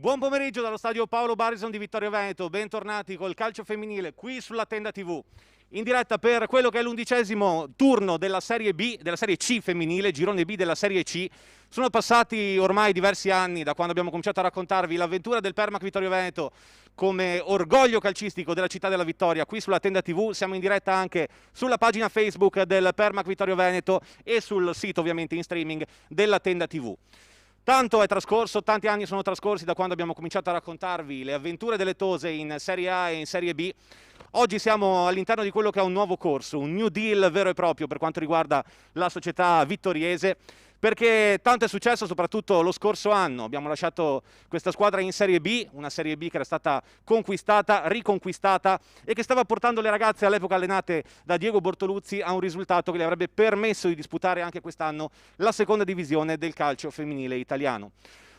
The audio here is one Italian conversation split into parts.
Buon pomeriggio dallo stadio Paolo Barison di Vittorio Veneto, bentornati col calcio femminile qui sulla Tenda TV. In diretta per quello che è l'11° turno della Serie B, della Serie C femminile, girone B della Serie C. Sono passati ormai diversi anni da quando abbiamo cominciato a raccontarvi l'avventura del Permac Vittorio Veneto come orgoglio calcistico della città della vittoria qui sulla Tenda TV. Siamo in diretta anche sulla pagina Facebook del Permac Vittorio Veneto e sul sito ovviamente in streaming della Tenda TV. Tanto è trascorso, tanti anni sono trascorsi da quando abbiamo cominciato a raccontarvi le avventure delle Tose in Serie A e in Serie B. Oggi siamo all'interno di quello che è un nuovo corso, un new deal vero e proprio per quanto riguarda la società vittoriese, perché tanto è successo soprattutto lo scorso anno. Abbiamo lasciato questa squadra in Serie B, una Serie B che era stata conquistata, riconquistata e che stava portando le ragazze all'epoca allenate da Diego Bortoluzzi a un risultato che le avrebbe permesso di disputare anche quest'anno la seconda divisione del calcio femminile italiano.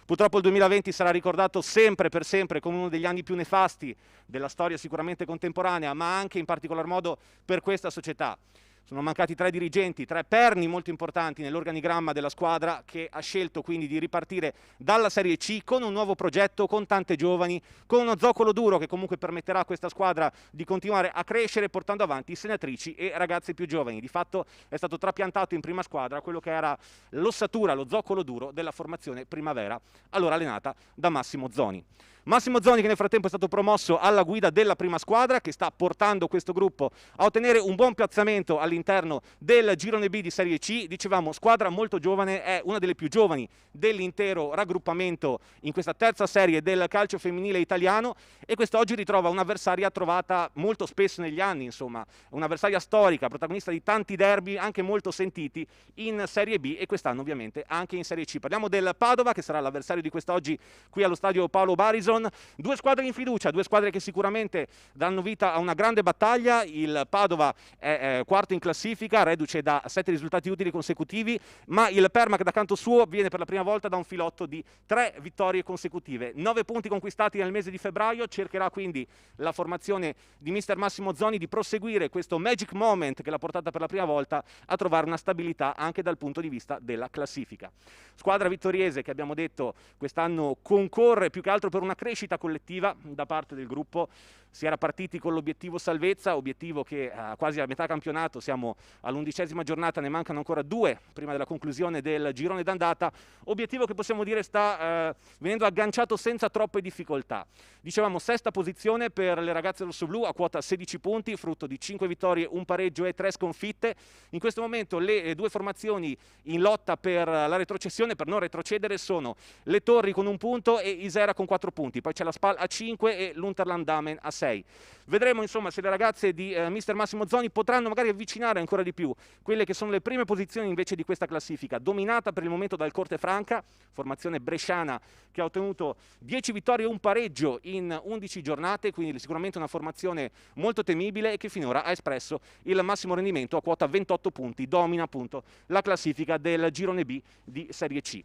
Purtroppo il 2020 sarà ricordato sempre per sempre come uno degli anni più nefasti della storia sicuramente contemporanea, ma anche in particolar modo per questa società. Sono mancati 3 dirigenti, 3 perni molto importanti nell'organigramma della squadra, che ha scelto quindi di ripartire dalla Serie C con un nuovo progetto, con tante giovani, con uno zoccolo duro che comunque permetterà a questa squadra di continuare a crescere portando avanti senatrici e ragazze più giovani. Di fatto è stato trapiantato in prima squadra quello che era l'ossatura, lo zoccolo duro della formazione Primavera, allora allenata da Massimo Zoni. Massimo Zoni che nel frattempo è stato promosso alla guida della prima squadra, che sta portando questo gruppo a ottenere un buon piazzamento all'interno del girone B di Serie C. Dicevamo, squadra molto giovane, è una delle più giovani dell'intero raggruppamento in questa terza serie del calcio femminile italiano, e quest'oggi ritrova un'avversaria trovata molto spesso negli anni, insomma, un'avversaria storica, protagonista di tanti derby anche molto sentiti in Serie B e quest'anno ovviamente anche in Serie C. Parliamo del Padova, che sarà l'avversario di quest'oggi qui allo stadio Paolo Barison. Due squadre in fiducia, due squadre che sicuramente danno vita a una grande battaglia. Il Padova è quarto in classifica, reduce da 7 risultati utili consecutivi, ma il Permac da canto suo viene per la prima volta da un filotto di 3 vittorie consecutive, 9 punti conquistati nel mese di febbraio. Cercherà quindi la formazione di mister Massimo Zoni di proseguire questo magic moment che l'ha portata per la prima volta a trovare una stabilità anche dal punto di vista della classifica. Squadra vittoriese che, abbiamo detto, quest'anno concorre più che altro per una crescita collettiva da parte del gruppo. Si era partiti con l'obiettivo salvezza, obiettivo che quasi a metà campionato, siamo all'11ª giornata, ne mancano ancora 2 prima della conclusione del girone d'andata, obiettivo che possiamo dire sta venendo agganciato senza troppe difficoltà. Dicevamo, sesta posizione per le ragazze rossoblù a quota 16 punti, frutto di 5 vittorie, un pareggio e 3 sconfitte. In questo momento le 2 formazioni in lotta per la retrocessione, per non retrocedere, sono le Torri con 1 punto e Isera con 4 punti, poi c'è la Spal a 5 e l'Unterland Damen a 6. Vedremo insomma se le ragazze di mister Massimo Zoni potranno magari avvicinare ancora di più quelle che sono le prime posizioni invece di questa classifica, dominata per il momento dal Cortefranca, formazione bresciana che ha ottenuto 10 vittorie e un pareggio in 11 giornate, quindi sicuramente una formazione molto temibile e che finora ha espresso il massimo rendimento a quota 28 punti, domina appunto la classifica del girone B di Serie C.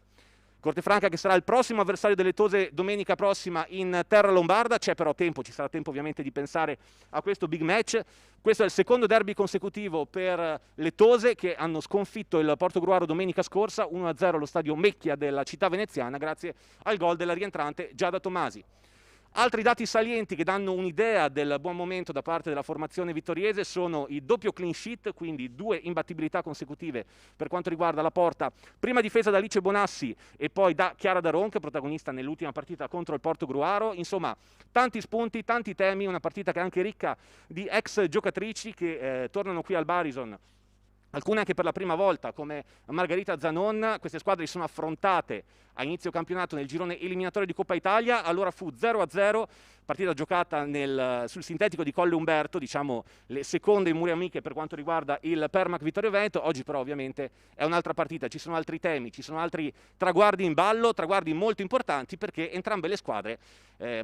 Cortefranca che sarà il prossimo avversario delle Tose domenica prossima in terra lombarda. C'è però tempo, ci sarà tempo ovviamente di pensare a questo big match. Questo è il secondo derby consecutivo per le Tose, che hanno sconfitto il Portogruaro domenica scorsa 1-0 allo stadio Mecchia della città veneziana grazie al gol della rientrante Giada Tomasi. Altri dati salienti che danno un'idea del buon momento da parte della formazione vittoriese sono il doppio clean sheet, quindi 2 imbattibilità consecutive per quanto riguarda la porta, prima difesa da Alice Bonassi e poi da Chiara Daronche, protagonista nell'ultima partita contro il Portogruaro. Insomma, tanti spunti, tanti temi, una partita che è anche ricca di ex giocatrici che tornano qui al Barison. Alcune anche per la prima volta, come Margherita Zanon. Queste squadre sono affrontate a inizio campionato nel girone eliminatorio di Coppa Italia, allora fu 0-0, partita giocata sul sintetico di Colle Umberto, diciamo le seconde mura amiche per quanto riguarda il Permac Vittorio Veneto. Oggi però ovviamente è un'altra partita, ci sono altri temi, ci sono altri traguardi in ballo, traguardi molto importanti, perché entrambe le squadre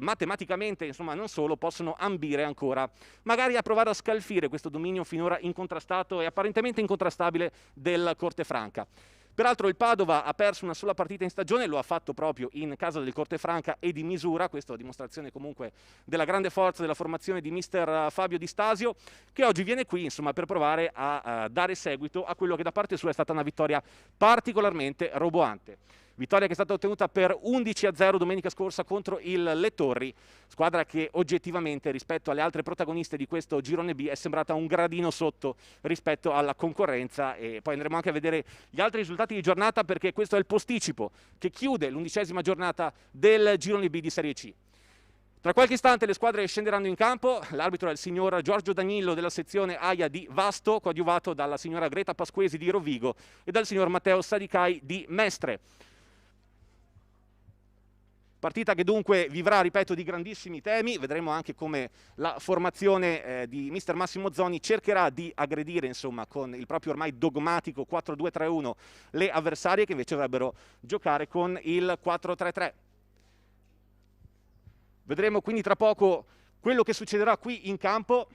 matematicamente, insomma non solo, possono ambire ancora magari a provare a scalfire questo dominio finora incontrastato e apparentemente incontrastabile del Cortefranca. Peraltro il Padova ha perso una sola partita in stagione, lo ha fatto proprio in casa del Cortefranca e di misura. Questa è la dimostrazione comunque della grande forza della formazione di mister Fabio Di Stasio, che oggi viene qui insomma per provare a dare seguito a quello che da parte sua è stata una vittoria particolarmente roboante. vittoria che è stata ottenuta per 11-0 domenica scorsa contro il Lettorri, squadra che oggettivamente rispetto alle altre protagoniste di questo girone B è sembrata un gradino sotto rispetto alla concorrenza, e poi andremo anche a vedere gli altri risultati di giornata, perché questo è il posticipo che chiude l'11ª giornata del girone B di Serie C. Tra qualche istante le squadre scenderanno in campo, l'arbitro è il signor Giorgio Danillo della sezione AIA di Vasto, coadiuvato dalla signora Greta Pasquesi di Rovigo e dal signor Matteo Sadicai di Mestre. Partita che dunque vivrà, ripeto, di grandissimi temi. Vedremo anche come la formazione di mister Massimo Zoni cercherà di aggredire, insomma, con il proprio ormai dogmatico 4-2-3-1 le avversarie, che invece dovrebbero giocare con il 4-3-3. Vedremo quindi tra poco quello che succederà qui in campo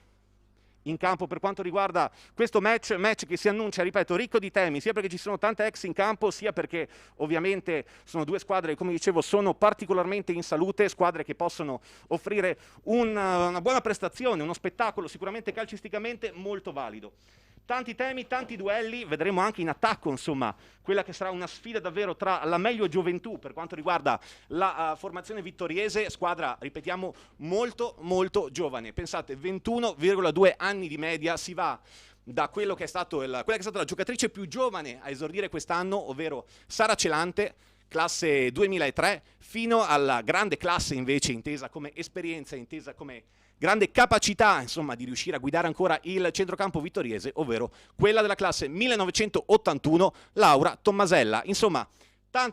per quanto riguarda questo match che si annuncia, ripeto, ricco di temi, sia perché ci sono tante ex in campo, sia perché ovviamente sono due squadre che, come dicevo, sono particolarmente in salute, squadre che possono offrire una buona prestazione, uno spettacolo sicuramente calcisticamente molto valido. Tanti temi, tanti duelli, vedremo anche in attacco, insomma, quella che sarà una sfida davvero tra la meglio gioventù per quanto riguarda la formazione vittoriese, squadra, ripetiamo, molto molto giovane. Pensate, 21,2 anni di media, si va da quella che è stata la giocatrice più giovane a esordire quest'anno, ovvero Sara Celante, classe 2003, fino alla grande classe invece intesa come esperienza, intesa come grande capacità, insomma, di riuscire a guidare ancora il centrocampo vittoriese, ovvero quella della classe 1981, Laura Tommasella. Insomma,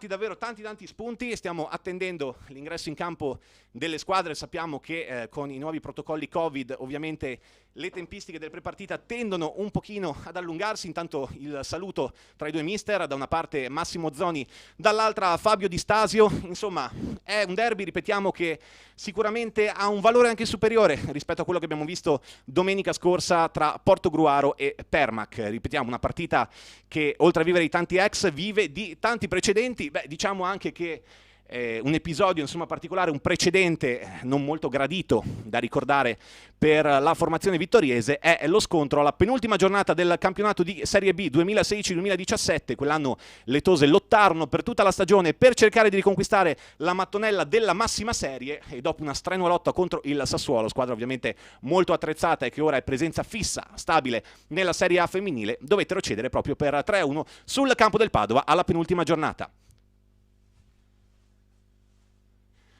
davvero tanti spunti, e stiamo attendendo l'ingresso in campo delle squadre. Sappiamo che con i nuovi protocolli Covid ovviamente le tempistiche del prepartita tendono un pochino ad allungarsi. Intanto il saluto tra i due mister, da una parte Massimo Zoni, dall'altra Fabio Di Stasio. Insomma, è un derby, ripetiamo, che sicuramente ha un valore anche superiore rispetto a quello che abbiamo visto domenica scorsa tra Portogruaro e Permac. Ripetiamo, una partita che oltre a vivere di tanti ex vive di tanti precedenti. Diciamo anche che un episodio, insomma, particolare, un precedente non molto gradito da ricordare per la formazione vittoriese è lo scontro alla penultima giornata del campionato di Serie B 2016-2017. Quell'anno le Tose lottarono per tutta la stagione per cercare di riconquistare la mattonella della massima serie, e dopo una strenua lotta contro il Sassuolo, squadra ovviamente molto attrezzata e che ora è presenza fissa, stabile nella Serie A femminile, dovettero cedere proprio per 3-1 sul campo del Padova alla penultima giornata.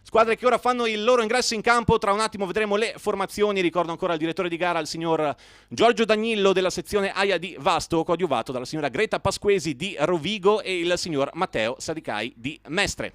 Squadre che ora fanno il loro ingresso in campo, tra un attimo vedremo le formazioni. Ricordo ancora il direttore di gara, il signor Giorgio Danillo della sezione AIA di Vasto, coadiuvato dalla signora Greta Pasquesi di Rovigo e il signor Matteo Sadicai di Mestre.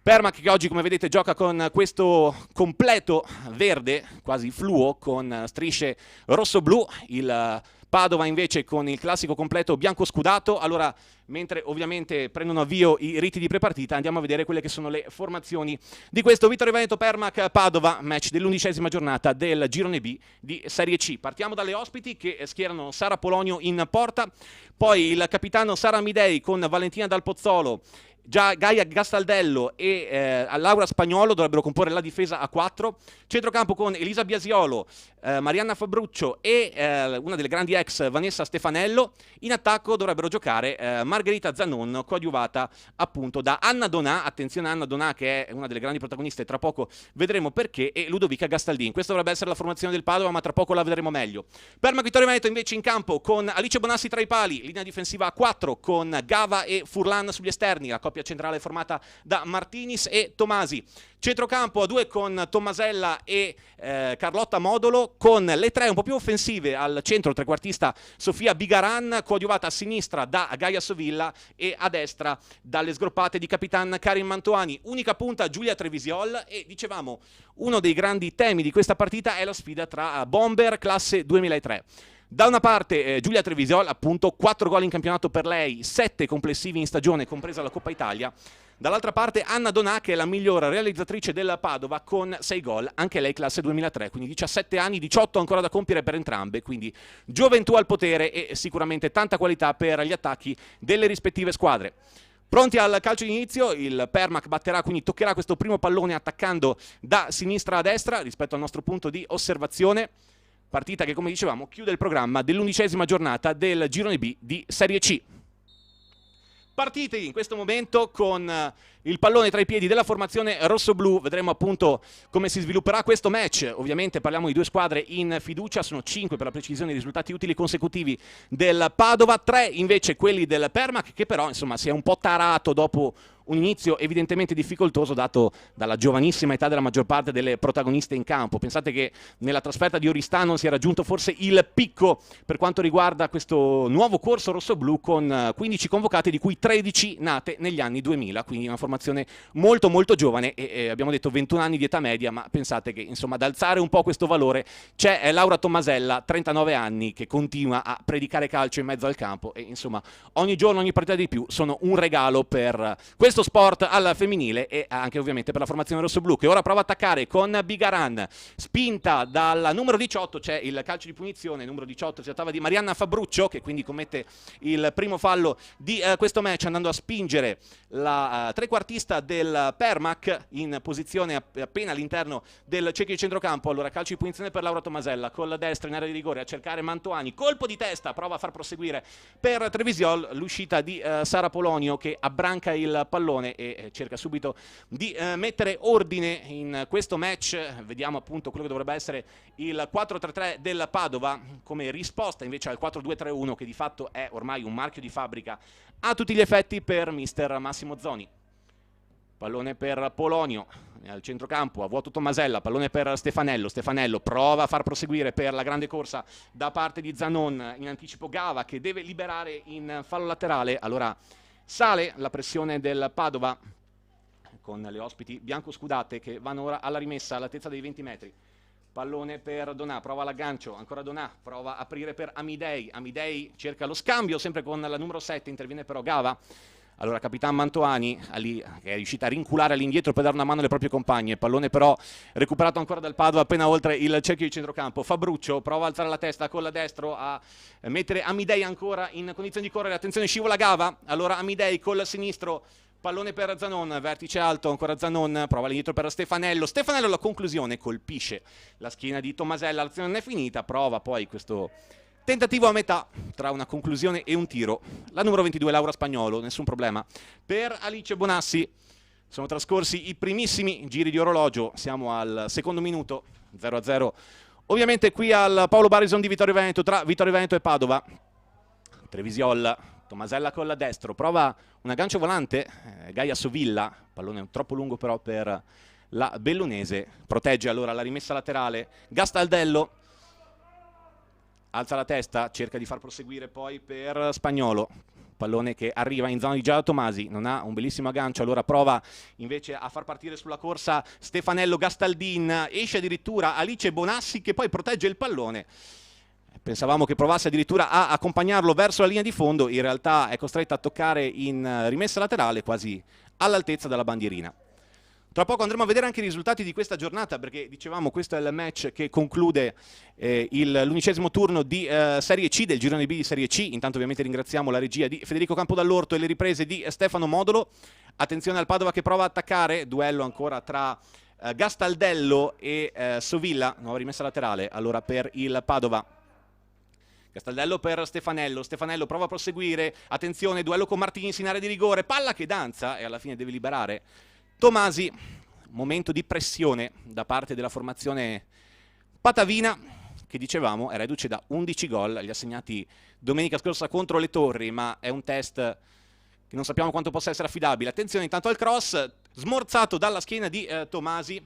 Permac che oggi, come vedete, gioca con questo completo verde, quasi fluo, con strisce rosso-blu, il Padova invece con il classico completo bianco scudato. Allora, mentre ovviamente prendono avvio i riti di prepartita, andiamo a vedere quelle che sono le formazioni di questo Vittorio Veneto Permac Padova, match dell'11ª giornata del girone B di Serie C. Partiamo dalle ospiti, che schierano Sara Polonio in porta, poi il capitano Sara Amidei con Valentina Dal Pozzolo, Gaia Gastaldello e Laura Spagnolo dovrebbero comporre la difesa a 4, centrocampo con Elisa Biasiolo, Marianna Fabruccio e una delle grandi ex Vanessa Stefanello. In attacco dovrebbero giocare Margherita Zanon, coadiuvata appunto da Anna Donà, attenzione Anna Donà che è una delle grandi protagoniste, tra poco vedremo perché, e Ludovica Gastaldin. Questa dovrebbe essere la formazione del Padova, ma tra poco la vedremo meglio. Permac Vittorio Veneto invece in campo con Alice Bonassi tra i pali, linea difensiva a 4 con Gava e Furlan sugli esterni, la coppia centrale formata da Martinis e Tomasi. Centrocampo a 2 con Tommasella e Carlotta Modolo, con le 3 un po' più offensive al centro, trequartista Sofia Bigaran, coadiuvata a sinistra da Gaia Sovilla e a destra dalle sgroppate di Capitan Karin Mantoani. Unica punta Giulia Trevisiol, e dicevamo uno dei grandi temi di questa partita è la sfida tra Bomber classe 2003. Da una parte Giulia Trevisiol, appunto, 4 gol in campionato per lei, 7 complessivi in stagione, compresa la Coppa Italia. Dall'altra parte Anna Donà, che è la miglior realizzatrice della Padova, con 6 gol, anche lei classe 2003, quindi 17 anni, 18 ancora da compiere per entrambe, quindi gioventù al potere e sicuramente tanta qualità per gli attacchi delle rispettive squadre. Pronti al calcio d'inizio, il Permac batterà, quindi toccherà questo primo pallone attaccando da sinistra a destra rispetto al nostro punto di osservazione. Partita che, come dicevamo, chiude il programma dell'11ª giornata del girone B di Serie C. partite in questo momento con il pallone tra i piedi della formazione rossoblu. Vedremo appunto come si svilupperà questo match. Ovviamente parliamo di due squadre in fiducia, sono 5 per la precisione i risultati utili consecutivi del Padova, 3 invece quelli del Permac, che però insomma si è un po' tarato dopo un inizio evidentemente difficoltoso dato dalla giovanissima età della maggior parte delle protagoniste in campo. Pensate che nella trasferta di Oristano si è raggiunto forse il picco per quanto riguarda questo nuovo corso rossoblu, con 15 convocate di cui 13 nate negli anni 2000, quindi una formazione molto molto giovane e abbiamo detto 21 anni di età media, ma pensate che insomma ad alzare un po' questo valore c'è Laura Tommasella, 39 anni, che continua a predicare calcio in mezzo al campo e insomma ogni giorno, ogni partita di più sono un regalo per questo sport al femminile e anche ovviamente per la formazione rossoblu, che ora prova a attaccare con Bigaran, spinta dal numero 18, c'è il calcio di punizione, numero 18 si trattava di Marianna Fabruccio, che quindi commette il primo fallo di questo match andando a spingere la trequartista del Permac in posizione appena all'interno del cerchio di centrocampo. Allora calcio di punizione per Laura Tommasella, con la destra in area di rigore a cercare Mantoani, colpo di testa, prova a far proseguire per Trevisiol l'uscita di Sara Polonio, che abbranca il pallone e cerca subito di mettere ordine in questo match. Vediamo appunto quello che dovrebbe essere il 4-3-3 del Padova come risposta invece al 4-2-3-1, che di fatto è ormai un marchio di fabbrica a tutti gli effetti per mister Massimo Zoni. Pallone per Polonio al centrocampo, a vuoto Tommasella, pallone per Stefanello, Stefanello prova a far proseguire per la grande corsa da parte di Zanon, in anticipo Gava che deve liberare in fallo laterale. Allora sale la pressione del Padova con le ospiti bianco-scudate che vanno ora alla rimessa all'altezza dei 20 metri. Pallone per Donà, prova l'aggancio, ancora Donà, prova a aprire per Amidei, Amidei cerca lo scambio sempre con la numero 7, interviene però Gava. Allora Capitan Mantoani, che è riuscita a rinculare all'indietro per dare una mano alle proprie compagne, pallone però recuperato ancora dal Padova appena oltre il cerchio di centrocampo. Fabruccio prova a alzare la testa con la destro a mettere Amidei ancora in condizione di correre, attenzione scivola Gava, allora Amidei col sinistro, pallone per Zanon, vertice alto, ancora Zanon, prova all'indietro per Stefanello, Stefanello alla conclusione colpisce la schiena di Tommasella, l'azione non è finita, prova poi questo tentativo a metà tra una conclusione e un tiro. La numero 22 Laura Spagnolo, nessun problema per Alice Bonassi. Sono trascorsi i primissimi giri di orologio, siamo al secondo minuto, 0-0 ovviamente qui al Paolo Barison di Vittorio Veneto, tra Vittorio Veneto e Padova. Trevisiol, Tommasella con la destro, prova un aggancio volante, Gaia Sovilla, pallone troppo lungo però per la bellunese, protegge allora la rimessa laterale, Gastaldello alza la testa, cerca di far proseguire poi per Spagnolo, pallone che arriva in zona di Giada Tomasi, non ha un bellissimo aggancio, allora prova invece a far partire sulla corsa Stefanello, Gastaldin, esce addirittura Alice Bonassi che poi protegge il pallone. Pensavamo che provasse addirittura a accompagnarlo verso la linea di fondo, in realtà è costretta a toccare in rimessa laterale quasi all'altezza della bandierina. Tra poco andremo a vedere anche i risultati di questa giornata, perché dicevamo questo è il match che conclude l'11° turno di Serie C, del girone B di Serie C. Intanto ovviamente ringraziamo la regia di Federico Campodall'Orto e le riprese di Stefano Modolo. Attenzione al Padova che prova a attaccare, duello ancora tra Gastaldello e Sovilla, nuova rimessa laterale allora per il Padova. Gastaldello per Stefanello, Stefanello prova a proseguire, attenzione, duello con Martins in area di rigore, palla che danza e alla fine deve liberare Tomasi. Momento di pressione da parte della formazione patavina, che dicevamo è reduce da 11 gol, li ha segnati domenica scorsa contro le Torri, ma è un test che non sappiamo quanto possa essere affidabile. Attenzione intanto al cross, smorzato dalla schiena di Tomasi,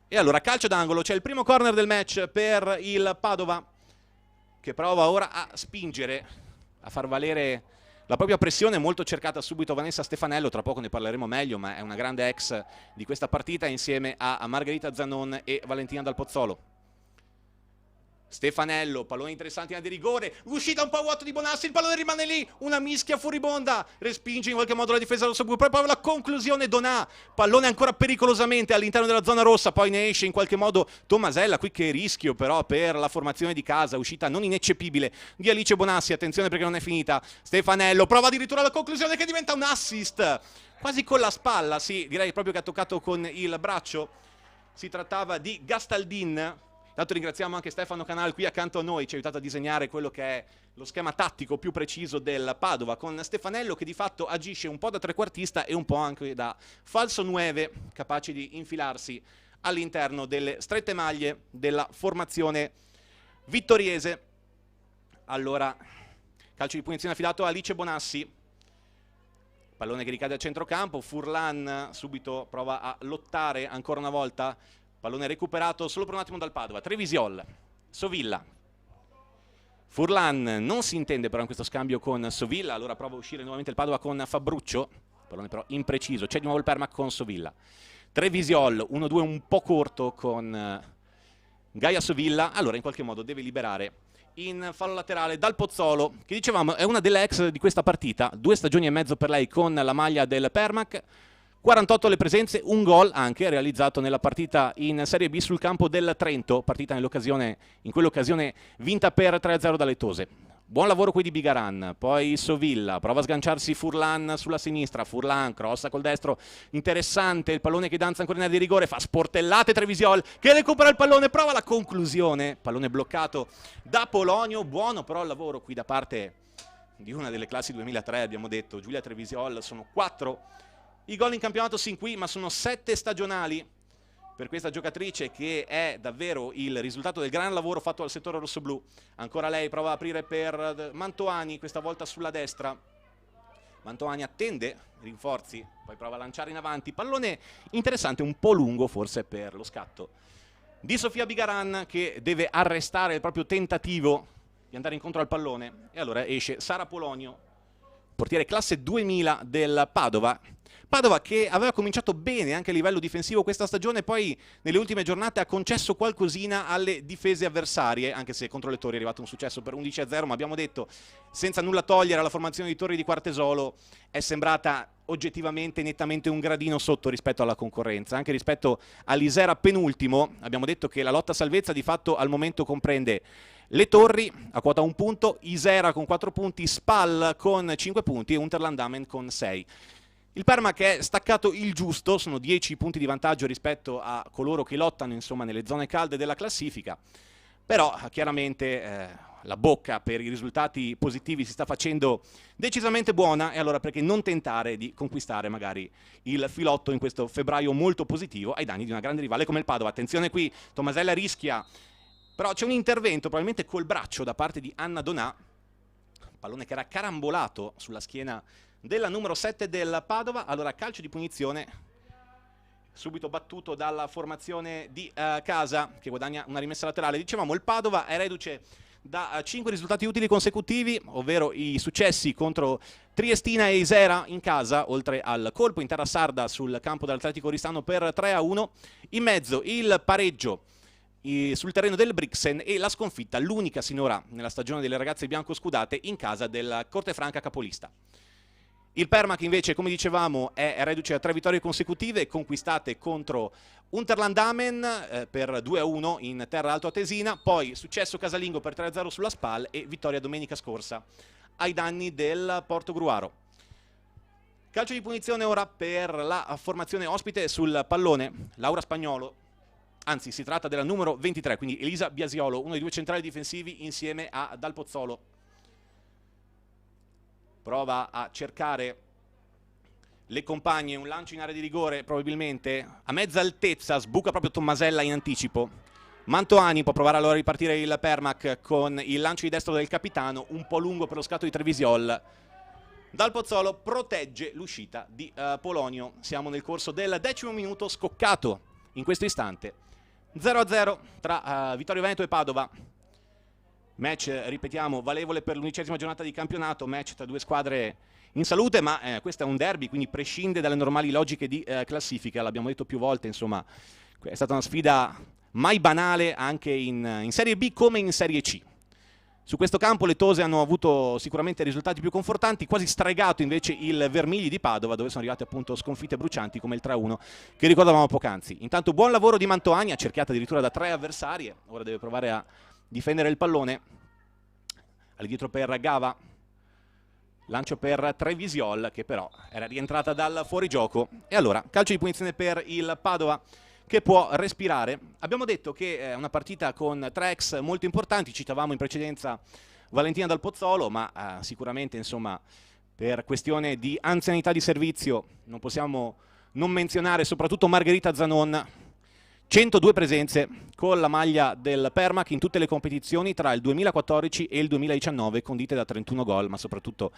e allora calcio d'angolo, c'è il primo corner del match per il Padova, che prova ora a spingere, a far valere la propria pressione, molto cercata subito Vanessa Stefanello, tra poco ne parleremo meglio, ma è una grande ex di questa partita insieme a Margherita Zanon e Valentina Dal Pozzolo. Stefanello, pallone interessante in area di rigore, uscita un po' a vuoto di Bonassi, il pallone rimane lì, una mischia furibonda, respinge in qualche modo la difesa rossoblu, poi la conclusione Donà, pallone ancora pericolosamente all'interno della zona rossa, poi ne esce in qualche modo Tommasella, qui che rischio però per la formazione di casa, uscita non ineccepibile di Alice Bonassi, attenzione perché non è finita, Stefanello prova addirittura la conclusione che diventa un assist, quasi con la spalla, sì, direi proprio che ha toccato con il braccio, si trattava di Gastaldin. Intanto ringraziamo anche Stefano Canal qui accanto a noi, ci ha aiutato a disegnare quello che è lo schema tattico più preciso del Padova, con Stefanello che di fatto agisce un po' da trequartista e un po' anche da falso 9, capace di infilarsi all'interno delle strette maglie della formazione vittoriese. Allora, calcio di punizione affidato a Alice Bonassi, pallone che ricade a centrocampo, Furlan subito prova a lottare ancora una volta, pallone recuperato solo per un attimo dal Padova, Trevisiol, Sovilla, Furlan non si intende però in questo scambio con Sovilla, allora prova a uscire nuovamente il Padova con Fabruccio, pallone però impreciso, c'è di nuovo il Permac con Sovilla, Trevisiol, 1-2 un po' corto con Gaia Sovilla, allora in qualche modo deve liberare in fallo laterale dal Pozzolo, che dicevamo è una delle ex di questa partita, 2 stagioni e mezzo per lei con la maglia del Permac, 48 le presenze, un gol anche realizzato nella partita in Serie B sul campo del Trento, partita in quell'occasione vinta per 3-0 dalle Tose. Buon lavoro qui di Bigaran, poi Sovilla, prova a sganciarsi Furlan sulla sinistra, Furlan crossa col destro, interessante, il pallone che danza ancora in area di rigore, fa sportellate Trevisiol che recupera il pallone, prova la conclusione, pallone bloccato da Polonio, buono però il lavoro qui da parte di una delle classi 2003, abbiamo detto, Giulia Trevisiol, sono 4 i gol in campionato sin qui, ma sono 7 stagionali per questa giocatrice che è davvero il risultato del gran lavoro fatto dal settore rossoblù. Ancora lei prova ad aprire per Mantoani, questa volta sulla destra. Mantoani attende, rinforzi, poi prova a lanciare in avanti. Pallone interessante, un po' lungo forse per lo scatto di Sofia Bigaran che deve arrestare il proprio tentativo di andare incontro al pallone. E allora esce Sara Polonio, portiere classe 2000 del Padova. Padova che aveva cominciato bene anche a livello difensivo questa stagione, poi nelle ultime giornate ha concesso qualcosina alle difese avversarie, anche se contro le Torri è arrivato un successo per 11-0, ma abbiamo detto, senza nulla togliere alla formazione di Torri di Quartesolo, è sembrata oggettivamente nettamente un gradino sotto rispetto alla concorrenza, anche rispetto all'Isera penultimo. Abbiamo detto che la lotta a salvezza di fatto al momento comprende le Torri a quota 1 punto, Isera con 4 punti, Spal con 5 punti e Unterlandamen con 6. Il Permac è staccato il giusto, sono 10 punti di vantaggio rispetto a coloro che lottano insomma nelle zone calde della classifica, però chiaramente la bocca per i risultati positivi si sta facendo decisamente buona, e allora perché non tentare di conquistare magari il filotto in questo febbraio molto positivo ai danni di una grande rivale come il Padova. Attenzione qui, Tomasella rischia, però c'è un intervento probabilmente col braccio da parte di Anna Donà, pallone che era carambolato sulla schiena della numero 7 del Padova. Allora calcio di punizione subito battuto dalla formazione di Casa che guadagna una rimessa laterale. Dicevamo il Padova è reduce da 5 risultati utili consecutivi, ovvero i successi contro Triestina e Isera in casa, oltre al colpo in terra sarda sul campo dell'Atletico Oristano per 3-1, in mezzo il pareggio sul terreno del Brixen e la sconfitta, l'unica sinora nella stagione delle ragazze bianco-scudate, in casa del Cortefranca capolista. Il Permac invece, come dicevamo, è reduce a 3 vittorie consecutive conquistate contro Unterlandamen per 2-1 in terra altoatesina, poi successo casalingo per 3-0 sulla Spal e vittoria domenica scorsa ai danni del Portogruaro. Calcio di punizione ora per la formazione ospite sul pallone, Laura Spagnolo, anzi si tratta della numero 23, quindi Elisa Biasiolo, uno dei 2 centrali difensivi insieme a Dal Pozzolo. Prova a cercare le compagne, un lancio in area di rigore probabilmente a mezza altezza, sbuca proprio Tommasella in anticipo. Mantoani può provare allora a ripartire il Permac con il lancio di destro del capitano, un po' lungo per lo scatto di Trevisiol. Dal Pozzolo protegge l'uscita di Polonio. Siamo nel corso del 10° minuto, scoccato in questo istante. 0-0 tra Vittorio Veneto e Padova. Match, ripetiamo, valevole per l'11ª giornata di campionato, match tra 2 squadre in salute, ma questo è un derby, quindi prescinde dalle normali logiche di classifica, l'abbiamo detto più volte, insomma, è stata una sfida mai banale anche in Serie B come in Serie C. Su questo campo le Tose hanno avuto sicuramente risultati più confortanti, quasi stregato invece il Vermigli di Padova, dove sono arrivate appunto sconfitte brucianti come il 3-1 che ricordavamo poc'anzi. Intanto buon lavoro di Mantoani, accerchiata addirittura da 3 avversarie, ora deve provare a difendere il pallone, all'indietro per Gava, lancio per Trevisiol che però era rientrata dal fuorigioco, e allora calcio di punizione per il Padova che può respirare. Abbiamo detto che è una partita con 3 ex molto importanti, citavamo in precedenza Valentina Dal Pozzolo, ma sicuramente insomma per questione di anzianità di servizio non possiamo non menzionare soprattutto Margherita Zanon, 102 presenze con la maglia del Permac in tutte le competizioni tra il 2014 e il 2019, condite da 31 gol, ma soprattutto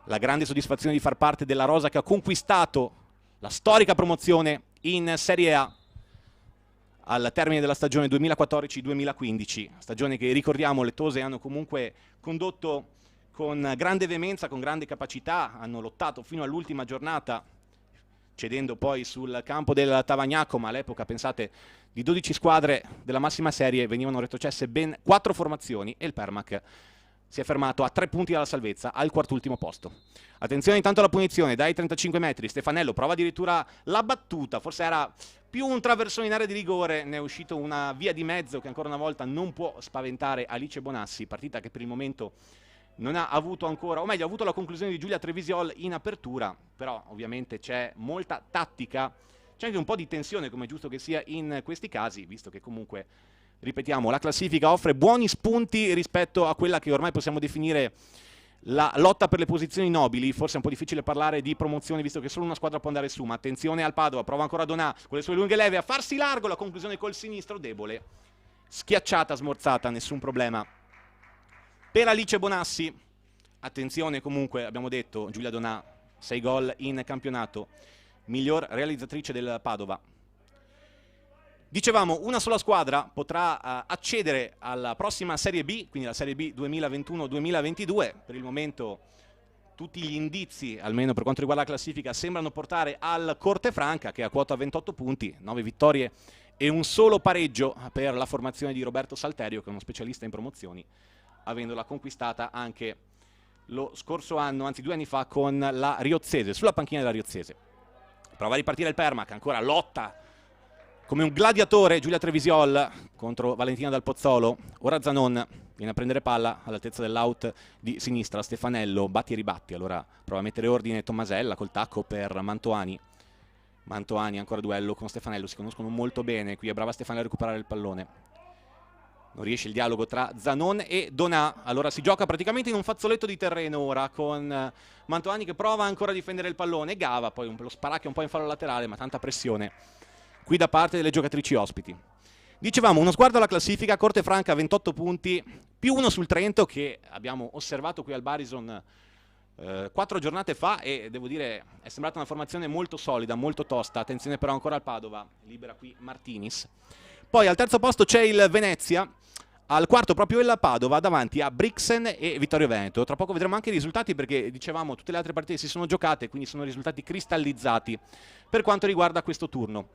la grande soddisfazione di far parte della rosa che ha conquistato la storica promozione in Serie A al termine della stagione 2014-2015, stagione che ricordiamo le Tose hanno comunque condotto con grande veemenza, con grande capacità, hanno lottato fino all'ultima giornata, cedendo poi sul campo del Tavagnacco, ma all'epoca, pensate, di 12 squadre della massima serie venivano retrocesse ben 4 formazioni e il Permac si è fermato a 3 punti dalla salvezza, al quart'ultimo posto. Attenzione intanto alla punizione, dai 35 metri, Stefanello prova addirittura la battuta, forse era più un traversone in area di rigore, ne è uscito una via di mezzo che ancora una volta non può spaventare Alice Bonassi, partita che per il momento non ha avuto ancora, o meglio ha avuto la conclusione di Giulia Trevisiol in apertura, però ovviamente c'è molta tattica, c'è anche un po' di tensione come è giusto che sia in questi casi, visto che comunque, ripetiamo, la classifica offre buoni spunti rispetto a quella che ormai possiamo definire la lotta per le posizioni nobili. Forse è un po' difficile parlare di promozione visto che solo una squadra può andare su, ma attenzione al Padova, prova ancora Donà con le sue lunghe leve a farsi largo, la conclusione col sinistro debole, schiacciata, smorzata, nessun problema per Alice Bonassi. Attenzione comunque, abbiamo detto, Giulia Donà 6 gol in campionato, miglior realizzatrice del Padova. Dicevamo, una sola squadra potrà accedere alla prossima Serie B, quindi la Serie B 2021-2022. Per il momento tutti gli indizi, almeno per quanto riguarda la classifica, sembrano portare al Cortefranca, che ha quota 28 punti, 9 vittorie e un solo pareggio per la formazione di Roberto Salterio, che è uno specialista in promozioni, avendola conquistata anche lo scorso anno, anzi 2 anni fa, con la Riozzese, sulla panchina della Riozzese. Prova a ripartire il Permac, ancora lotta come un gladiatore Giulia Trevisiol contro Valentina Dal Pozzolo. Ora Zanon viene a prendere palla all'altezza dell'out di sinistra, Stefanello batti e ribatti, allora prova a mettere ordine Tommasella col tacco per Mantoani. Mantoani ancora duello con Stefanello, si conoscono molto bene, qui è brava Stefanello a recuperare il pallone. Non riesce il dialogo tra Zanon e Donà, allora si gioca praticamente in un fazzoletto di terreno ora con Mantoani che prova ancora a difendere il pallone, Gava poi lo sparacchia un po' in fallo laterale, ma tanta pressione qui da parte delle giocatrici ospiti. Dicevamo, uno sguardo alla classifica, Cortefranca 28 punti, più 1 sul Trento che abbiamo osservato qui al Barison 4 giornate fa e devo dire è sembrata una formazione molto solida, molto tosta. Attenzione però ancora al Padova, libera qui Martinis. Poi al terzo posto c'è il Venezia, al quarto proprio il Padova, davanti a Brixen e Vittorio Veneto. Tra poco vedremo anche i risultati perché dicevamo tutte le altre partite si sono giocate, quindi sono risultati cristallizzati per quanto riguarda questo turno.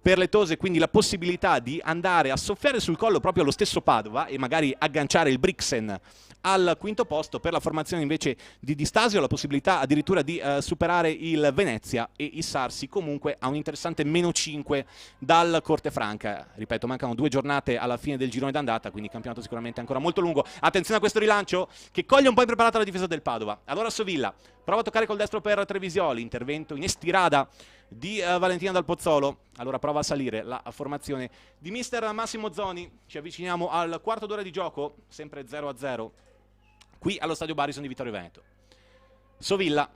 Per le Tose quindi la possibilità di andare a soffiare sul collo proprio allo stesso Padova e magari agganciare il Brixen al quinto posto. Per la formazione invece di Di Stasio la possibilità addirittura di superare il Venezia e issarsi comunque a un interessante -5 dal Cortefranca. Ripeto, mancano 2 giornate alla fine del girone d'andata, quindi il campionato sicuramente ancora molto lungo. Attenzione a questo rilancio che coglie un po' impreparata la difesa del Padova. Allora Sovilla prova a toccare col destro per Trevisioli, intervento in estirada di Valentina Dal Pozzolo. Allora prova a salire la formazione di mister Massimo Zoni. Ci avviciniamo al quarto d'ora di gioco, sempre 0-0 qui allo stadio Barison di Vittorio Veneto. Sovilla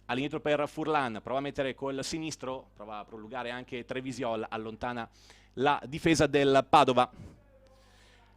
all'indietro per Furlan, prova a mettere col sinistro, prova a prolungare anche Trevisiol, allontana la difesa del Padova.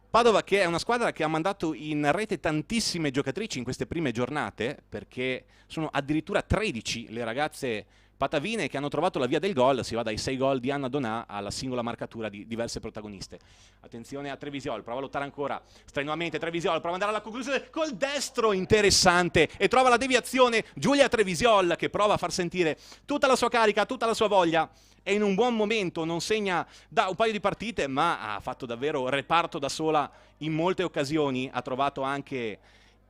Padova che è una squadra che ha mandato in rete tantissime giocatrici in queste prime giornate, perché sono addirittura 13 le ragazze patavine che hanno trovato la via del gol. Si va dai 6 gol di Anna Donà alla singola marcatura di diverse protagoniste. Attenzione a Trevisiol, prova a lottare ancora strenuamente Trevisiol, prova ad andare alla conclusione col destro, interessante, e trova la deviazione Giulia Trevisiol che prova a far sentire tutta la sua carica, tutta la sua voglia. È in un buon momento, non segna da un paio di partite, ma ha fatto davvero reparto da sola in molte occasioni. Ha trovato anche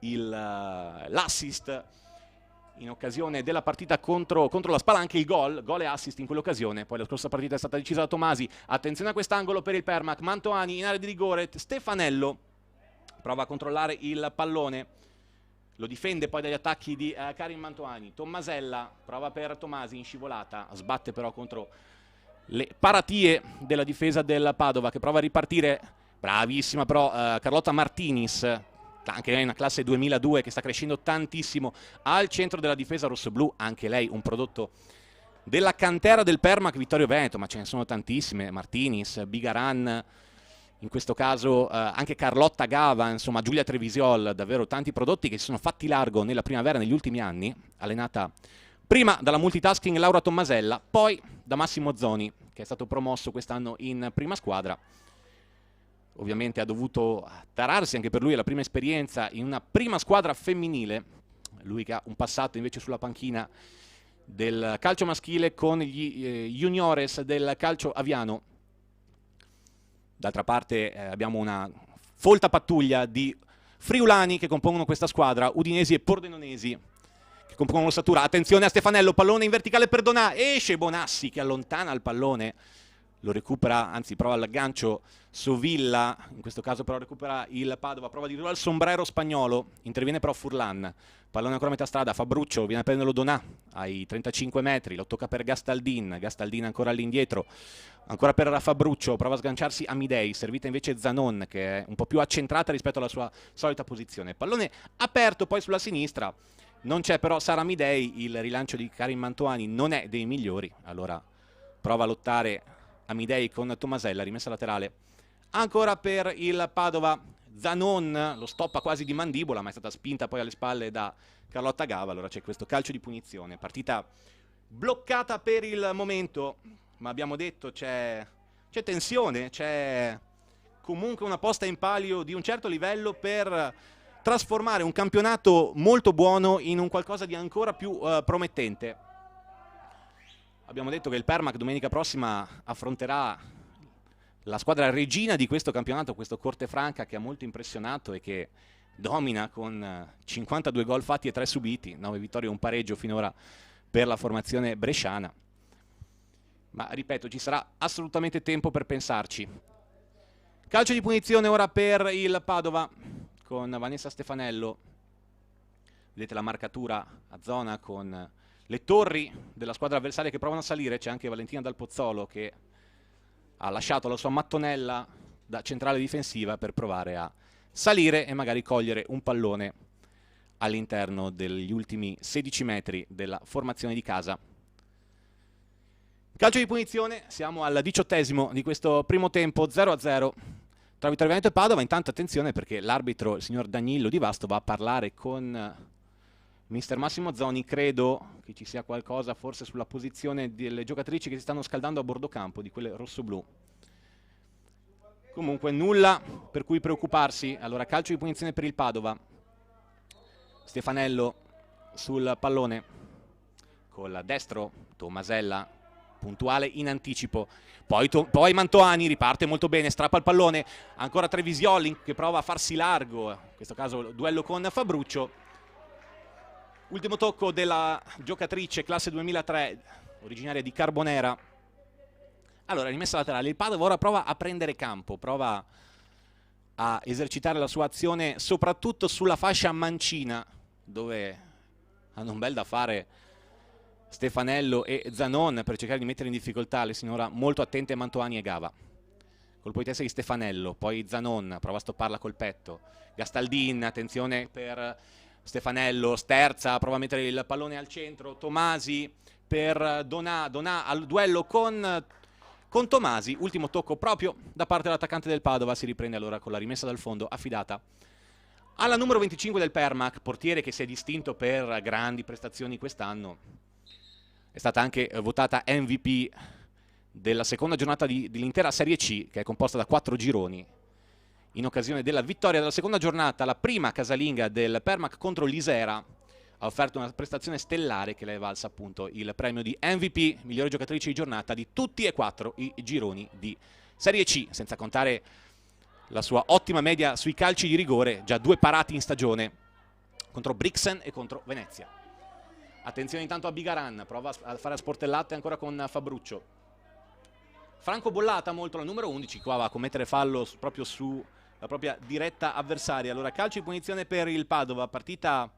l'assist in occasione della partita contro la Spal, anche il gol e assist in quell'occasione. Poi la scorsa partita è stata decisa da Tomasi. Attenzione a quest'angolo per il Permac, Mantoani in area di rigore, Stefanello prova a controllare il pallone, lo difende poi dagli attacchi di Karin Mantoani. Tommasella prova per Tomasi in scivolata, sbatte però contro le paratie della difesa del Padova, che prova a ripartire, bravissima però Carlotta Martinis, anche lei una classe 2002 che sta crescendo tantissimo al centro della difesa rossoblù, anche lei un prodotto della cantera del Permac Vittorio Veneto, ma ce ne sono tantissime, Martinis, Bigaran, in questo caso anche Carlotta Gava, insomma Giulia Trevisiol, davvero tanti prodotti che si sono fatti largo nella primavera negli ultimi anni, allenata prima dalla multitasking Laura Tommasella, poi da Massimo Zoni, che è stato promosso quest'anno in prima squadra. Ovviamente ha dovuto tararsi anche per lui la prima esperienza in una prima squadra femminile, lui che ha un passato invece sulla panchina del calcio maschile con gli juniores del calcio aviano. D'altra parte abbiamo una folta pattuglia di friulani che compongono questa squadra, udinesi e pordenonesi, che compongono l'ossatura. Attenzione a Stefanello, pallone in verticale per Donà, esce Bonassi che allontana il pallone, lo recupera, anzi prova l'aggancio Sovilla, in questo caso però recupera il Padova, prova di dirlo al sombrero spagnolo, interviene però Furlan, pallone ancora a metà strada, Fabruccio viene a prenderlo Donà ai 35 metri, lo tocca per Gastaldin, Gastaldin ancora all'indietro, ancora per Fabruccio, prova a sganciarsi Amidei, servita invece Zanon che è un po' più accentrata rispetto alla sua solita posizione, pallone aperto poi sulla sinistra, non c'è però Sara Amidei, il rilancio di Karim Mantoani non è dei migliori, allora prova a lottare Amidei con Tommasella, rimessa laterale ancora per il Padova, Zanon lo stoppa quasi di mandibola ma è stata spinta poi alle spalle da Carlotta Gava, allora c'è questo calcio di punizione, partita bloccata per il momento, ma abbiamo detto c'è tensione, c'è comunque una posta in palio di un certo livello per trasformare un campionato molto buono in un qualcosa di ancora più promettente. Abbiamo detto che il Permac domenica prossima affronterà la squadra regina di questo campionato, questo Cortefranca che ha molto impressionato e che domina con 52 gol fatti e 3 subiti, 9 vittorie e un pareggio finora per la formazione bresciana. Ma ripeto, ci sarà assolutamente tempo per pensarci. Calcio di punizione ora per il Padova con Vanessa Stefanello. Vedete la marcatura a zona con le torri della squadra avversaria che provano a salire, c'è anche Valentina Dal Pozzolo che ha lasciato la sua mattonella da centrale difensiva per provare a salire e magari cogliere un pallone all'interno degli ultimi 16 metri della formazione di casa. Calcio di punizione, siamo al 18° di questo primo tempo, 0-0 tra Vittorio Veneto e Padova. Intanto attenzione perché l'arbitro, il signor Danilo Di Vasto, va a parlare con mister Massimo Zoni, credo che ci sia qualcosa forse sulla posizione delle giocatrici che si stanno scaldando a bordo campo, di quelle rossoblù. Comunque nulla per cui preoccuparsi. Allora calcio di punizione per il Padova. Stefanello sul pallone col destro, Tommasella puntuale in anticipo, poi Mantoani riparte molto bene, strappa il pallone, ancora Trevisioli che prova a farsi largo, in questo caso duello con Fabruccio. Ultimo tocco della giocatrice classe 2003, originaria di Carbonera. Allora, rimessa laterale, il Padova ora prova a prendere campo, prova a esercitare la sua azione soprattutto sulla fascia mancina, dove hanno un bel da fare Stefanello e Zanon per cercare di mettere in difficoltà le sinora molto attente Mantoani e Gava. Colpo di testa di Stefanello, poi Zanon prova a stopparla col petto, Gastaldin, attenzione per Stefanello, sterza, prova a mettere il pallone al centro, Tomasi per Donà, Donà al duello con Tomasi, ultimo tocco proprio da parte dell'attaccante del Padova, si riprende allora con la rimessa dal fondo affidata alla numero 25 del Permac, portiere che si è distinto per grandi prestazioni quest'anno. È stata anche votata MVP della seconda giornata dell'intera Serie C, che è composta da 4 gironi, in occasione della vittoria della seconda giornata, la prima casalinga del Permac contro l'Isera. Ha offerto una prestazione stellare che le è valsa appunto il premio di MVP, migliore giocatrice di giornata, di tutti e 4 i gironi di Serie C, senza contare la sua ottima media sui calci di rigore, già 2 parati in stagione contro Brixen e contro Venezia. Attenzione intanto a Bigaran, prova a fare a sportellate ancora con Fabruccio. Franco Bollata molto la numero 11, qua va a commettere fallo proprio sulla propria diretta avversaria. Allora calcio di punizione per il Padova, partita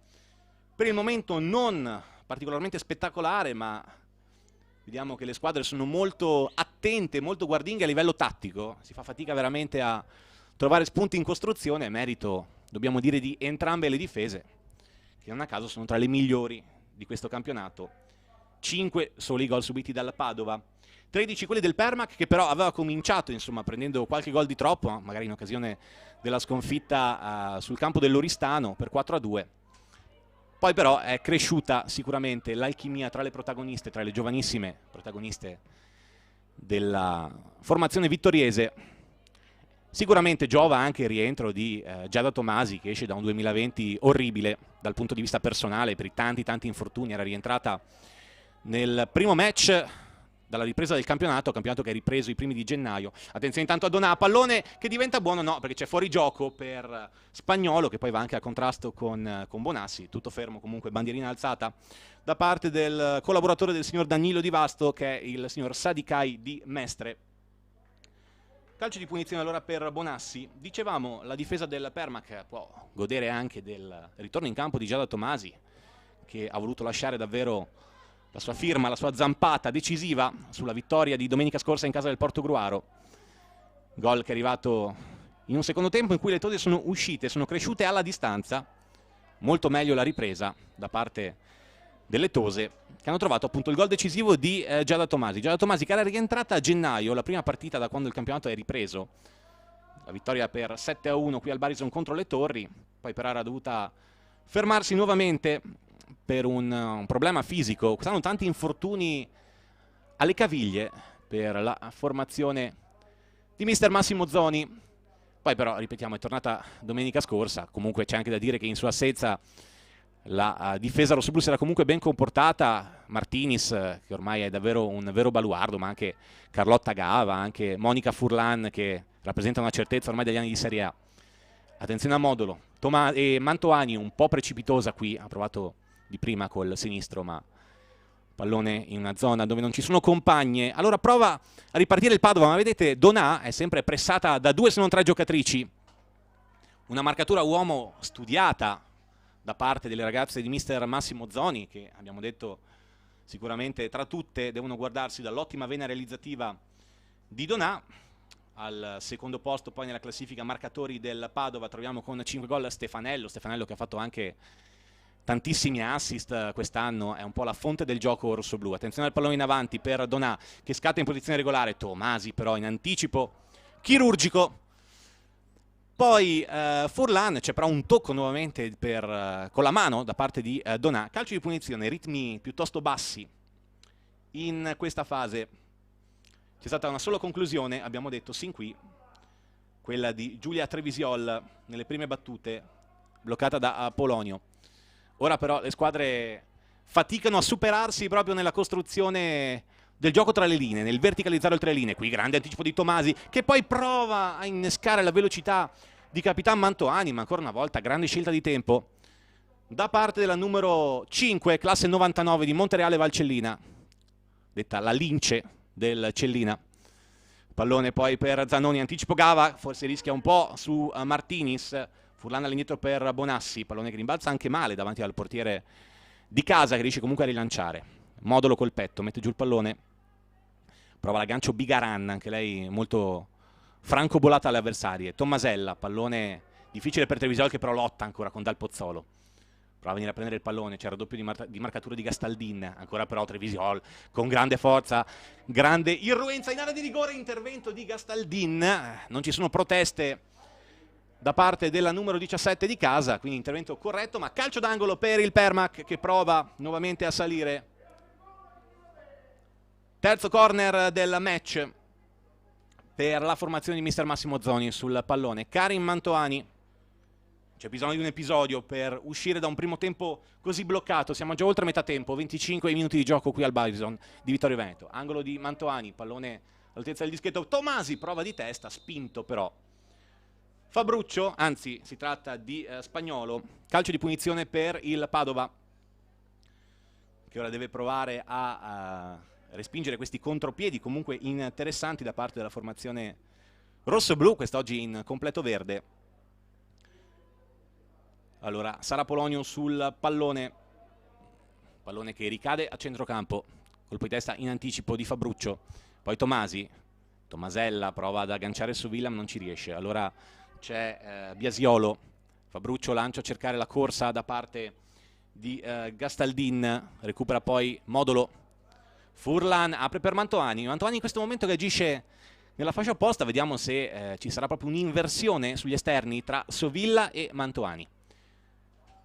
per il momento non particolarmente spettacolare, ma vediamo che le squadre sono molto attente attente, molto guardinghe a livello tattico, si fa fatica veramente a trovare spunti in costruzione, merito, dobbiamo dire, di entrambe le difese, che non a caso sono tra le migliori di questo campionato. 5 soli gol subiti dalla Padova, 13 quelli del Permac, che però aveva cominciato, insomma, prendendo qualche gol di troppo, magari in occasione della sconfitta sul campo dell'Oristano per 4-2. Poi però è cresciuta sicuramente l'alchimia tra le protagoniste, tra le giovanissime protagoniste della formazione vittoriese. Sicuramente giova anche il rientro di Giada Tomasi, che esce da un 2020 orribile dal punto di vista personale per i tanti infortuni. Era rientrata nel primo match dalla ripresa del campionato che è ripreso i primi di gennaio. Attenzione intanto a Donà, pallone che diventa buono, no, perché c'è fuori gioco per Spagnolo, che poi va anche a contrasto con Bonassi. Tutto fermo comunque, bandierina alzata da parte del collaboratore del signor Danilo Di Vasto, che è il signor Sadikai di Mestre. Calcio di punizione allora per Bonassi. Dicevamo, la difesa del Permac può godere anche del ritorno in campo di Giada Tomasi, che ha voluto lasciare davvero la sua firma, la sua zampata decisiva sulla vittoria di domenica scorsa in casa del Portogruaro. Gol che è arrivato in un secondo tempo in cui le Tose sono uscite, sono cresciute alla distanza. Molto meglio la ripresa da parte delle Tose, che hanno trovato appunto il gol decisivo di Giada Tomasi. Giada Tomasi che era rientrata a gennaio, la prima partita da quando il campionato è ripreso. La vittoria per 7-1 qui al Barison contro le Torri, poi però era dovuta fermarsi nuovamente per un problema fisico. Quest'anno tanti infortuni alle caviglie per la formazione di mister Massimo Zoni. Poi però, ripetiamo, è tornata domenica scorsa. Comunque c'è anche da dire che in sua assenza la difesa rossoblù si era comunque ben comportata. Martinis, che ormai è davvero un vero baluardo, ma anche Carlotta Gava, anche Monica Furlan, che rappresenta una certezza ormai degli anni di Serie A. Attenzione a Modolo. Mantoani un po' precipitosa qui, ha provato di prima col sinistro, ma pallone in una zona dove non ci sono compagne. Allora prova a ripartire il Padova, ma vedete Donà è sempre pressata da 2 se non 3 giocatrici. Una marcatura uomo studiata da parte delle ragazze di mister Massimo Zoni, che abbiamo detto sicuramente tra tutte devono guardarsi dall'ottima vena realizzativa di Donà. Al secondo posto poi nella classifica marcatori del Padova troviamo con 5 gol Stefanello che ha fatto anche tantissimi assist quest'anno, è un po' la fonte del gioco rossoblù. Attenzione al pallone in avanti per Donà, che scatta in posizione regolare. Tomasi però in anticipo chirurgico. Poi Furlan, c'è però un tocco nuovamente con la mano da parte di Donà. Calcio di punizione, ritmi piuttosto bassi in questa fase. C'è stata una sola conclusione, abbiamo detto sin qui, quella di Giulia Trevisiol nelle prime battute, bloccata da Polonio. Ora però le squadre faticano a superarsi proprio nella costruzione del gioco tra le linee, nel verticalizzare oltre le linee. Qui grande anticipo di Tomasi, che poi prova a innescare la velocità di Capitan Mantoani, ma ancora una volta grande scelta di tempo da parte della numero 5, classe 99 di Montereale Valcellina, detta la lince del Cellina. Pallone poi per Zanoni, anticipo Gava, forse rischia un po' su Martinis. Furlan all'indietro per Bonassi, pallone che rimbalza anche male davanti al portiere di casa, che riesce comunque a rilanciare. Modolo col petto, mette giù il pallone, prova l'aggancio Bigaran, anche lei molto francobolata alle avversarie. Tommasella, pallone difficile per Trevisiol, che però lotta ancora con Dal Pozzolo. Prova a venire a prendere il pallone, c'era doppio di marcatura di Gastaldin, ancora però Trevisiol con grande forza, grande irruenza in area di rigore, intervento di Gastaldin. Non ci sono proteste da parte della numero 17 di casa, quindi intervento corretto, ma calcio d'angolo per il Permac, che prova nuovamente a salire. Terzo corner del match per la formazione di mister Massimo Zoni sul pallone. Karim Mantoani, c'è bisogno di un episodio per uscire da un primo tempo così bloccato. Siamo già oltre metà tempo, 25 minuti di gioco qui al Barison di Vittorio Veneto. Angolo di Mantoani, pallone all'altezza del dischetto. Tomasi, prova di testa, spinto però Fabruccio, anzi si tratta di Spagnolo. Calcio di punizione per il Padova, che ora deve provare a respingere questi contropiedi comunque interessanti da parte della formazione rosso-blu, quest'oggi in completo verde. Allora Sara Polonio sul pallone che ricade a centrocampo, colpo di testa in anticipo di Fabruccio. poi Tomasella prova ad agganciare Sovilla ma non ci riesce, allora c'è Biasiolo, Fabruccio lancia a cercare la corsa da parte di Gastaldin, recupera poi Modolo, Furlan apre per Mantovani in questo momento che agisce nella fascia opposta, vediamo se ci sarà proprio un'inversione sugli esterni tra Sovilla e Mantovani.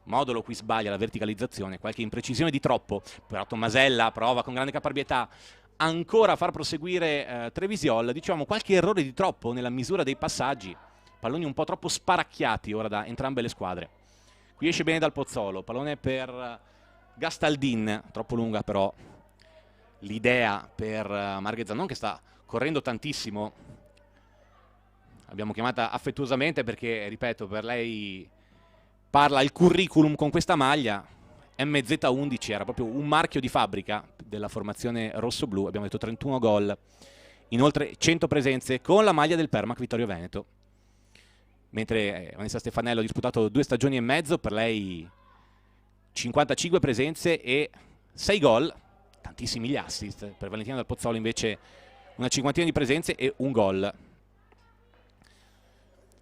Modolo qui sbaglia la verticalizzazione, qualche imprecisione di troppo, però Tomasella prova con grande caparbietà ancora a far proseguire Trevisiol, diciamo qualche errore di troppo nella misura dei passaggi, palloni un po' troppo sparacchiati ora da entrambe le squadre. Qui esce bene dal Pozzolo, pallone per Gastaldin, troppo lunga però l'idea per Marghezzanon che sta correndo tantissimo. Abbiamo chiamata affettuosamente perché, ripeto, per lei parla il curriculum con questa maglia. MZ11 era proprio un marchio di fabbrica della formazione rossoblu, abbiamo detto 31 gol, inoltre 100 presenze con la maglia del Permac Vittorio Veneto. Mentre Vanessa Stefanello ha disputato 2 stagioni e mezzo, per lei 55 presenze e 6 gol, tantissimi gli assist. Per Valentina Dal Pozzolo invece una cinquantina di presenze e un gol.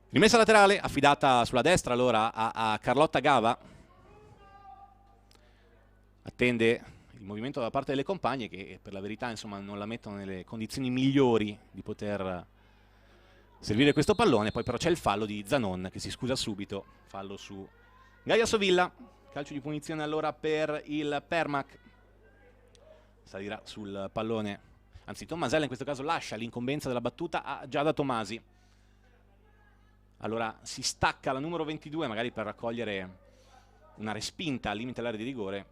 Rimessa laterale affidata sulla destra allora a Carlotta Gava. Attende il movimento da parte delle compagne che per la verità insomma non la mettono nelle condizioni migliori di poter servire questo pallone. Poi però c'è il fallo di Zanon che si scusa subito, fallo su Gaia Sovilla. Calcio di punizione allora per il Permac. Salirà sul pallone, anzi Tomasella in questo caso lascia l'incombenza della battuta a Giada Tomasi. Allora si stacca la numero 22 magari per raccogliere una respinta al limite dell'area di rigore,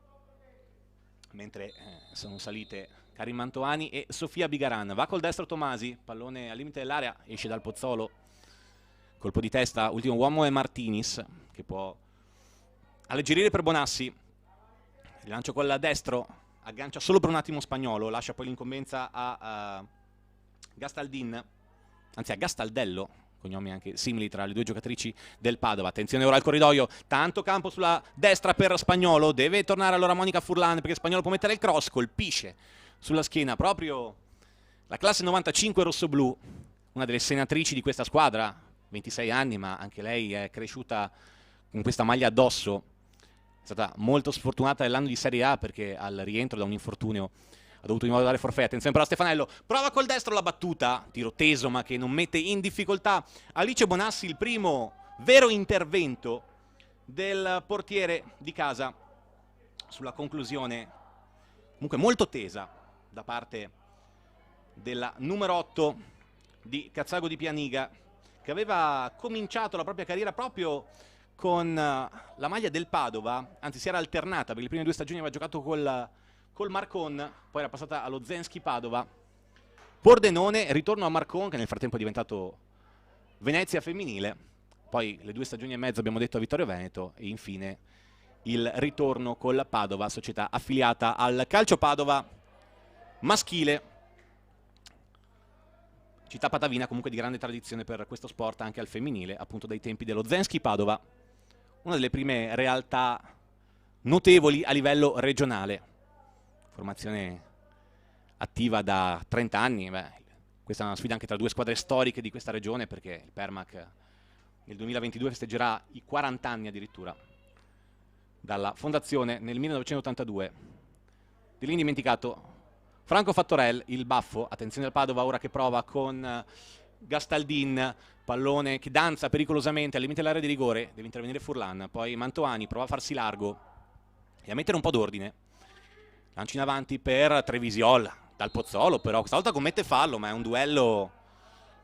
mentre sono salite Karin Mantovani e Sofia Bigaran. Va col destro Tomasi, pallone al limite dell'area, esce dal Pozzolo, colpo di testa, ultimo uomo è Martinis che può alleggerire per Bonassi. Rilancio con la destro, aggancia solo per un attimo Spagnolo, lascia poi l'incombenza a Gastaldin, anzi a Gastaldello, cognomi anche simili tra le due giocatrici del Padova. Attenzione ora al corridoio, tanto campo sulla destra per Spagnolo, deve tornare allora Monica Furlan perché Spagnolo può mettere il cross, colpisce sulla schiena proprio la classe 95 rossoblu, una delle senatrici di questa squadra, 26 anni ma anche lei è cresciuta con questa maglia addosso. È stata molto sfortunata nell'anno di Serie A perché al rientro da un infortunio ha dovuto di nuovo dare forfait. Attenzione però a Stefanello, prova col destro la battuta, tiro teso ma che non mette in difficoltà Alice Bonassi, il primo vero intervento del portiere di casa sulla conclusione comunque molto tesa da parte della numero 8 di Cazzago di Pianiga, che aveva cominciato la propria carriera proprio con la maglia del Padova, anzi si era alternata perché le prime 2 stagioni aveva giocato col Marcon, poi era passata allo Zenski Padova, Pordenone, ritorno a Marcon che nel frattempo è diventato Venezia femminile, poi le 2 stagioni e mezzo abbiamo detto a Vittorio Veneto e infine il ritorno col Padova, società affiliata al Calcio Padova maschile. Città patavina comunque di grande tradizione per questo sport anche al femminile, appunto dai tempi dello Zenski Padova, una delle prime realtà notevoli a livello regionale. Formazione attiva da 30 anni, questa è una sfida anche tra 2 squadre storiche di questa regione perché il Permac nel 2022 festeggerà i 40 anni addirittura dalla fondazione nel 1982. Di lì indimenticato Franco Fattorel, il baffo, attenzione al Padova ora che prova con Gastaldin, pallone che danza pericolosamente al limite dell'area di rigore, deve intervenire Furlan, poi Mantovani prova a farsi largo e a mettere un po' d'ordine. Lancio in avanti per Trevisiol, dal Pozzolo però, questa volta commette fallo, ma è un duello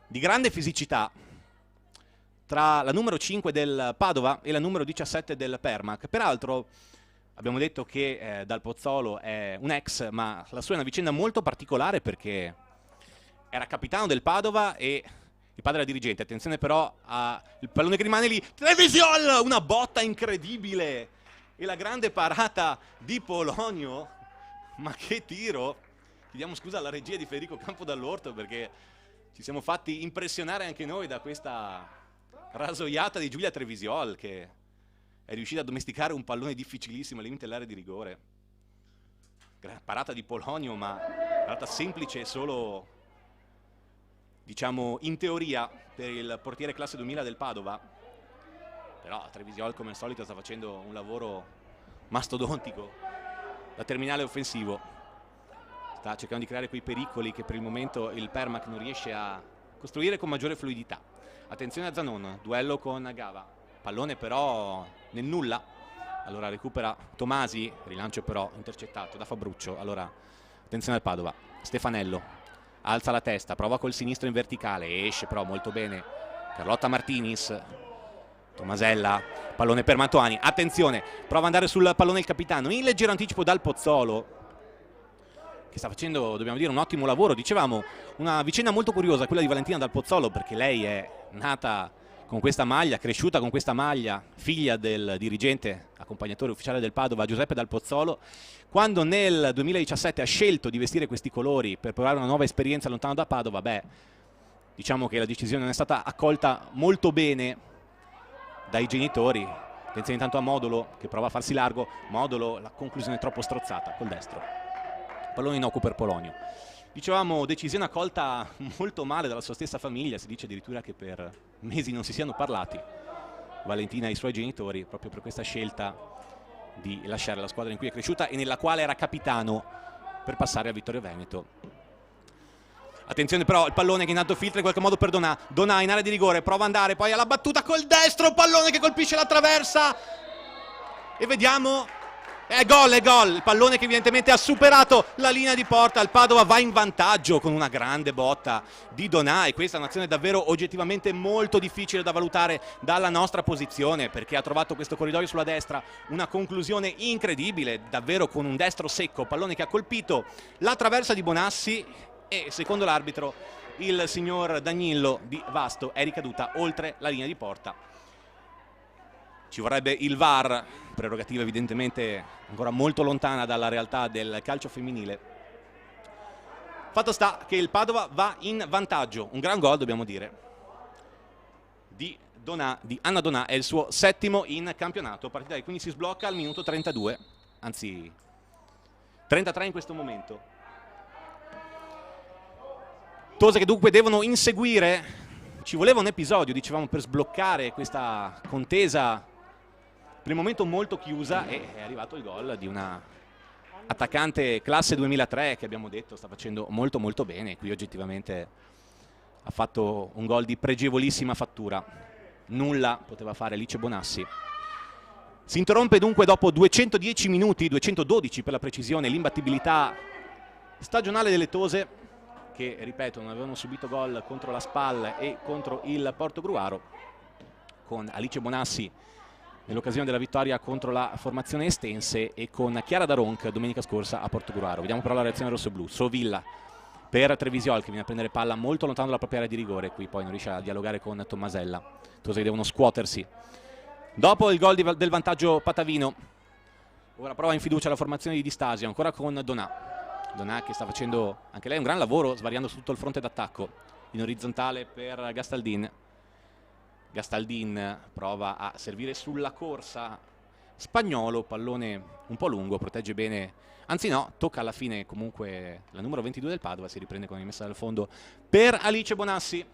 di grande fisicità tra la numero 5 del Padova e la numero 17 del Permac. Peraltro abbiamo detto che Dal Pozzolo è un ex, ma la sua è una vicenda molto particolare perché era capitano del Padova e il padre era dirigente. Attenzione però al pallone che rimane lì, Trevisiol, una botta incredibile e la grande parata di Polonio. Ma che tiro! Chiediamo scusa alla regia di Federico Campo Dall'Orto perché ci siamo fatti impressionare anche noi da questa rasoiata di Giulia Trevisiol che è riuscita a domesticare un pallone difficilissimo al limite dell'area di rigore. Parata di Polonio, ma parata semplice solo diciamo in teoria per il portiere classe 2000 del Padova, però Trevisiol come al solito sta facendo un lavoro mastodontico da terminale offensivo, sta cercando di creare quei pericoli che per il momento il Permac non riesce a costruire con maggiore fluidità. Attenzione a Zanon, duello con Gava, pallone però nel nulla, allora recupera Tomasi, rilancio però intercettato da Fabruccio. Allora attenzione al Padova, Stefanello alza la testa, prova col sinistro in verticale, esce però molto bene Carlotta Martinis, Tomasella, pallone per Mantuani, attenzione, prova ad andare sul pallone il capitano, in leggero anticipo dal Pozzolo, che sta facendo, dobbiamo dire, un ottimo lavoro. Dicevamo, una vicenda molto curiosa quella di Valentina Dal Pozzolo, perché lei è nata con questa maglia, cresciuta con questa maglia, figlia del dirigente, accompagnatore ufficiale del Padova, Giuseppe Dal Pozzolo. Quando nel 2017 ha scelto di vestire questi colori per provare una nuova esperienza lontano da Padova, beh, diciamo che la decisione non è stata accolta molto bene dai genitori. Attenzione intanto a Modolo che prova a farsi largo, Modolo, la conclusione è troppo strozzata col destro, pallone in occo per Polonio. Dicevamo, decisione accolta molto male dalla sua stessa famiglia, si dice addirittura che per mesi non si siano parlati Valentina e i suoi genitori proprio per questa scelta di lasciare la squadra in cui è cresciuta e nella quale era capitano per passare a Vittorio Veneto. Attenzione però, il pallone che intanto filtra in qualche modo per Donà, Donà in area di rigore, prova ad andare poi alla battuta col destro, pallone che colpisce la traversa e vediamo, è gol, il pallone che evidentemente ha superato la linea di porta, il Padova va in vantaggio con una grande botta di Donà e questa è un'azione davvero oggettivamente molto difficile da valutare dalla nostra posizione, perché ha trovato questo corridoio sulla destra, una conclusione incredibile, davvero con un destro secco, pallone che ha colpito la traversa di Bonassi e secondo l'arbitro il signor Danilo di Vasto è ricaduta oltre la linea di porta. Ci vorrebbe il VAR, prerogativa evidentemente ancora molto lontana dalla realtà del calcio femminile. Fatto sta che il Padova va in vantaggio, un gran gol dobbiamo dire, di Anna Donà, è il suo settimo in campionato, partita che quindi si sblocca al minuto 32, anzi 33 in questo momento. Tose che dunque devono inseguire, ci voleva un episodio, dicevamo, per sbloccare questa contesa per il momento molto chiusa e è arrivato il gol di una attaccante classe 2003 che abbiamo detto sta facendo molto molto bene, qui oggettivamente ha fatto un gol di pregevolissima fattura, nulla poteva fare Alice Bonassi. Si interrompe dunque dopo 210 minuti, 212 per la precisione, l'imbattibilità stagionale delle Tose che, ripeto, non avevano subito gol contro la SPAL e contro il Portogruaro, con Alice Bonassi nell'occasione della vittoria contro la formazione Estense e con Chiara Daronc domenica scorsa a Portogruaro. Vediamo però la reazione rossoblù, Sovilla per Trevisiol che viene a prendere palla molto lontano dalla propria area di rigore, qui poi non riesce a dialogare con Tommasella, Tose che devono scuotersi. Dopo il gol del vantaggio patavino, ora prova in fiducia la formazione di Di Stasio, ancora con Donà che sta facendo anche lei un gran lavoro svariando su tutto il fronte d'attacco, in orizzontale per Gastaldin. Gastaldin prova a servire sulla corsa, Spagnolo, pallone un po' lungo, protegge bene, anzi no, tocca alla fine comunque la numero 22 del Padova, si riprende con rimessa dal fondo per Alice Bonassi.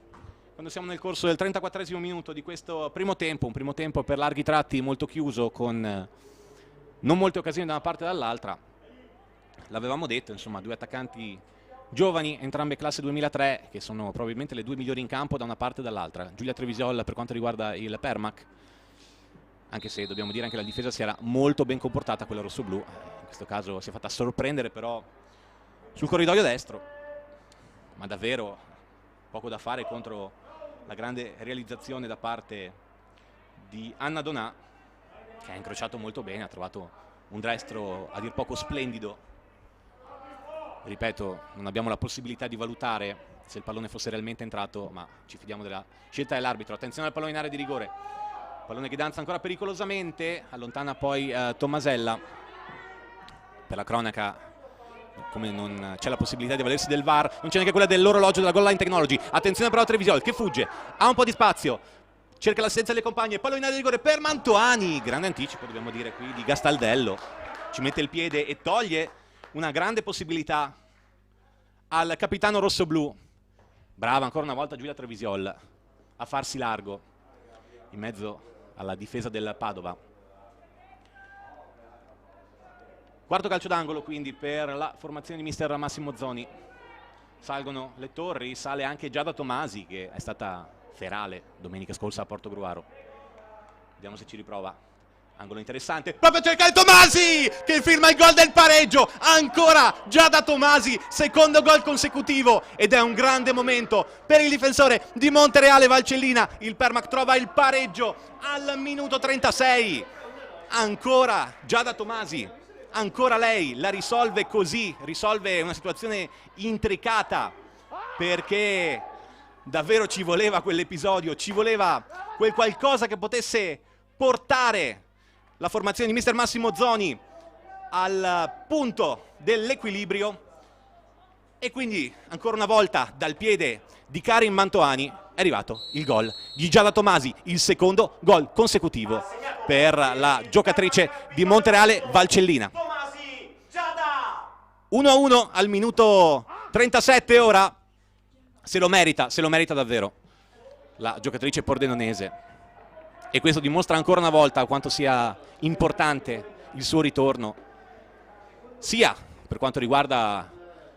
Quando siamo nel corso del 34esimo minuto di questo primo tempo, un primo tempo per larghi tratti molto chiuso con non molte occasioni da una parte e dall'altra, l'avevamo detto, insomma, due attaccanti giovani, entrambe classe 2003, che sono probabilmente le due migliori in campo da una parte e dall'altra. Giulia Trevisiol per quanto riguarda il Permac, anche se dobbiamo dire anche la difesa si era molto ben comportata, quella rossoblù, in questo caso si è fatta sorprendere però sul corridoio destro, ma davvero poco da fare contro la grande realizzazione da parte di Anna Donà, che ha incrociato molto bene, ha trovato un destro a dir poco splendido. Ripeto, non abbiamo la possibilità di valutare se il pallone fosse realmente entrato, ma ci fidiamo della scelta dell'arbitro. Attenzione al pallone in area di rigore, pallone che danza ancora pericolosamente, allontana poi Tommasella. Per la cronaca, come non c'è la possibilità di valersi del VAR, non c'è neanche quella dell'orologio della Goal Line Technology. Attenzione però a Trevisiol che fugge, ha un po' di spazio, cerca l'assenza delle compagne, pallone in area di rigore per Mantuani, grande anticipo dobbiamo dire qui di Gastaldello, ci mette il piede e toglie una grande possibilità al capitano rossoblù Brava ancora una volta Giulia Trevisiol a farsi largo in mezzo alla difesa del Padova. Quarto calcio d'angolo quindi per la formazione di mister Massimo Zoni. Salgono le torri, sale anche Giada Tomasi, che è stata ferale domenica scorsa a Portogruaro. Vediamo se ci riprova. Angolo interessante, proprio a cercare Tomasi che firma il gol del pareggio. Ancora Giada Tomasi, secondo gol consecutivo, ed è un grande momento per il difensore di Montereale Valcellina. Il Permac trova il pareggio al minuto 36. Ancora Giada Tomasi, ancora lei la risolve così, risolve una situazione intricata, perché davvero ci voleva quell'episodio, ci voleva quel qualcosa che potesse portare la formazione di mister Massimo Zoni al punto dell'equilibrio. E quindi ancora una volta dal piede di Karin Mantoani è arrivato il gol di Giada Tomasi, il secondo gol consecutivo per la giocatrice di Montereale Valcellina. 1-1 al minuto 37 ora. Se lo merita davvero la giocatrice pordenonese. E questo dimostra ancora una volta quanto sia importante il suo ritorno, sia per quanto riguarda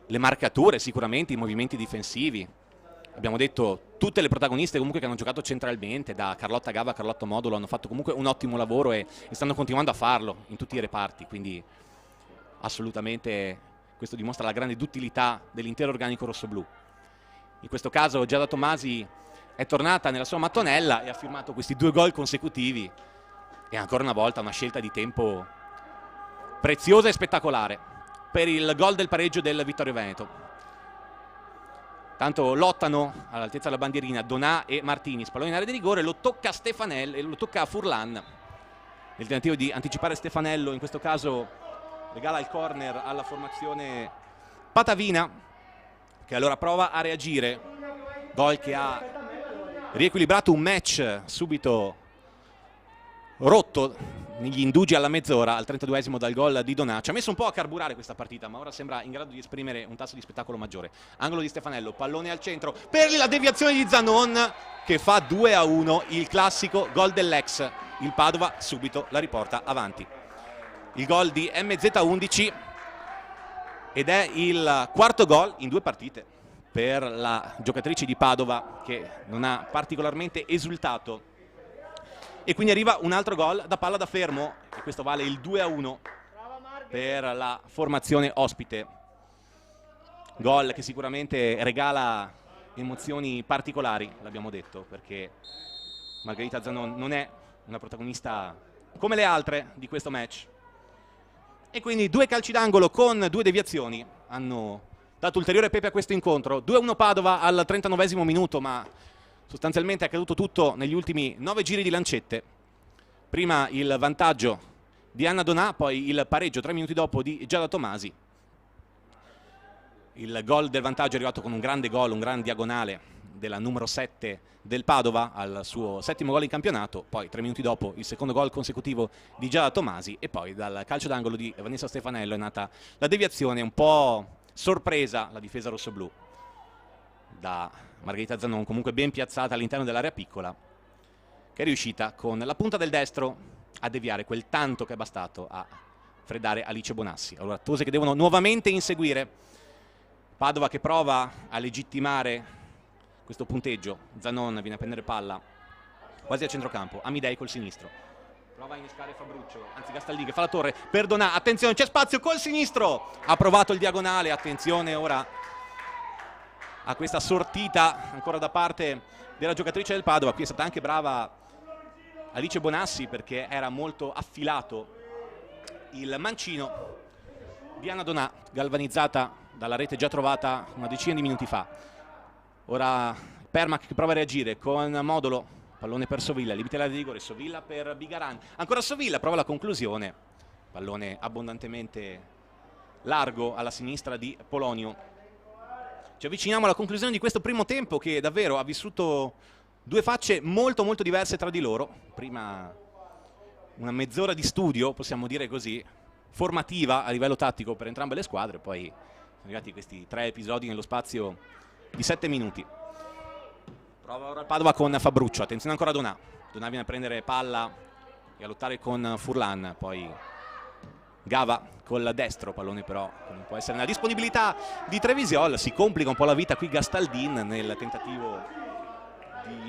le marcature, sicuramente i movimenti difensivi. Abbiamo detto tutte le protagoniste comunque che hanno giocato centralmente, da Carlotta Gava a Carlotta Modulo, hanno fatto comunque un ottimo lavoro e stanno continuando a farlo in tutti i reparti, quindi assolutamente questo dimostra la grande duttilità dell'intero organico rossoblù. In questo caso Giada Tomasi è tornata nella sua mattonella e ha firmato questi 2 gol consecutivi, e ancora una volta una scelta di tempo preziosa e spettacolare per il gol del pareggio del Vittorio Veneto. Tanto lottano all'altezza della bandierina Donà e Martini, pallone in area di rigore, lo tocca Stefanello e lo tocca a Furlan. Nel tentativo di anticipare Stefanello, in questo caso regala il corner alla formazione patavina, che allora prova a reagire. Gol che ha riequilibrato un match subito rotto negli indugi alla mezz'ora, al 32esimo dal gol di Donà. Ci ha messo un po' a carburare questa partita, ma ora sembra in grado di esprimere un tasso di spettacolo maggiore. Angolo di Stefanello, pallone al centro per la deviazione di Zanon, che fa 2-1, il classico gol dell'ex. Il Padova subito la riporta avanti. Il gol di MZ11, ed è il quarto gol in 2 partite per la giocatrice di Padova, che non ha particolarmente esultato. E quindi arriva un altro gol da palla da fermo, e questo vale il 2-1 per la formazione ospite. Gol che sicuramente regala emozioni particolari, l'abbiamo detto, perché Margherita Zanon non è una protagonista come le altre di questo match. E quindi 2 calci d'angolo con 2 deviazioni hanno dato ulteriore pepe a questo incontro. 2-1 Padova al 39esimo minuto, ma sostanzialmente è accaduto tutto negli ultimi 9 giri di lancette. Prima il vantaggio di Anna Donà, poi il pareggio 3 minuti dopo di Giada Tomasi. Il gol del vantaggio è arrivato con un grande gol, un gran diagonale della numero 7 del Padova al suo 7° gol in campionato. Poi 3 minuti dopo il secondo gol consecutivo di Giada Tomasi, e poi dal calcio d'angolo di Vanessa Stefanello è nata la deviazione un po' sorpresa, la difesa rossoblù da Margherita Zanon, comunque ben piazzata all'interno dell'area piccola, che è riuscita con la punta del destro a deviare quel tanto che è bastato a freddare Alice Bonassi. Allora Tose che devono nuovamente inseguire, Padova che prova a legittimare questo punteggio. Zanon viene a prendere palla quasi a centrocampo, Amidei col sinistro, prova a innescare Fabruccio, anzi Gastaldini che fa la torre per Donà, attenzione c'è spazio col sinistro, ha provato il diagonale, attenzione ora a questa sortita ancora da parte della giocatrice del Padova. Qui è stata anche brava Alice Bonassi, perché era molto affilato il mancino di Anna Donà, galvanizzata dalla rete già trovata una decina di minuti fa. Ora Permac che prova a reagire con Modulo, pallone per Sovilla, limite l'area di rigore, Sovilla per Bigaran, ancora Sovilla, prova la conclusione, pallone abbondantemente largo alla sinistra di Polonio. Ci avviciniamo alla conclusione di questo primo tempo, che davvero ha vissuto 2 facce molto molto diverse tra di loro. Prima una mezz'ora di studio, possiamo dire così, formativa a livello tattico per entrambe le squadre, poi sono arrivati questi 3 episodi nello spazio di 7 minuti. Prova ora il Padova con Fabruccio, attenzione ancora a Donà. Donà viene a prendere palla e a lottare con Furlan, poi Gava col destro, pallone però non può essere nella disponibilità di Trevisiol, si complica un po' la vita qui Gastaldin nel tentativo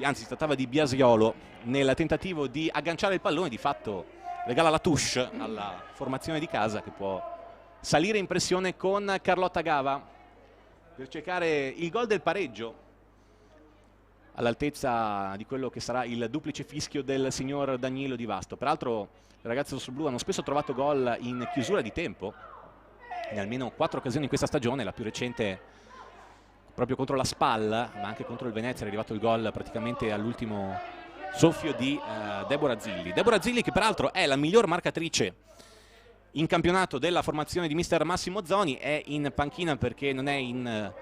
anzi si trattava di Biasiolo, nel tentativo di agganciare il pallone, di fatto regala la touche alla formazione di casa che può salire in pressione con Carlotta Gava per cercare il gol del pareggio all'altezza di quello che sarà il duplice fischio del signor Danilo Di Vasto. Peraltro i ragazzi rossoblù hanno spesso trovato gol in chiusura di tempo, in almeno 4 occasioni in questa stagione, la più recente proprio contro la SPAL, ma anche contro il Venezia è arrivato il gol praticamente all'ultimo soffio di Deborah Zilli. Deborah Zilli che peraltro è la miglior marcatrice in campionato della formazione di mister Massimo Zoni, è in panchina perché non è in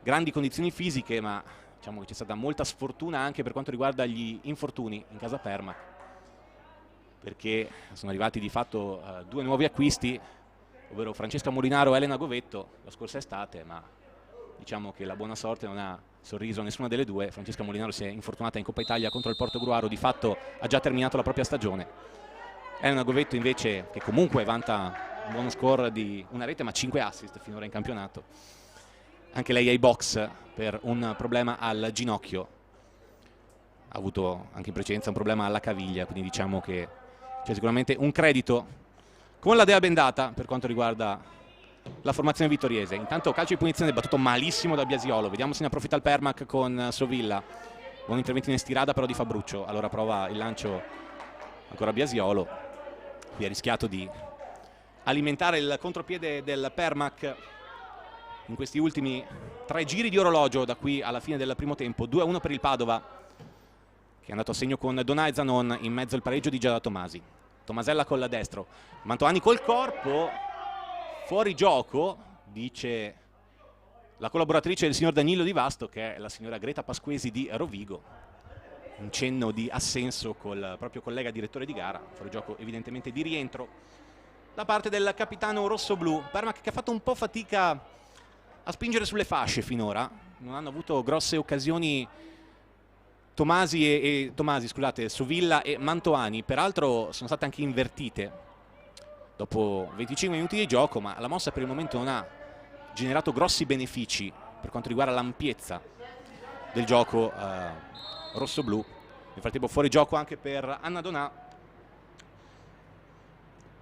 grandi condizioni fisiche, ma diciamo che c'è stata molta sfortuna anche per quanto riguarda gli infortuni in casa Permac, perché sono arrivati di fatto 2 nuovi acquisti, ovvero Francesca Molinaro e Elena Govetto la scorsa estate, ma diciamo che la buona sorte non ha sorriso a nessuna delle due. Francesca Molinaro si è infortunata in Coppa Italia contro il Portogruaro, di fatto ha già terminato la propria stagione. Elena Govetto invece, che comunque vanta un buono score di una rete ma 5 assist finora in campionato, anche lei è ai box per un problema al ginocchio, ha avuto anche in precedenza un problema alla caviglia, quindi diciamo che c'è sicuramente un credito con la dea bendata per quanto riguarda la formazione vittoriese. Intanto calcio di punizione battuto malissimo da Biasiolo, vediamo se ne approfitta il Permac con Sovilla, buon intervento in estirada però di Fabruccio, allora prova il lancio ancora Biasiolo, qui ha rischiato di alimentare il contropiede del Permac in questi ultimi 3 giri di orologio da qui alla fine del primo tempo. 2-1 per il Padova, che è andato a segno con Donà e Zanon, in mezzo al pareggio di Giada Tomasi. Tomasella col destro, Mantovani col corpo, fuori gioco, dice la collaboratrice del signor Danilo Di Vasto, che è la signora Greta Pasquesi di Rovigo. Un cenno di assenso col proprio collega direttore di gara, fuori gioco evidentemente di rientro da parte del capitano rossoblù. Permac che ha fatto un po' fatica a spingere sulle fasce finora, non hanno avuto grosse occasioni Tomasi, scusate, Sovilla e Mantovani, peraltro sono state anche invertite dopo 25 minuti di gioco, ma la mossa per il momento non ha generato grossi benefici per quanto riguarda l'ampiezza del gioco rossoblù. Nel frattempo fuori gioco anche per Anna Donà.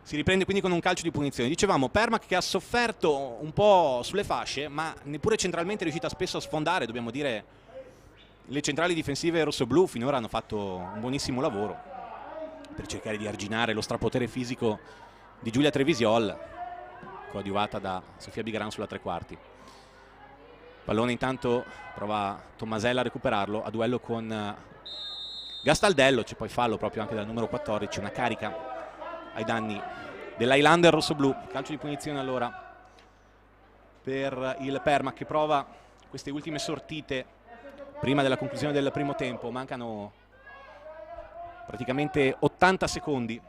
Si riprende quindi con un calcio di punizione. Dicevamo Permac che ha sofferto un po' sulle fasce, ma neppure centralmente è riuscita spesso a sfondare. Dobbiamo dire le centrali difensive rossoblù finora hanno fatto un buonissimo lavoro per cercare di arginare lo strapotere fisico di Giulia Trevisiol, coadiuvata da Sofia Bigaran sulla tre quarti. Pallone intanto prova Tomasella a recuperarlo a duello con Gastaldello, c'è poi fallo proprio anche dal numero 14, una carica ai danni dell'Highlander rossoblù. Calcio di punizione allora per il Permac che prova queste ultime sortite prima della conclusione del primo tempo. Mancano praticamente 80 secondi.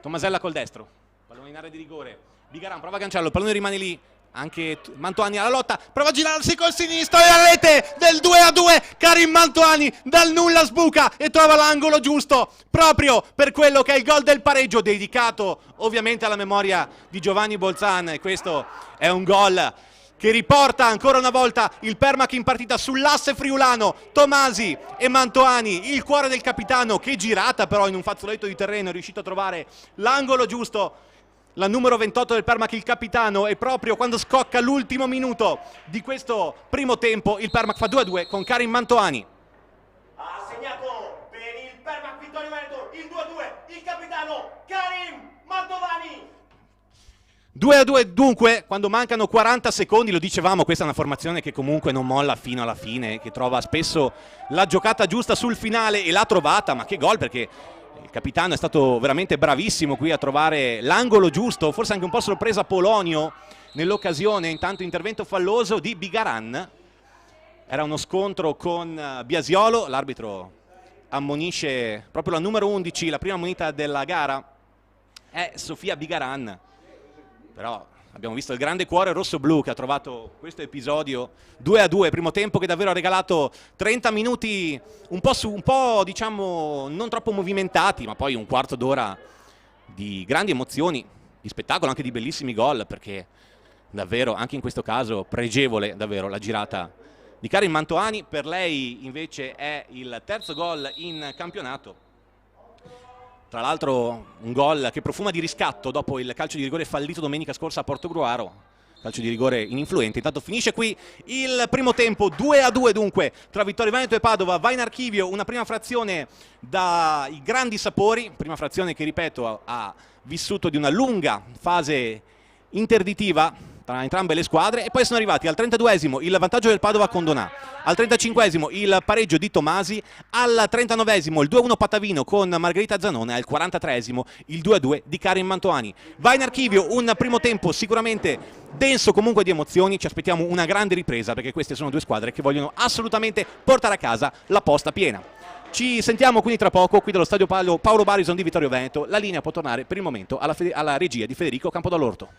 Tomasella col destro, pallone in area di rigore, Bigaran prova a agganciarlo, il pallone rimane lì, anche Mantovani alla lotta, prova a girarsi col sinistro e la rete del 2-2, Karim Mantovani dal nulla sbuca e trova l'angolo giusto proprio per quello che è il gol del pareggio, dedicato ovviamente alla memoria di Giovanni Bolzan, e questo è un gol che riporta ancora una volta il Permac in partita sull'asse friulano. Tomasi e Mantovani, il cuore del capitano, che girata però in un fazzoletto di terreno è riuscito a trovare l'angolo giusto. La numero 28 del Permac, il capitano, e proprio quando scocca l'ultimo minuto di questo primo tempo il Permac fa 2-2 con Karim Mantovani. Ha segnato per il Permac Vittorio Veneto il 2-2 il capitano Karim Mantovani. 2-2 dunque quando mancano 40 secondi, lo dicevamo, questa è una formazione che comunque non molla fino alla fine, che trova spesso la giocata giusta sul finale e l'ha trovata, ma che gol, perché il capitano è stato veramente bravissimo qui a trovare l'angolo giusto, forse anche un po' sorpresa Polonio nell'occasione. Intanto intervento falloso di Bigaran, era uno scontro con Biasiolo, l'arbitro ammonisce proprio la numero 11, la prima moneta della gara è Sofia Bigaran. Però Abbiamo visto il grande cuore rosso-blu che ha trovato questo episodio 2-2, primo tempo che davvero ha regalato 30 minuti un po' diciamo non troppo movimentati, ma poi un quarto d'ora di grandi emozioni, di spettacolo, anche di bellissimi gol, perché davvero anche in questo caso pregevole davvero la girata di Karin Mantovani. Per lei invece è il terzo gol in campionato. Tra l'altro un gol che profuma di riscatto dopo il calcio di rigore fallito domenica scorsa a Portogruaro, calcio di rigore ininfluente. Intanto finisce qui il primo tempo, 2-2 dunque tra Vittorio Veneto e Padova. Va in archivio una prima frazione dai grandi sapori, prima frazione che ripeto ha vissuto di una lunga fase interditiva tra entrambe le squadre, e poi sono arrivati al 32esimo il vantaggio del Padova con Donà, al 35esimo il pareggio di Tomasi, al 39esimo il 2-1 Patavino con Margherita Zanone, al 43esimo il 2-2 di Karin Mantovani. Va in archivio un primo tempo sicuramente denso comunque di emozioni, ci aspettiamo una grande ripresa perché queste sono due squadre che vogliono assolutamente portare a casa la posta piena. Ci sentiamo quindi tra poco qui dallo stadio Paolo Barison di Vittorio Veneto. La linea può tornare per il momento alla regia di Federico Campodall'Orto.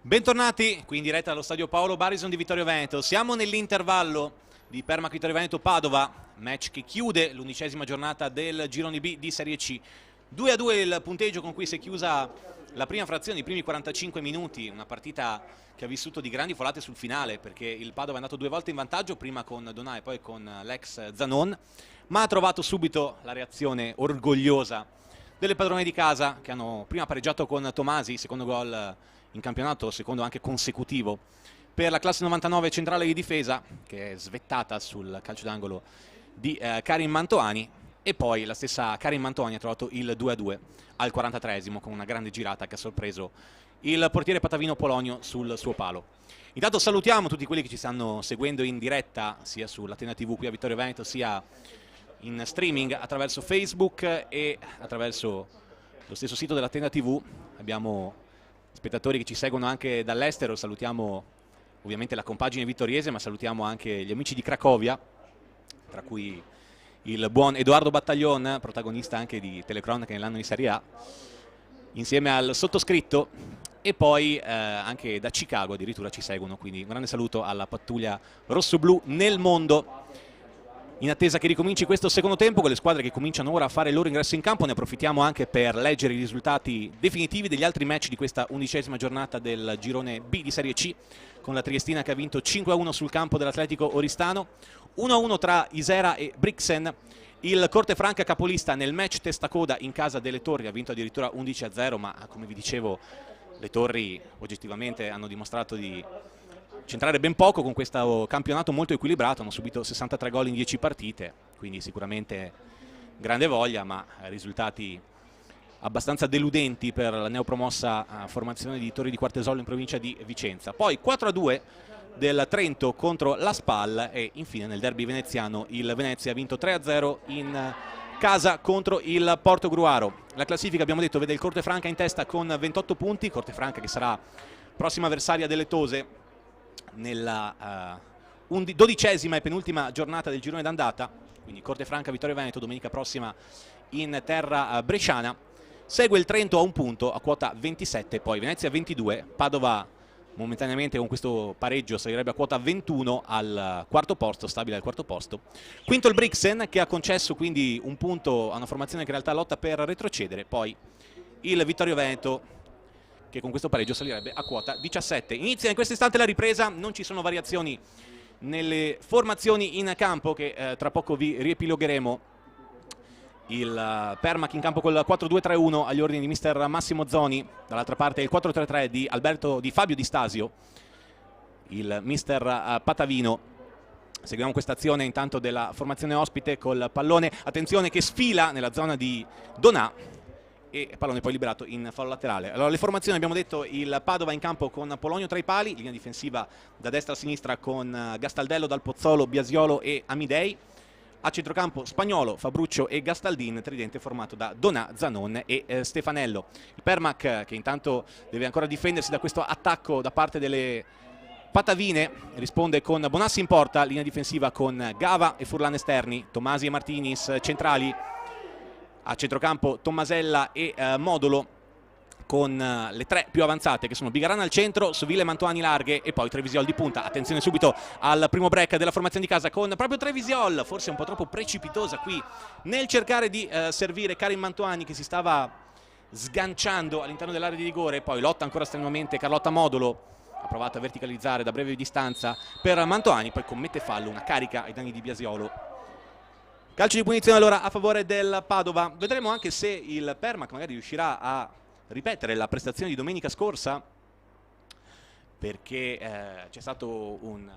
Bentornati qui in diretta dallo stadio Paolo Barison di Vittorio Veneto. Siamo nell'intervallo di Permac Vittorio Veneto Padova, match che chiude l'11ª giornata del girone B di Serie C. 2-2 il punteggio con cui si è chiusa la prima frazione, i primi 45 minuti, una partita che ha vissuto di grandi folate sul finale, perché il Padova è andato 2 volte in vantaggio, prima con Donà e poi con l'ex Zanon, ma ha trovato subito la reazione orgogliosa delle padrone di casa, che hanno prima pareggiato con Tomasi, secondo gol in campionato, secondo anche consecutivo per la classe 99 centrale di difesa, che è svettata sul calcio d'angolo di Karim Mantoani, e poi la stessa Karim Mantoani ha trovato il 2-2 al 43esimo con una grande girata che ha sorpreso il portiere patavino Polonio sul suo palo. Intanto salutiamo tutti quelli che ci stanno seguendo in diretta sia sull'Atena TV qui a Vittorio Veneto, sia in streaming attraverso Facebook e attraverso lo stesso sito dell'Atena TV. Abbiamo spettatori che ci seguono anche dall'estero, salutiamo ovviamente la compagine vittoriese, ma salutiamo anche gli amici di Cracovia, tra cui il buon Edoardo Battaglion, protagonista anche di telecronache nell'anno di Serie A, insieme al sottoscritto, e poi anche da Chicago addirittura ci seguono, quindi un grande saluto alla pattuglia rossoblu nel mondo. In attesa che ricominci questo secondo tempo, con le squadre che cominciano ora a fare il loro ingresso in campo, ne approfittiamo anche per leggere i risultati definitivi degli altri match di questa 11ª giornata del girone B di Serie C, con la Triestina che ha vinto 5-1 sul campo dell'Atletico Oristano, 1-1 tra Isera e Brixen, il Cortefranca capolista nel match testa-coda in casa delle Torri ha vinto addirittura 11-0, ma come vi dicevo le Torri oggettivamente hanno dimostrato di centrare ben poco con questo campionato molto equilibrato, hanno subito 63 gol in 10 partite, quindi sicuramente grande voglia, ma risultati abbastanza deludenti per la neopromossa formazione di Torri di Quartesollo in provincia di Vicenza. Poi 4-2 del Trento contro la Spal e infine nel derby veneziano il Venezia ha vinto 3-0 in casa contro il Portogruaro. La classifica, abbiamo detto, vede il Cortefranca in testa con 28 punti, Cortefranca che sarà prossima avversaria delle Tose nella 12ª e penultima giornata del girone d'andata, quindi Cortefranca Vittorio Veneto domenica prossima in terra bresciana. Segue il Trento a un punto a quota 27, poi Venezia 22, Padova momentaneamente con questo pareggio salirebbe a quota 21 al quarto posto, stabile al quarto posto. Quinto il Brixen che ha concesso quindi un punto a una formazione che in realtà lotta per retrocedere, poi il Vittorio Veneto che con questo pareggio salirebbe a quota 17. Inizia in questo istante la ripresa, non ci sono variazioni nelle formazioni in campo che tra poco vi riepilogheremo. Il Permac in campo col 4-2-3-1 agli ordini di mister Massimo Zoni, dall'altra parte il 4-3-3 di Fabio Di Stasio, il mister Patavino. Seguiamo questa azione intanto della formazione ospite col pallone, attenzione che sfila nella zona di Donà, e pallone poi liberato in fallo laterale. Allora le formazioni, abbiamo detto, il Padova in campo con Polonio tra i pali, linea difensiva da destra a sinistra con Gastaldello, Dal Pozzolo, Biasiolo e Amidei, a centrocampo Spagnolo, Fabruccio e Gastaldin, tridente formato da Donà, Zanon e Stefanello. Il Permac che intanto deve ancora difendersi da questo attacco da parte delle patavine, risponde con Bonassi in porta, linea difensiva con Gava e Furlan esterni, Tomasi e Martinis centrali, a centrocampo Tommasella e Modolo con le tre più avanzate che sono Bigarana al centro, Sovile, Mantoani larghe e poi Trevisiol di punta. Attenzione subito al primo break della formazione di casa con proprio Trevisiol, forse un po' troppo precipitosa qui nel cercare di servire Karim Mantoani che si stava sganciando all'interno dell'area di rigore, poi lotta ancora strenuamente Carlotta Modolo, ha provato a verticalizzare da breve distanza per Mantoani, poi commette fallo, una carica ai danni di Biasiolo. Calcio di punizione allora a favore del Padova. Vedremo anche se il Permac magari riuscirà a ripetere la prestazione di domenica scorsa, perché c'è stato un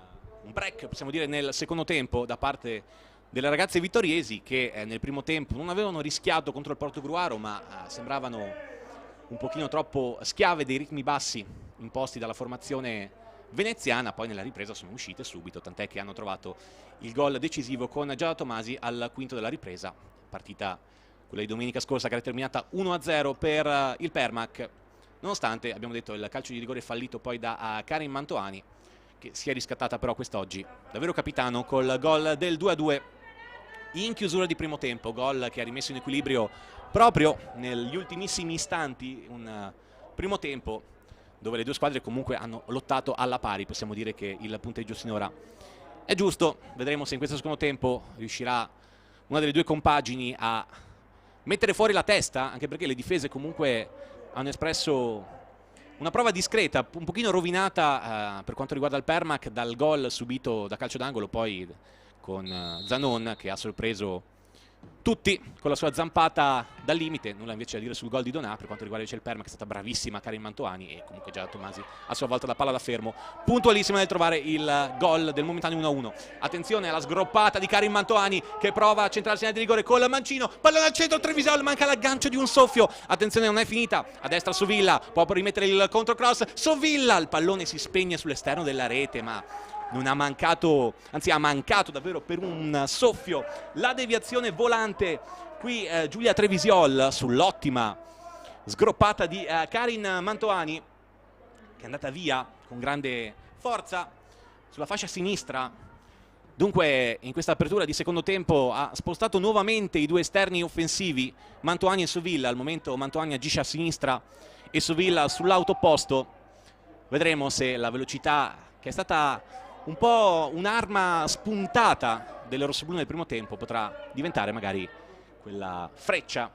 break, possiamo dire, nel secondo tempo da parte delle ragazze vittoriesi che nel primo tempo non avevano rischiato contro il Portogruaro, ma sembravano un pochino troppo schiave dei ritmi bassi imposti dalla formazione veneziana. Poi nella ripresa sono uscite subito, tant'è che hanno trovato il gol decisivo con Giada Tomasi al quinto della ripresa. Partita, quella di domenica scorsa, che era terminata 1-0 per il Permac, nonostante, abbiamo detto, il calcio di rigore fallito poi da Karim Mantoani, che si è riscattata però quest'oggi davvero capitano col gol del 2-2 in chiusura di primo tempo, gol che ha rimesso in equilibrio proprio negli ultimissimi istanti un primo tempo dove le due squadre comunque hanno lottato alla pari. Possiamo dire che il punteggio sinora è giusto. Vedremo se in questo secondo tempo riuscirà una delle due compagini a mettere fuori la testa, anche perché le difese comunque hanno espresso una prova discreta, un pochino rovinata per quanto riguarda il Permac dal gol subito da calcio d'angolo, poi con Zanon che ha sorpreso tutti con la sua zampata dal limite. Nulla invece da dire sul gol di Donà. Per quanto riguarda invece il Permac, è stata bravissima Karin Mantovani, e comunque già Tomasi a sua volta la palla da fermo, puntualissima nel trovare il gol del momentaneo 1-1. Attenzione alla sgroppata di Karin Mantovani che prova a centrare il segnale di rigore col mancino, pallone al centro, Trevisol, manca l'aggancio di un soffio. Attenzione, non è finita, a destra Sovilla, può rimettere il controcross, Sovilla, il pallone si spegne sull'esterno della rete, ma non ha mancato, anzi ha mancato davvero per un soffio la deviazione volante qui Giulia Trevisiol sull'ottima sgroppata di Karin Mantovani, che è andata via con grande forza sulla fascia sinistra. Dunque in questa apertura di secondo tempo ha spostato nuovamente i due esterni offensivi, Mantovani e Sovilla. Al momento Mantovani agisce a sinistra e Sovilla sull'auto opposto. Vedremo se la velocità, che è stata un po' un'arma spuntata delle rossoblù nel primo tempo, potrà diventare magari quella freccia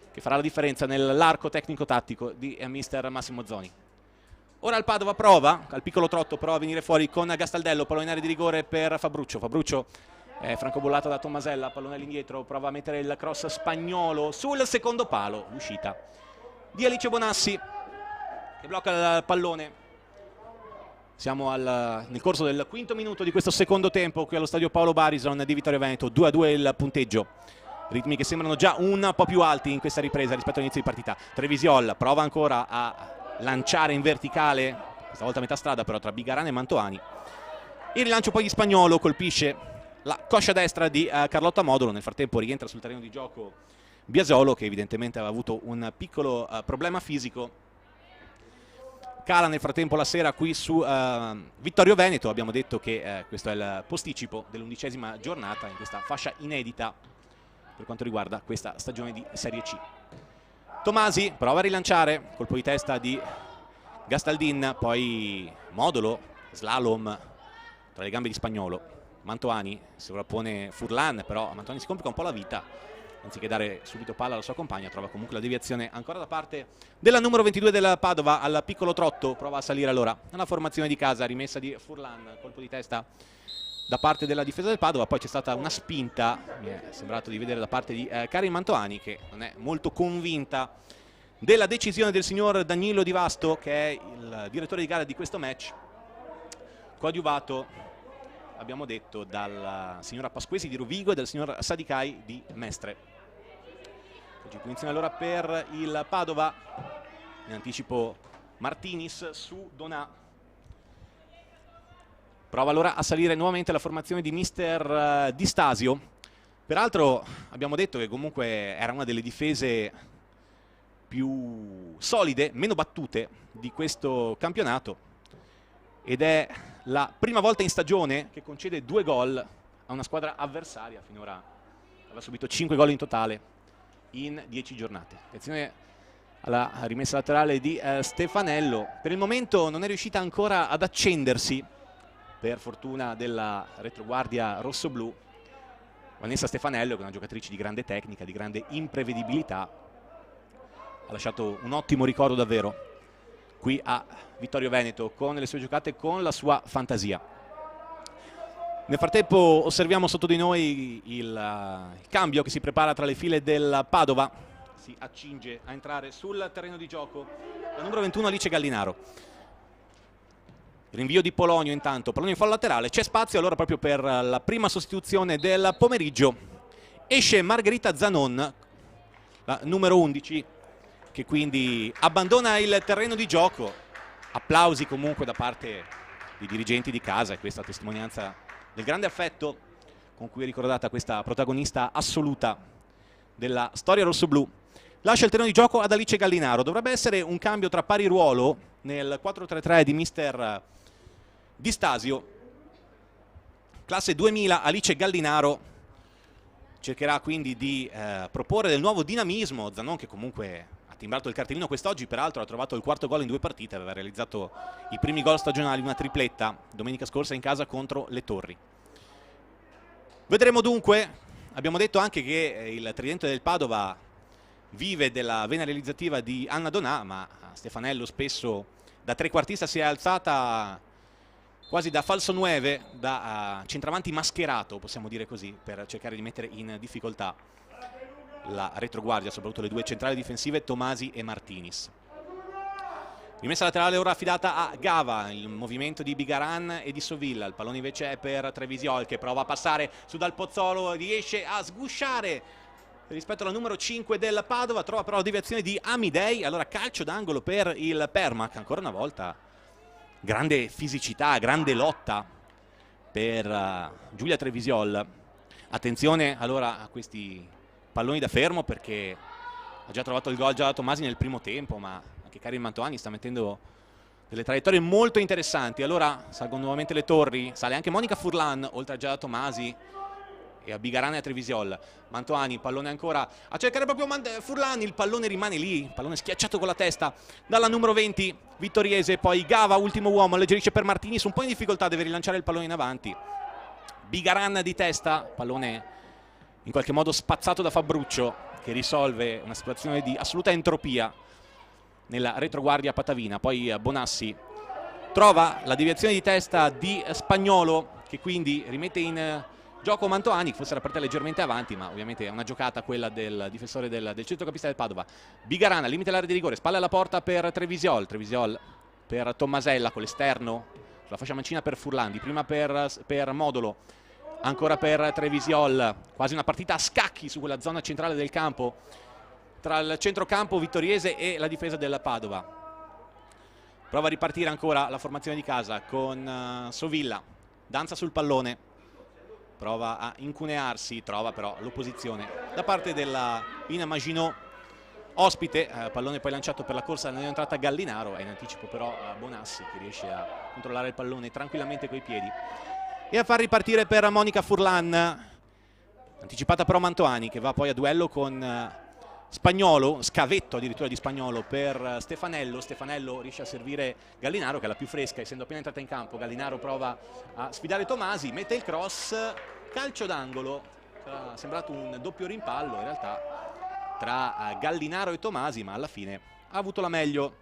che farà la differenza nell'arco tecnico-tattico di mister Massimo Zoni. Ora il Padova prova, al piccolo trotto, prova a venire fuori con Gastaldello, pallone in area di rigore per Fabruccio. Fabruccio è francobollato da Tommasella, pallone all'indietro, prova a mettere il cross spagnolo sul secondo palo, l'uscita di Alice Bonassi che blocca il pallone. Siamo nel corso del quinto minuto di questo secondo tempo qui allo stadio Paolo Barison di Vittorio Veneto. 2-2 il punteggio, ritmi che sembrano già un po' più alti in questa ripresa rispetto all'inizio di partita. Trevisiol prova ancora a lanciare in verticale, questa volta a metà strada però tra Bigarana e Mantovani. Il rilancio poi di Spagnolo colpisce la coscia destra di Carlotta Modulo. Nel frattempo rientra sul terreno di gioco Biasolo, che evidentemente aveva avuto un piccolo problema fisico. Cala nel frattempo la sera qui su Vittorio Veneto. Abbiamo detto che questo è il posticipo dell'11ª giornata in questa fascia inedita per quanto riguarda questa stagione di Serie C. Tomasi prova a rilanciare, colpo di testa di Gastaldin, poi Modulo, slalom tra le gambe di Spagnolo. Mantovani sovrappone Furlan, però Mantovani si complica un po' la vita. Anziché dare subito palla alla sua compagna, trova comunque la deviazione ancora da parte della numero 22 del Padova al piccolo trotto. Prova a salire allora nella formazione di casa, rimessa di Furlan, colpo di testa da parte della difesa del Padova. Poi c'è stata una spinta, mi è sembrato di vedere, da parte di Karin Mantovani, che non è molto convinta della decisione del signor Danilo Di Vasto, che è il direttore di gara di questo match, coadiuvato, abbiamo detto, dalla signora Pasquesi di Rovigo e dal signor Sadicai di Mestre. Punizione allora per il Padova, in anticipo Martinis su Donà. Prova allora a salire nuovamente la formazione di mister Di Stasio. Peraltro abbiamo detto che comunque era una delle difese più solide, meno battute di questo campionato, ed è la prima volta in stagione che concede 2 gol a una squadra avversaria. Finora aveva subito 5 gol in totale in 10 giornate. Attenzione alla rimessa laterale di Stefanello. Per il momento non è riuscita ancora ad accendersi, per fortuna della retroguardia rossoblù, Vanessa Stefanello, che è una giocatrice di grande tecnica, di grande imprevedibilità. Ha lasciato un ottimo ricordo davvero qui a Vittorio Veneto, con le sue giocate, con la sua fantasia. Nel frattempo osserviamo sotto di noi il cambio che si prepara tra le file del Padova. Si accinge a entrare sul terreno di gioco la numero 21 Alice Gallinaro. Rinvio di Polonio intanto, Polonio in fallo laterale, c'è spazio allora proprio per la prima sostituzione del pomeriggio. Esce Margherita Zanon, la numero 11, che quindi abbandona il terreno di gioco. Applausi comunque da parte dei dirigenti di casa, e questa testimonianza del grande affetto con cui è ricordata questa protagonista assoluta della storia rossoblù. Lascia il terreno di gioco ad Alice Gallinaro. Dovrebbe essere un cambio tra pari ruolo nel 4-3-3 di mister Di Stasio. Classe 2000, Alice Gallinaro cercherà quindi di proporre del nuovo dinamismo. Zanon, che comunque ha timbrato il cartellino quest'oggi, peraltro ha trovato il quarto gol in 2 partite, aveva realizzato i primi gol stagionali, una tripletta domenica scorsa in casa contro le Torri. Vedremo dunque, abbiamo detto anche che il tridente del Padova vive della vena realizzativa di Anna Donà, ma Stefanello spesso da trequartista si è alzata quasi da falso 9, da centravanti mascherato, possiamo dire così, per cercare di mettere in difficoltà la retroguardia, soprattutto le 2 centrali difensive, Tomasi e Martinis. Rimessa laterale ora affidata a Gava, il movimento di Bigaran e di Sovilla, il pallone invece è per Trevisiol che prova a passare su Dal Pozzolo, riesce a sgusciare rispetto alla numero 5 del Padova, trova però la deviazione di Amidei, allora calcio d'angolo per il Permac, ancora una volta grande fisicità, grande lotta per Giulia Trevisiol. Attenzione allora a questi palloni da fermo perché ha già trovato il gol già da Tomasi nel primo tempo, ma anche Karim Mantovani sta mettendo delle traiettorie molto interessanti. Allora salgono nuovamente le Torri, sale anche Monica Furlan oltre a Giada Tomasi e a Bigarana e a Trevisiol. Mantovani, pallone ancora a cercare proprio Furlan, il pallone rimane lì, il pallone schiacciato con la testa dalla numero 20 vittoriese, poi Gava, ultimo uomo, alleggerisce per Martinis, un po' in difficoltà, deve rilanciare il pallone in avanti. Bigaran di testa, pallone in qualche modo spazzato da Fabruccio che risolve una situazione di assoluta entropia nella retroguardia patavina. Poi Bonassi trova la deviazione di testa di Spagnolo che quindi rimette in gioco Mantovani, forse la partita leggermente avanti, ma ovviamente è una giocata quella del difensore del centrocampista del Padova. Bigarana, limite l'area di rigore, spalle alla porta per Trevisiol, Trevisiol per Tommasella con l'esterno sulla fascia mancina per Furlandi, prima per Modolo, ancora per Trevisiol, quasi una partita a scacchi su quella zona centrale del campo tra il centrocampo vittoriese e la difesa del Padova. Prova a ripartire ancora la formazione di casa con Sovilla, danza sul pallone, prova a incunearsi, trova però l'opposizione da parte della Ina Maginot, ospite, pallone poi lanciato per la corsa nell'entrata Gallinaro, è in anticipo però Bonassi che riesce a controllare il pallone tranquillamente coi piedi e a far ripartire per Monica Furlan, anticipata però Mantovani che va poi a duello con Spagnolo, scavetto addirittura di Spagnolo per Stefanello. Stefanello riesce a servire Gallinaro che è la più fresca essendo appena entrata in campo. Gallinaro prova a sfidare Tomasi, mette il cross, calcio d'angolo, è sembrato un doppio rimpallo in realtà tra Gallinaro e Tomasi, ma alla fine ha avuto la meglio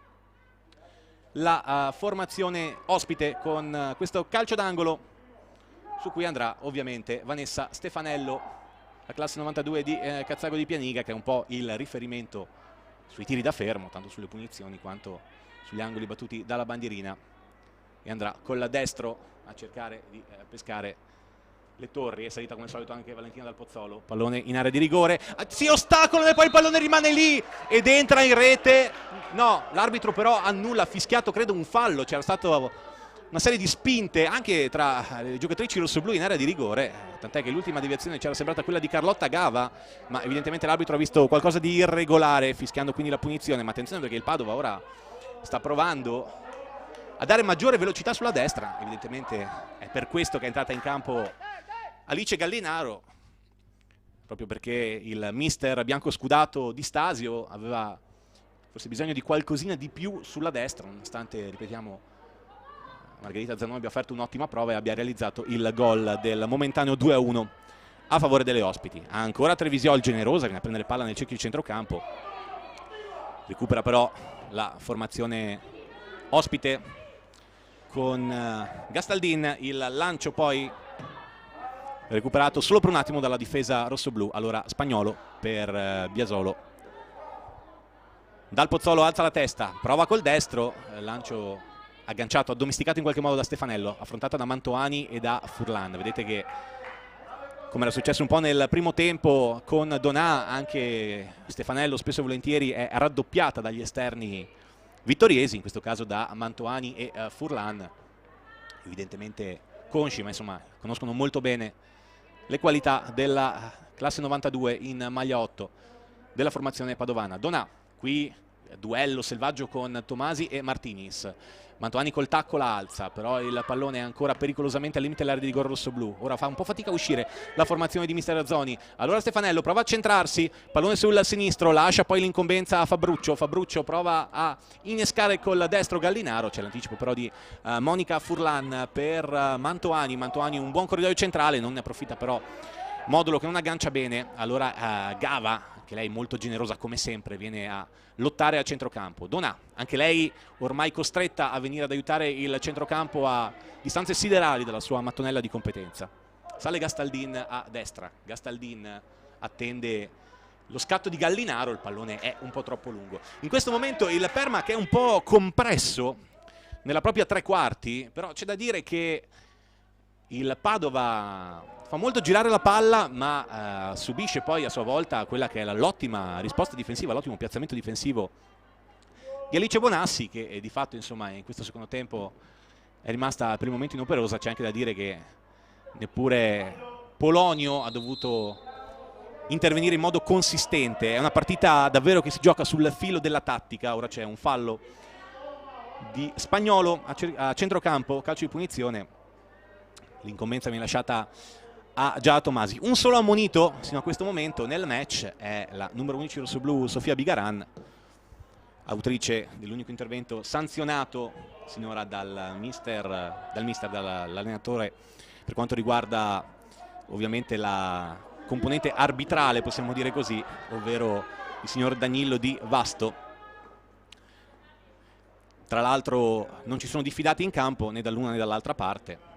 la formazione ospite con questo calcio d'angolo su cui andrà ovviamente Vanessa Stefanello, la classe 92 di Cazzago di Pianiga, che è un po' il riferimento sui tiri da fermo, tanto sulle punizioni quanto sugli angoli battuti dalla bandierina, e andrà con la destro a cercare di pescare le Torri. È salita come al solito anche Valentina Dal Pozzolo, pallone in area di rigore, si ostacolano e poi il pallone rimane lì ed entra in rete. No, l'arbitro però annulla, ha fischiato credo un fallo, c'era stato una serie di spinte anche tra le giocatrici rossoblù in area di rigore, tant'è che l'ultima deviazione c'era sembrata quella di Carlotta Gava, ma evidentemente l'arbitro ha visto qualcosa di irregolare, fischiando quindi la punizione. Ma attenzione perché il Padova ora sta provando a dare maggiore velocità sulla destra, evidentemente è per questo che è entrata in campo Alice Gallinaro, proprio perché il mister bianco scudato di Stasio aveva forse bisogno di qualcosina di più sulla destra, nonostante, ripetiamo, Margherita Zanoni abbia offerto un'ottima prova e abbia realizzato il gol del momentaneo 2-1 a favore delle ospiti. Ancora Trevisiol generosa, viene a prendere palla nel cerchio di centrocampo, recupera però la formazione ospite con Gastaldin, il lancio poi recuperato solo per un attimo dalla difesa rossoblù. Allora Spagnolo per Biasolo, Dal Pozzolo alza la testa, prova col destro, lancio agganciato, addomesticato in qualche modo da Stefanello, affrontata da Mantovani e da Furlan. Vedete che, come era successo un po' nel primo tempo con Donà, anche Stefanello spesso e volentieri è raddoppiata dagli esterni vittoriesi, in questo caso da Mantovani e Furlan, evidentemente consci, ma insomma conoscono molto bene le qualità della classe 92 in maglia 8 della formazione padovana. Donà qui duello selvaggio con Tomasi e Martinis. Mantovani col tacco la alza, però il pallone è ancora pericolosamente al limite dell'area di rigore rosso-blu. Ora fa un po' fatica a uscire la formazione di mister Azzoni. Allora Stefanello prova a centrarsi, pallone sul sinistro, lascia poi l'incombenza a Fabbruccio. Fabbruccio prova a innescare col destro Gallinaro, c'è l'anticipo però di Monica Furlan per Mantovani. Mantovani un buon corridoio centrale, non ne approfitta però Modulo che non aggancia bene. Allora Gava, che lei molto generosa come sempre, viene a lottare a centrocampo. Donà, anche lei ormai costretta a venire ad aiutare il centrocampo a distanze siderali dalla sua mattonella di competenza. Sale Gastaldin a destra, Gastaldin attende lo scatto di Gallinaro, il pallone è un po' troppo lungo. In questo momento il Permac è un po' compresso nella propria tre quarti, però c'è da dire che il Padova fa molto girare la palla, ma subisce poi a sua volta quella che è l'ottima risposta difensiva, l'ottimo piazzamento difensivo di Alice Bonassi, che di fatto insomma in questo secondo tempo è rimasta per il momento inoperosa. C'è anche da dire che neppure Polonio ha dovuto intervenire in modo consistente. È una partita davvero che si gioca sul filo della tattica. Ora c'è un fallo di Spagnolo a centrocampo, calcio di punizione. L'incombenza viene lasciata a Giada Tomasi. Un solo ammonito sino a questo momento nel match è la numero 11 rossoblu Sofia Bigaran, autrice dell'unico intervento sanzionato sinora dall'allenatore per quanto riguarda ovviamente la componente arbitrale, possiamo dire così, ovvero il signor Danilo Di Vasto. Tra l'altro non ci sono diffidati in campo né dall'una né dall'altra parte.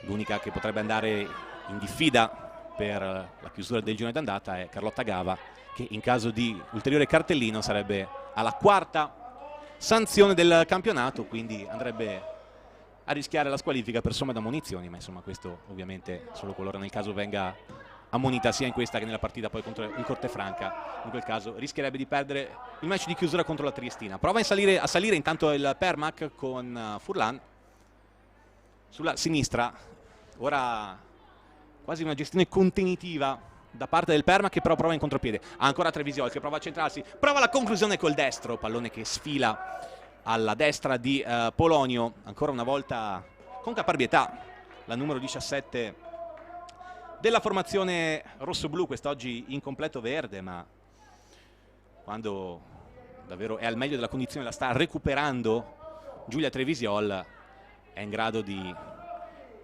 L'unica che potrebbe andare in diffida per la chiusura del girone d'andata è Carlotta Gava, che in caso di ulteriore cartellino sarebbe alla quarta sanzione del campionato, quindi andrebbe a rischiare la squalifica per somma d'ammonizioni, ma insomma questo ovviamente solo qualora nel caso venga ammonita sia in questa che nella partita poi contro il Cortefranca. In quel caso rischierebbe di perdere il match di chiusura contro la Triestina. Prova a salire intanto il Permac con Furlan sulla sinistra. Ora quasi una gestione contenitiva da parte del Permac, che però prova in contropiede. Ancora Trevisiol che prova a centrarsi, prova la conclusione col destro, pallone che sfila alla destra di Polonio. Ancora una volta con caparbietà la numero 17 della formazione rossoblu, quest'oggi in completo verde, ma quando davvero è al meglio della condizione la sta recuperando Giulia Trevisiol, è in grado di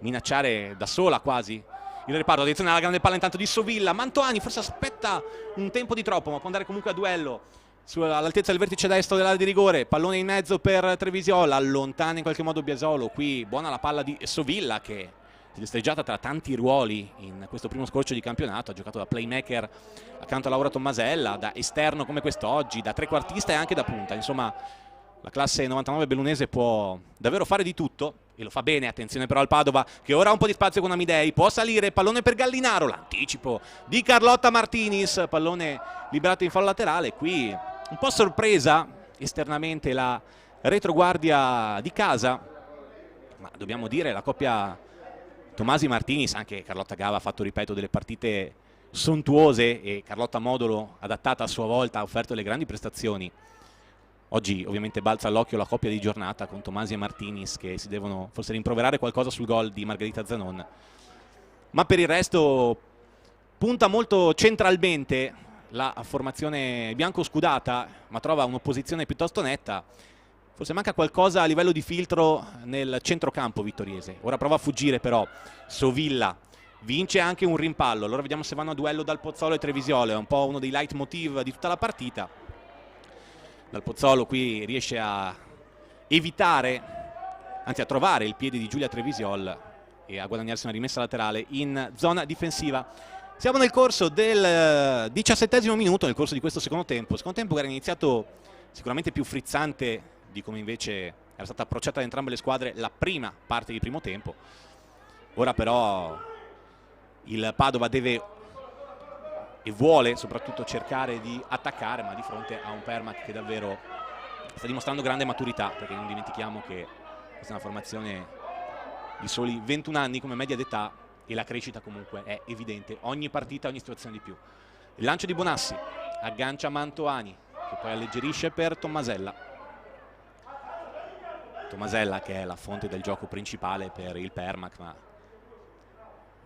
minacciare da sola quasi il reparto. Attenzione alla grande palla intanto di Sovilla. Mantovani forse aspetta un tempo di troppo, ma può andare comunque a duello all'altezza del vertice destro dell'area di rigore. Pallone in mezzo per Trevisiol, allontana in qualche modo Biasolo. Qui buona la palla di Sovilla, che si è destreggiata tra tanti ruoli in questo primo scorcio di campionato. Ha giocato da playmaker accanto a Laura Tommasella, da esterno come quest'oggi, da trequartista e anche da punta. Insomma, la classe 99 bellunese può davvero fare di tutto e lo fa bene. Attenzione però al Padova, che ora ha un po' di spazio con Amidei, può salire, pallone per Gallinaro, l'anticipo di Carlotta Martinis, pallone liberato in fallo laterale. Qui un po' sorpresa esternamente la retroguardia di casa, ma dobbiamo dire la coppia Tomasi Martinis, anche Carlotta Gava ha fatto, ripeto, delle partite sontuose e Carlotta Modulo, adattata a sua volta, ha offerto le grandi prestazioni. Oggi ovviamente balza all'occhio la coppia di giornata con Tomasi e Martinis, che si devono forse rimproverare qualcosa sul gol di Margherita Zanon, ma per il resto punta molto centralmente la formazione bianco-scudata, ma trova un'opposizione piuttosto netta. Forse manca qualcosa a livello di filtro nel centrocampo vittoriese. Ora prova a fuggire però Sovilla, vince anche un rimpallo. Allora vediamo se vanno a duello Dal Pozzolo e Trevisiol, è un po' uno dei leitmotiv di tutta la partita. Dal Pozzolo qui riesce a evitare, anzi a trovare il piede di Giulia Trevisiol e a guadagnarsi una rimessa laterale in zona difensiva. Siamo nel corso del 17° minuto, nel corso di questo secondo tempo che era iniziato sicuramente più frizzante di come invece era stata approcciata da entrambe le squadre la prima parte di primo tempo. Ora però il Padova deve e vuole soprattutto cercare di attaccare, ma di fronte a un Permac che davvero sta dimostrando grande maturità, perché non dimentichiamo che questa è una formazione di soli 21 anni come media d'età e la crescita comunque è evidente ogni partita, ogni situazione di più. Il lancio di Bonassi, aggancia Mantovani, che poi alleggerisce per Tommasella. Tommasella che è la fonte del gioco principale per il Permac, ma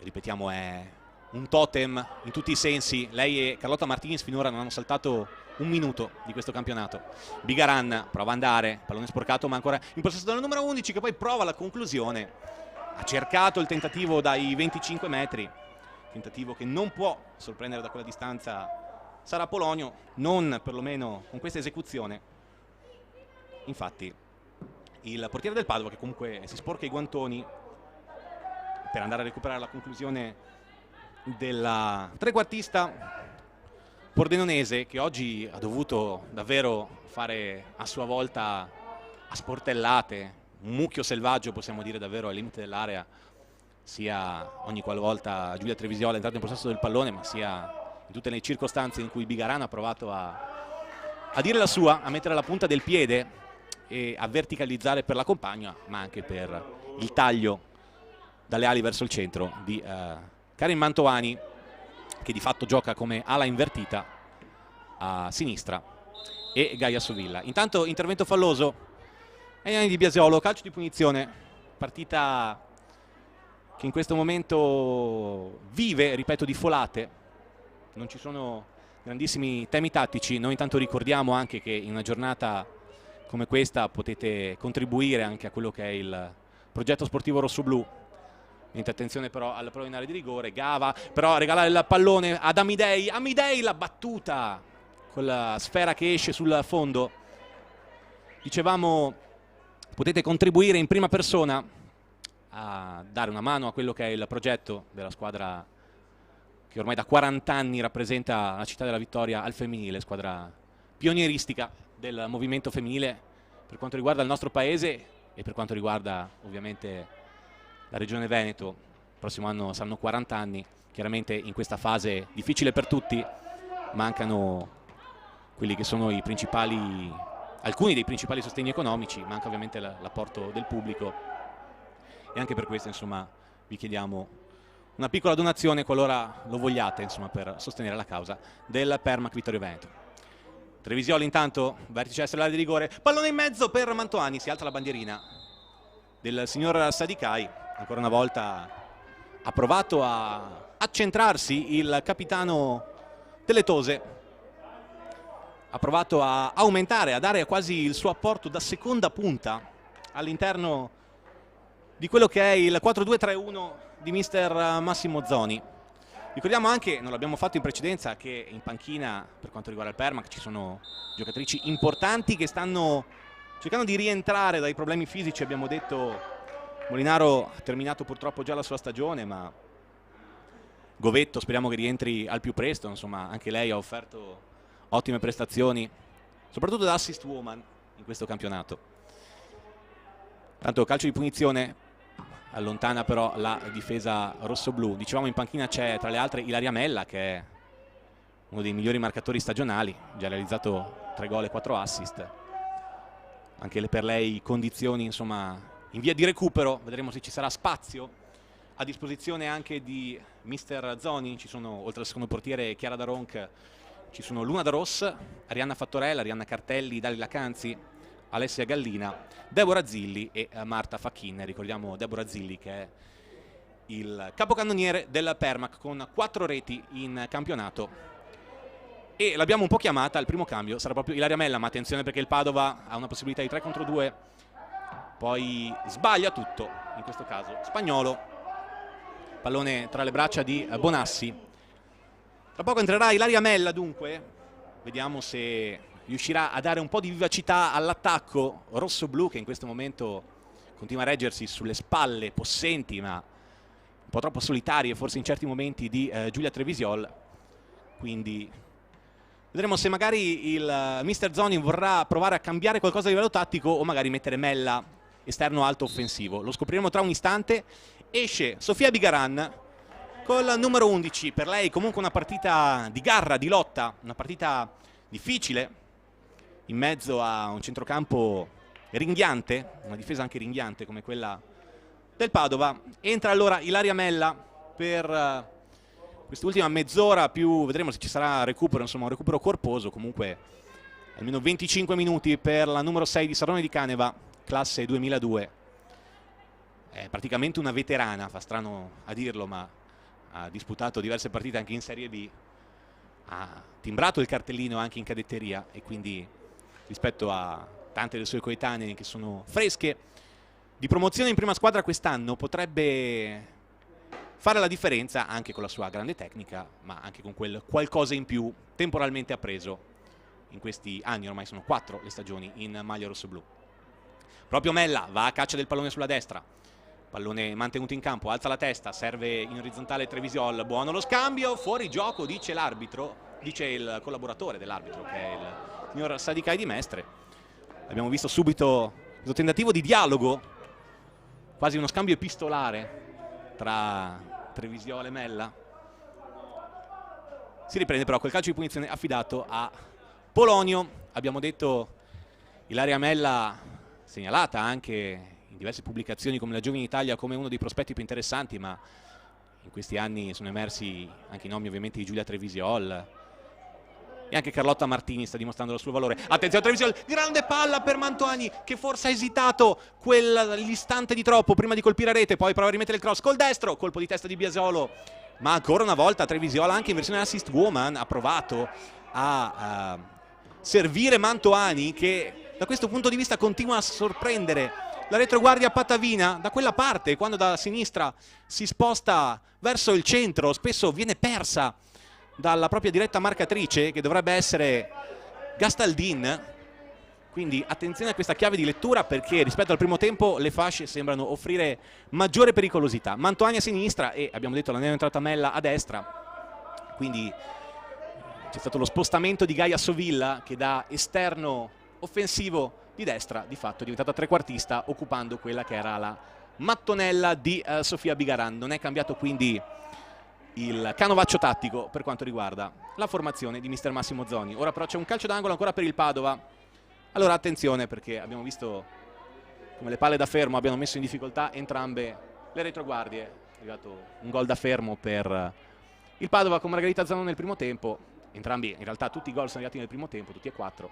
ripetiamo è un totem in tutti i sensi. Lei e Carlotta Martinez finora non hanno saltato un minuto di questo campionato. Bigaran prova ad andare, pallone sporcato ma ancora in possesso del numero 11, che poi prova la conclusione. Ha cercato il tentativo dai 25 metri, tentativo che non può sorprendere da quella distanza Sara Polonio, non perlomeno con questa esecuzione. Infatti il portiere del Padova, che comunque si sporca i guantoni per andare a recuperare la conclusione della trequartista pordenonese, che oggi ha dovuto davvero fare a sua volta a sportellate, un mucchio selvaggio possiamo dire davvero al limite dell'area, sia ogni qualvolta Giulia Trevisiola è entrata in possesso del pallone, ma sia in tutte le circostanze in cui Bigaran ha provato a dire la sua, a mettere la punta del piede e a verticalizzare per la compagna, ma anche per il taglio dalle ali verso il centro di Karin Mantovani, che di fatto gioca come ala invertita a sinistra, e Gaia Sovilla. Intanto intervento falloso ai danni di Biasiolo, calcio di punizione, partita che in questo momento vive, ripeto, di folate, non ci sono grandissimi temi tattici. Noi intanto ricordiamo anche che in una giornata come questa potete contribuire anche a quello che è il progetto sportivo rossoblu. Niente, attenzione però alla prova in area di rigore. Gava però regala il pallone ad Amidei. Amidei, la battuta con la sfera che esce sul fondo. Dicevamo, potete contribuire in prima persona a dare una mano a quello che è il progetto della squadra che ormai da 40 anni rappresenta la città della vittoria al femminile, squadra pionieristica del movimento femminile per quanto riguarda il nostro paese e per quanto riguarda ovviamente la regione Veneto. Il prossimo anno saranno 40 anni. Chiaramente in questa fase difficile per tutti mancano quelli che sono i principali, alcuni dei principali sostegni economici, manca ovviamente l'apporto del pubblico, e anche per questo insomma vi chiediamo una piccola donazione qualora lo vogliate, insomma, per sostenere la causa del Permac Vittorio Veneto. Trevisioli intanto, vertice estero dell'area di rigore, pallone in mezzo per Mantovani, si alza la bandierina del signor Sadicai. Ancora una volta ha provato a accentrarsi il capitano delle Tose, ha provato a aumentare, a dare quasi il suo apporto da seconda punta all'interno di quello che è il 4-2-3-1 di mister Massimo Zoni. Ricordiamo anche, non l'abbiamo fatto in precedenza, che in panchina per quanto riguarda il Permac ci sono giocatrici importanti che stanno cercando di rientrare dai problemi fisici. Abbiamo detto Molinaro ha terminato purtroppo già la sua stagione, ma Govetto speriamo che rientri al più presto, insomma anche lei ha offerto ottime prestazioni, soprattutto da assist woman in questo campionato. Tanto calcio di punizione, allontana però la difesa rossoblu. Dicevamo in panchina c'è tra le altre Ilaria Mella, che è uno dei migliori marcatori stagionali, già realizzato 3 gol e 4 assist. Anche per lei condizioni insomma in via di recupero, vedremo se ci sarà spazio a disposizione anche di mister Zoni. Ci sono, oltre al secondo portiere Chiara Daronc, ci sono Luna Daros, Arianna Fattorella, Arianna Cartelli, Dalila Canzi, Alessia Gallina, Deborah Zilli e Marta Facchin. Ricordiamo Deborah Zilli che è il capocannoniere del Permac con 4 reti in campionato, e l'abbiamo un po' chiamata al primo cambio, sarà proprio Ilaria Mella, ma attenzione perché il Padova ha una possibilità di 3 contro 2, poi sbaglia tutto, in questo caso Spagnolo, pallone tra le braccia di Bonassi. Tra poco entrerà Ilaria Mella, dunque vediamo se riuscirà a dare un po' di vivacità all'attacco rossoblu, che in questo momento continua a reggersi sulle spalle possenti ma un po' troppo solitarie forse in certi momenti di Giulia Trevisiol. Quindi vedremo se magari il mister Zoni vorrà provare a cambiare qualcosa a livello tattico o magari mettere Mella esterno alto offensivo. Lo scopriremo tra un istante. Esce Sofia Bigaran col numero 11, per lei comunque una partita di garra, di lotta, una partita difficile in mezzo a un centrocampo ringhiante, una difesa anche ringhiante come quella del Padova. Entra allora Ilaria Mella per quest'ultima mezz'ora, più vedremo se ci sarà recupero, insomma un recupero corposo. Comunque almeno 25 minuti per la numero 6 di Sarone di Caneva, classe 2002. È praticamente una veterana, fa strano a dirlo, ma ha disputato diverse partite anche in Serie B, ha timbrato il cartellino anche in cadetteria e quindi rispetto a tante delle sue coetanee che sono fresche di promozione in prima squadra quest'anno potrebbe fare la differenza anche con la sua grande tecnica, ma anche con quel qualcosa in più temporalmente appreso in questi anni. Ormai sono 4 le stagioni in maglia rossoblù. Proprio Mella va a caccia del pallone sulla destra, pallone mantenuto in campo, alza la testa, serve in orizzontale Trevisiol, buono lo scambio, fuori gioco dice l'arbitro, dice il collaboratore dell'arbitro che è il signor Sadicai di Mestre. Abbiamo visto subito questo tentativo di dialogo, quasi uno scambio epistolare tra Trevisiol e Mella. Si riprende però quel calcio di punizione affidato a Polonio. Abbiamo detto Ilaria Mella, segnalata anche in diverse pubblicazioni come la Giovine Italia come uno dei prospetti più interessanti, ma in questi anni sono emersi anche i nomi ovviamente di Giulia Trevisiol e anche Carlotta Martini sta dimostrando il suo valore. Attenzione Trevisiol, grande palla per Mantoani che forse ha esitato quell'istante di troppo prima di colpire a rete, poi prova a rimettere il cross col destro, colpo di testa di Biasiolo, ma ancora una volta Trevisiol anche in versione assist woman ha provato a servire Mantoani che da questo punto di vista continua a sorprendere la retroguardia patavina da quella parte, quando da sinistra si sposta verso il centro spesso viene persa dalla propria diretta marcatrice che dovrebbe essere Gastaldin. Quindi attenzione a questa chiave di lettura perché rispetto al primo tempo le fasce sembrano offrire maggiore pericolosità. Mantoani a sinistra e abbiamo detto la neoentrata Mella a destra, quindi c'è stato lo spostamento di Gaia Sovilla che da esterno offensivo di destra di fatto è diventata trequartista occupando quella che era la mattonella di Sofia Bigaran. Non è cambiato quindi il canovaccio tattico per quanto riguarda la formazione di mister Massimo Zoni. Ora però c'è un calcio d'angolo ancora per il Padova. Allora attenzione perché abbiamo visto come le palle da fermo abbiano messo in difficoltà entrambe le retroguardie. È arrivato un gol da fermo per il Padova con Margherita Zanon nel primo tempo. Entrambi, in realtà tutti i gol sono arrivati nel primo tempo, tutti e 4.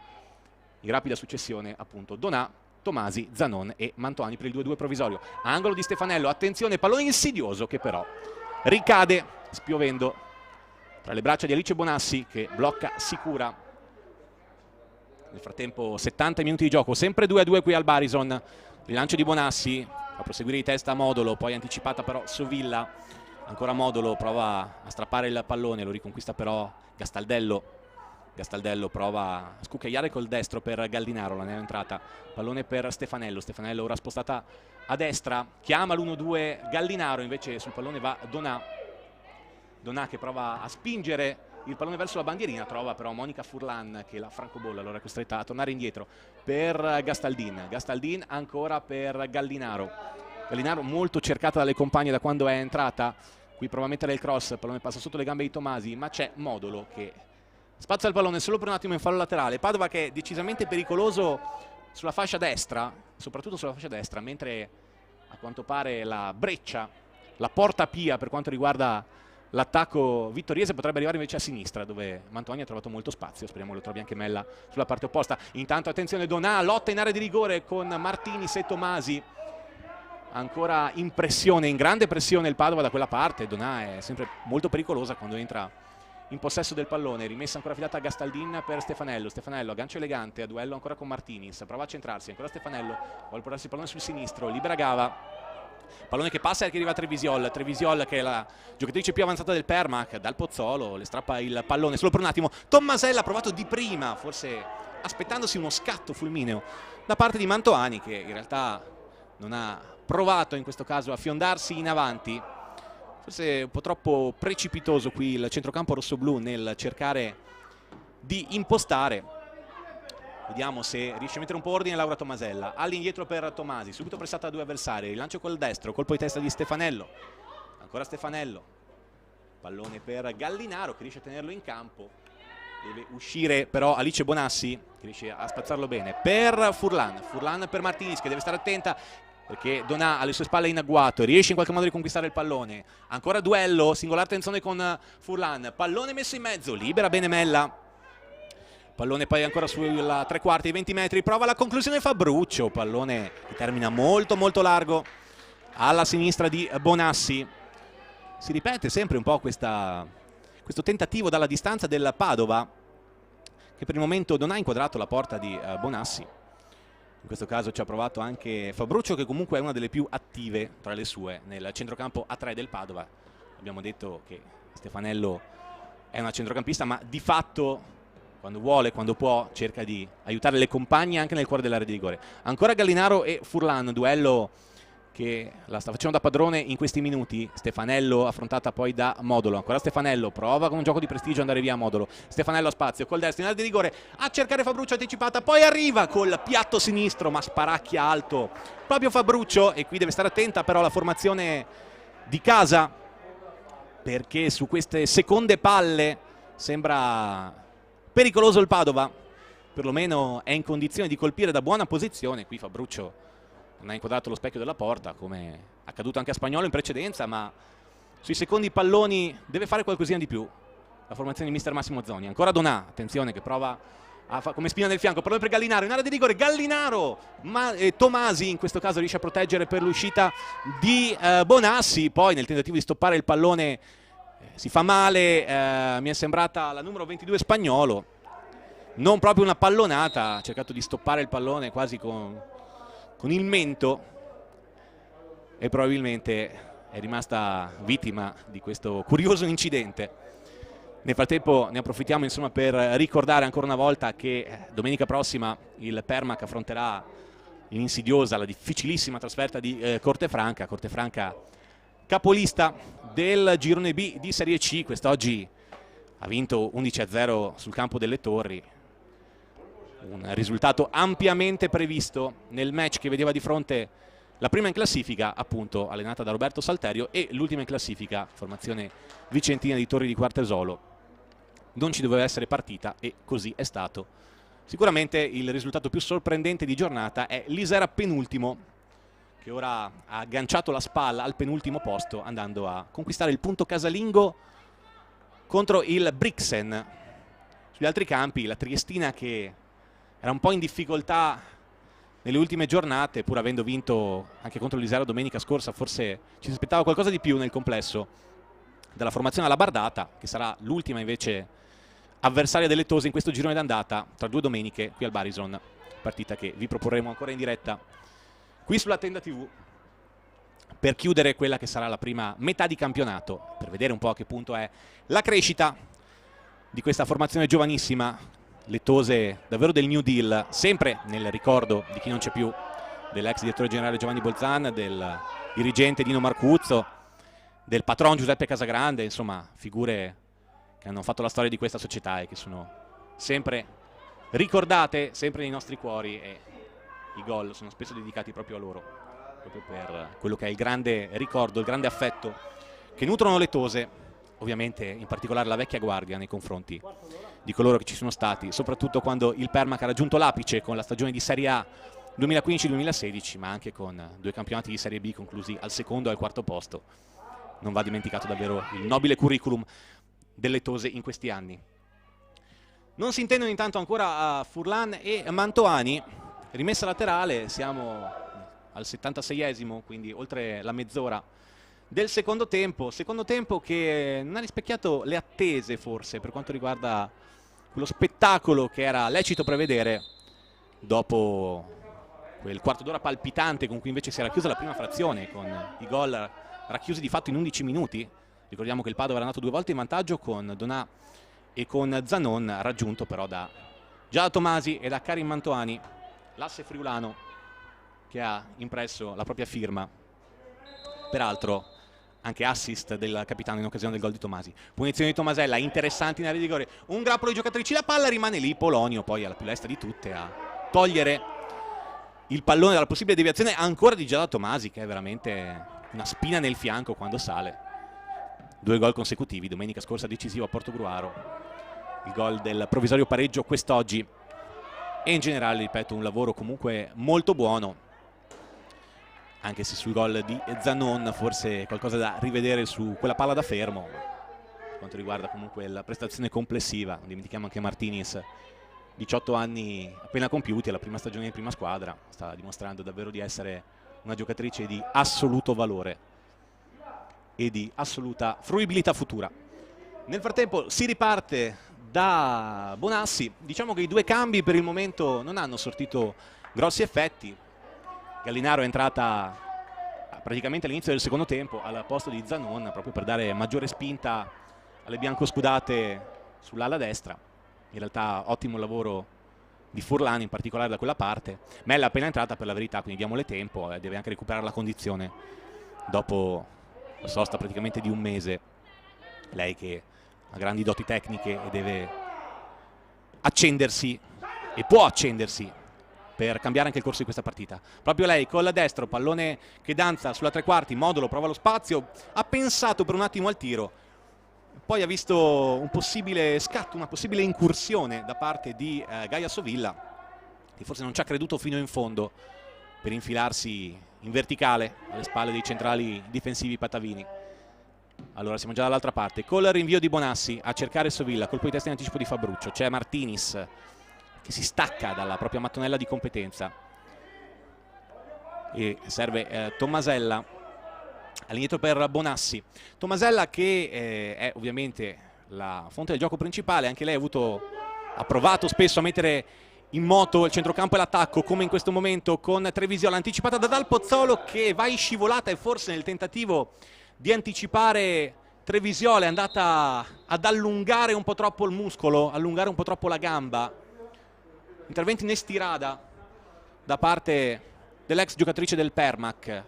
In rapida successione appunto Donà, Tomasi, Zanon e Mantoani per il 2-2 provvisorio. Angolo di Stefanello, attenzione, pallone insidioso che però ricade spiovendo tra le braccia di Alice Bonassi che blocca sicura. Nel frattempo 70 minuti di gioco, sempre 2-2 qui al Barison. Rilancio di Bonassi, fa proseguire di testa a Modolo, poi anticipata però Sovilla. Ancora Modolo prova a strappare il pallone, lo riconquista però Gastaldello. Gastaldello prova a scucchiaiare col destro per Gallinaro, la neoentrata. Pallone per Stefanello, Stefanello ora spostata a destra, chiama l'1-2 Gallinaro, invece sul pallone va Donà. Donà che prova a spingere il pallone verso la bandierina, trova però Monica Furlan che la francobolla, allora è costretta a tornare indietro per Gastaldin. Gastaldin ancora per Gallinaro. Gallinaro molto cercata dalle compagne da quando è entrata. Qui prova a mettere il cross, il pallone passa sotto le gambe di Tomasi, ma c'è Modolo che spazza il pallone solo per un attimo in fallo laterale. Padova che è decisamente pericoloso sulla fascia destra, soprattutto sulla fascia destra, mentre a quanto pare la breccia, la porta pia per quanto riguarda l'attacco vittoriese potrebbe arrivare invece a sinistra, dove Mantoani ha trovato molto spazio. Speriamo lo trovi anche Mella sulla parte opposta. Intanto attenzione Donà, lotta in area di rigore con Martinis e Tomasi. Ancora in pressione, in grande pressione il Padova da quella parte. Donà è sempre molto pericolosa quando entra in possesso del pallone. Rimessa ancora affidata a Gastaldin per Stefanello. Stefanello aggancio elegante, a duello ancora con Martinis, prova a centrarsi, ancora Stefanello, vuole portarsi il pallone sul sinistro, libera Gava. Pallone che passa e che arriva a Trevisiol. Trevisiol che è la giocatrice più avanzata del Permac, dal Pozzolo le strappa il pallone solo per un attimo. Tommasella ha provato di prima, forse aspettandosi uno scatto fulmineo da parte di Mantoani, che in realtà non ha provato in questo caso a fiondarsi in avanti. Forse un po' troppo precipitoso qui il centrocampo rossoblù nel cercare di impostare. Vediamo se riesce a mettere un po' ordine Laura Tommasella. All'indietro per Tomasi, subito pressata da due avversari. Rilancio col destro, colpo di testa di Stefanello. Ancora Stefanello. Pallone per Gallinaro che riesce a tenerlo in campo. Deve uscire però Alice Bonassi che riesce a spazzarlo bene. Per Furlan. Furlan per Martinis che deve stare attenta perché Donà alle sue spalle in agguato, riesce in qualche modo a riconquistare il pallone. Ancora duello, singolare tensione con Furlan. Pallone messo in mezzo, libera bene Mella. Pallone poi ancora sulla tre quarti di 20 metri, prova la conclusione Fabruccio, pallone che termina molto molto largo alla sinistra di Bonassi. Si ripete sempre un po' questo tentativo dalla distanza del Padova, che per il momento non ha inquadrato la porta di Bonassi. In questo caso ci ha provato anche Fabruccio, che comunque è una delle più attive tra le sue nel centrocampo a 3 del Padova. Abbiamo detto che Stefanello è una centrocampista, ma di fatto quando vuole, quando può, cerca di aiutare le compagne anche nel cuore dell'area di rigore. Ancora Gallinaro e Furlan, duello che la sta facendo da padrone in questi minuti. Stefanello affrontata poi da Modolo, ancora Stefanello, prova con un gioco di prestigio andare via Modolo. Stefanello a spazio, col destro in area di rigore, a cercare Fabruccio anticipata, poi arriva col piatto sinistro, ma sparacchia alto proprio Fabruccio, e qui deve stare attenta però la formazione di casa, perché su queste seconde palle sembra pericoloso il Padova, perlomeno è in condizione di colpire da buona posizione. Qui Fabruccio non ha inquadrato lo specchio della porta, come accaduto anche a Spagnolo in precedenza, ma sui secondi palloni deve fare qualcosina di più la formazione di mister Massimo Zoni. Ancora Donà, attenzione, che prova come spina nel fianco, pallone per Gallinaro in area di rigore, Gallinaro, ma Tomasi in questo caso riesce a proteggere per l'uscita di Bonassi, poi nel tentativo di stoppare il pallone si fa male, mi è sembrata la numero 22 Spagnolo, non proprio una pallonata, ha cercato di stoppare il pallone quasi con il mento e probabilmente è rimasta vittima di questo curioso incidente. Nel frattempo ne approfittiamo insomma per ricordare ancora una volta che domenica prossima il Permac affronterà l'insidiosa, la difficilissima trasferta di Cortefranca capolista del girone B di Serie C. Quest'oggi ha vinto 11-0 sul campo delle Torri, un risultato ampiamente previsto nel match che vedeva di fronte la prima in classifica, appunto allenata da Roberto Salterio, e l'ultima in classifica, formazione vicentina di Torri di Quartesolo. Non ci doveva essere partita e così è stato. Sicuramente il risultato più sorprendente di giornata è l'Isera penultimo, che ora ha agganciato la spalla al penultimo posto andando a conquistare il punto casalingo contro il Brixen. Sugli altri campi la Triestina, che era un po' in difficoltà nelle ultime giornate, pur avendo vinto anche contro l'Isera domenica scorsa, forse ci si aspettava qualcosa di più nel complesso dalla formazione alla Bardata, che sarà l'ultima invece avversaria delle Tose in questo girone d'andata tra 2 domeniche qui al Barison, partita che vi proporremo ancora in diretta qui sulla Tenda TV per chiudere quella che sarà la prima metà di campionato, per vedere un po' a che punto è la crescita di questa formazione giovanissima, le Tose davvero del New Deal, sempre nel ricordo di chi non c'è più, dell'ex direttore generale Giovanni Bolzan, del dirigente Dino Marcuzzo, del patron Giuseppe Casagrande, insomma figure che hanno fatto la storia di questa società e che sono sempre ricordate, sempre nei nostri cuori, e i gol sono spesso dedicati proprio a loro, proprio per quello che è il grande ricordo, il grande affetto che nutrono le Tose, ovviamente in particolare la vecchia guardia nei confronti di coloro che ci sono stati, soprattutto quando il Permac ha raggiunto l'apice con la stagione di Serie A 2015-2016, ma anche con 2 campionati di Serie B conclusi al secondo e al quarto posto. Non va dimenticato davvero il nobile curriculum delle Tose in questi anni. Non si intendono intanto ancora a Furlan e Mantoani, rimessa laterale, siamo al 76esimo, quindi oltre la mezz'ora del secondo tempo che non ha rispecchiato le attese forse per quanto riguarda quello spettacolo che era lecito prevedere dopo quel quarto d'ora palpitante con cui invece si era chiusa la prima frazione, con i gol racchiusi di fatto in 11 minuti. Ricordiamo che il Padova era andato 2 volte in vantaggio con Donà e con Zanon, raggiunto però già da Tomasi e da Karim Mantoani, l'asse friulano che ha impresso la propria firma, peraltro anche assist del capitano in occasione del gol di Tomasi. Punizione di Tomasella, interessante in area di rigore, un grappolo di giocatrici, la palla rimane lì, Polonio poi alla più lesta di tutte a togliere il pallone dalla possibile deviazione ancora di Giada Tomasi, che è veramente una spina nel fianco quando sale. 2 gol consecutivi, domenica scorsa decisivo a Portogruaro, il gol del provvisorio pareggio quest'oggi, e in generale, ripeto, un lavoro comunque molto buono, anche se sul gol di Zanon forse qualcosa da rivedere su quella palla da fermo. Per quanto riguarda comunque la prestazione complessiva, non dimentichiamo anche Martinez 18 anni appena compiuti, alla prima stagione di prima squadra, sta dimostrando davvero di essere una giocatrice di assoluto valore e di assoluta fruibilità futura. Nel frattempo si riparte da Bonassi. Diciamo che i due cambi per il momento non hanno sortito grossi effetti. Gallinaro è entrata praticamente all'inizio del secondo tempo al posto di Zanon, proprio per dare maggiore spinta alle biancoscudate sull'ala destra. In realtà ottimo lavoro di Furlan, in particolare da quella parte. Mella è appena entrata, per la verità, quindi diamole tempo, deve anche recuperare la condizione dopo la sosta praticamente di un mese. Lei che ha grandi doti tecniche e deve accendersi, e può accendersi, per cambiare anche il corso di questa partita. Proprio lei con la destra, pallone che danza sulla tre quarti, Modulo prova lo spazio, ha pensato per un attimo al tiro, poi ha visto un possibile scatto, una possibile incursione da parte di Gaia Sovilla, che forse non ci ha creduto fino in fondo per infilarsi in verticale alle spalle dei centrali difensivi patavini. Allora siamo già dall'altra parte, col rinvio di Bonassi a cercare Sovilla, colpo di testa in anticipo di Fabruccio, c'è Martinis che si stacca dalla propria mattonella di competenza e serve Tommasella all'indietro per Bonassi. Tommasella che è ovviamente la fonte del gioco principale, anche lei ha provato spesso a mettere in moto il centrocampo e l'attacco, come in questo momento con Trevisiola, anticipata da Dal Pozzolo che va in scivolata e forse nel tentativo di anticipare Trevisiola è andata ad allungare un po' troppo il muscolo, allungare un po' troppo la gamba. Interventi in estirada da parte dell'ex giocatrice del Permac.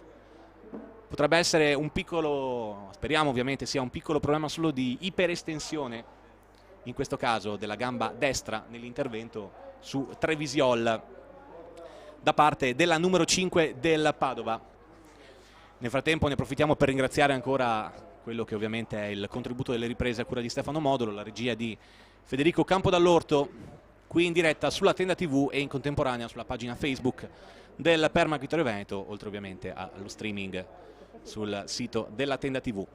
Potrebbe essere un piccolo, speriamo ovviamente sia un piccolo problema solo di iperestensione, in questo caso della gamba destra nell'intervento su Trevisiol da parte della numero 5 del Padova. Nel frattempo ne approfittiamo per ringraziare ancora quello che ovviamente è il contributo delle riprese a cura di Stefano Modulo, la regia di Federico Campodall'Orto, qui in diretta sulla Tenda TV e in contemporanea sulla pagina Facebook del Permac Vittorio Veneto, oltre ovviamente allo streaming sul sito della Tenda TV.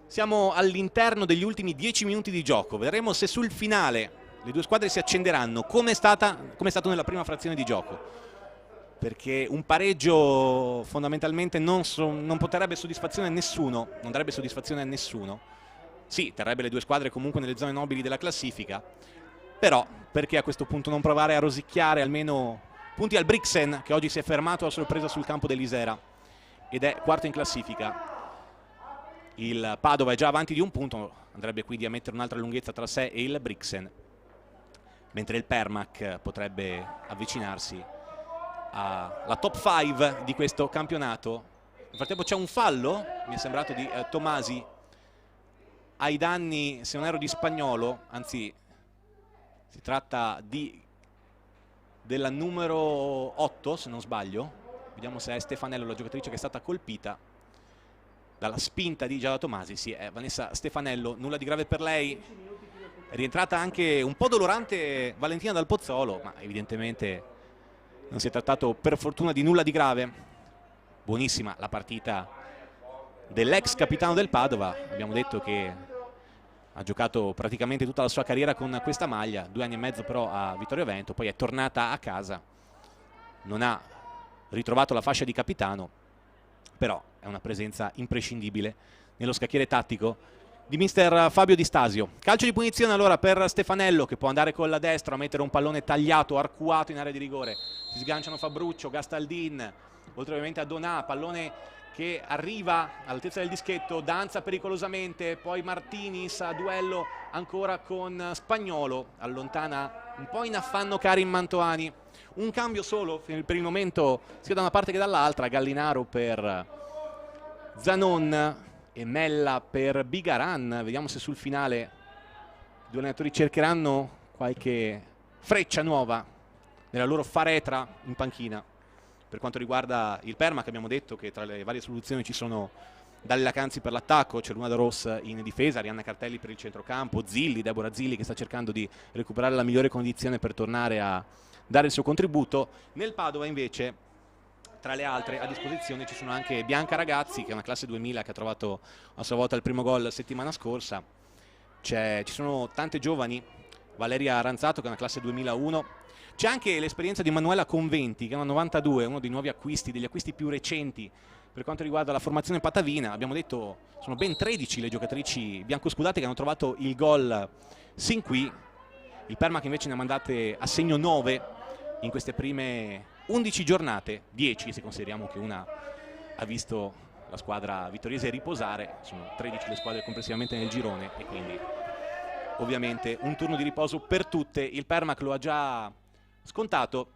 Siamo all'interno degli ultimi 10 minuti di gioco, vedremo se sul finale le due squadre si accenderanno come è stato nella prima frazione di gioco, perché un pareggio fondamentalmente non porterebbe soddisfazione a nessuno, non darebbe soddisfazione a nessuno. Sì, terrebbe le due squadre comunque nelle zone nobili della classifica, però perché a questo punto non provare a rosicchiare almeno punti al Brixen, che oggi si è fermato a sorpresa sul campo dell'Isera ed è quarto in classifica. Il Padova è già avanti di un punto, andrebbe quindi a mettere un'altra lunghezza tra sé e il Brixen, mentre il Permac potrebbe avvicinarsi alla top 5 di questo campionato. Nel frattempo c'è un fallo, mi è sembrato, di Tomasi ai danni, se non ero, di Spagnolo, anzi si tratta della numero 8 se non sbaglio. Vediamo se è Stefanello la giocatrice che è stata colpita dalla spinta di Giada Tomasi. Sì, è Vanessa Stefanello, nulla di grave per lei. È rientrata anche un po' dolorante Valentina Dal Pozzolo, ma evidentemente non si è trattato per fortuna di nulla di grave. Buonissima la partita dell'ex capitano del Padova, abbiamo detto che ha giocato praticamente tutta la sua carriera con questa maglia, 2 anni e mezzo però a Vittorio Veneto, poi è tornata a casa, non ha ritrovato la fascia di capitano, però è una presenza imprescindibile nello scacchiere tattico di mister Fabio Di Stasio. Calcio di punizione allora per Stefanello, che può andare con la destra a mettere un pallone tagliato, arcuato in area di rigore. Si sganciano Fabruccio, Gastaldin, oltre ovviamente a Donà, pallone che arriva all'altezza del dischetto, danza pericolosamente, poi Martinis a duello ancora con Spagnolo, allontana un po' in affanno Karim Mantovani. Un cambio solo per il momento sia da una parte che dall'altra, Gallinaro per Zanon e Mella per Bigaran. Vediamo se sul finale i due allenatori cercheranno qualche freccia nuova nella loro faretra in panchina. Per quanto riguarda il Permac abbiamo detto che tra le varie soluzioni ci sono Dalle Canzi per l'attacco, c'è Luna da Ross in difesa, Arianna Cartelli per il centrocampo, Deborah Zilli che sta cercando di recuperare la migliore condizione per tornare a dare il suo contributo. Nel Padova invece, tra le altre a disposizione, ci sono anche Bianca Ragazzi, che è una classe 2000 che ha trovato a sua volta il primo gol settimana scorsa. Ci sono tante giovani Valeria Aranzato, che è una classe 2001. C'è anche l'esperienza di Manuela Conventi, che è una 92, uno dei nuovi acquisti, degli acquisti più recenti per quanto riguarda la formazione patavina. Abbiamo detto sono ben 13 le giocatrici biancoscudate che hanno trovato il gol sin qui. Il Permac invece ne ha mandate a segno 9 in queste prime 11 giornate, 10 se consideriamo che una ha visto la squadra vittoriese riposare. Sono 13 le squadre complessivamente nel girone e quindi ovviamente un turno di riposo per tutte. Il Permac lo ha già scontato.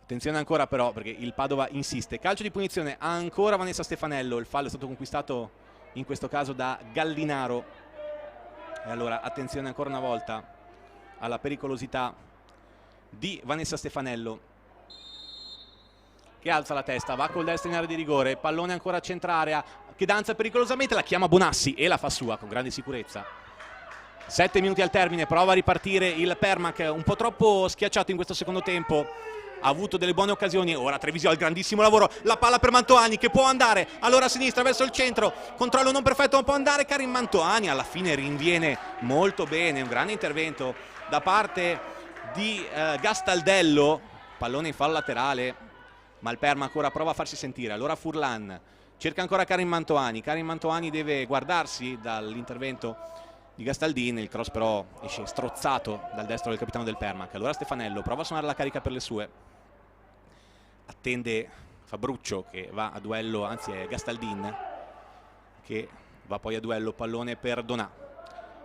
Attenzione ancora però, perché il Padova insiste. Calcio di punizione, ancora Vanessa Stefanello. Il fallo è stato conquistato in questo caso da Gallinaro. E allora attenzione ancora una volta alla pericolosità di Vanessa Stefanello, che alza la testa, va col destro in area di rigore, pallone ancora a centrarea, che danza pericolosamente, la chiama Bonassi e la fa sua con grande sicurezza. 7 minuti al termine, prova a ripartire il Permac, un po' troppo schiacciato in questo secondo tempo. Ha avuto delle buone occasioni, ora Treviso, il grandissimo lavoro, la palla per Mantoani che può andare allora a sinistra verso il centro, controllo non perfetto ma può andare Karim Mantoani, alla fine rinviene molto bene, un grande intervento da parte di Gastaldello, pallone in fallo laterale, ma il Permac ancora prova a farsi sentire. Allora Furlan cerca ancora Karim Mantoani deve guardarsi dall'intervento di Gastaldin, il cross però esce strozzato dal destro del capitano del Permac. Allora Stefanello prova a suonare la carica per le sue, attende Fabruccio che va a duello, anzi è Gastaldin che va poi a duello, pallone per Donà,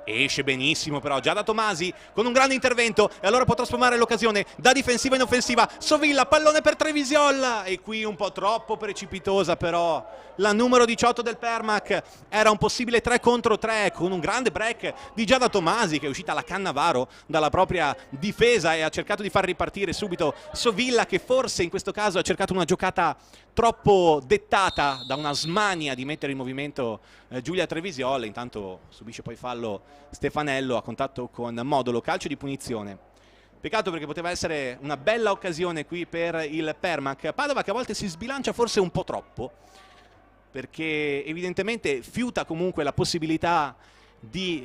esce benissimo però già da Tomasi con un grande intervento e allora può trasformare l'occasione da difensiva in offensiva. Sovilla, pallone per Trevisiolla e qui un po' troppo precipitosa però la numero 18 del Permac, era un possibile 3 contro 3 con un grande break di Giada Tomasi che è uscita alla Cannavaro dalla propria difesa e ha cercato di far ripartire subito Sovilla, che forse in questo caso ha cercato una giocata troppo dettata da una smania di mettere in movimento Giulia Trevisiolla. Intanto subisce poi fallo Stefanello a contatto con Modolo, calcio di punizione. Peccato perché poteva essere una bella occasione qui per il Permac. Padova che a volte si sbilancia forse un po' troppo, perché evidentemente fiuta comunque la possibilità di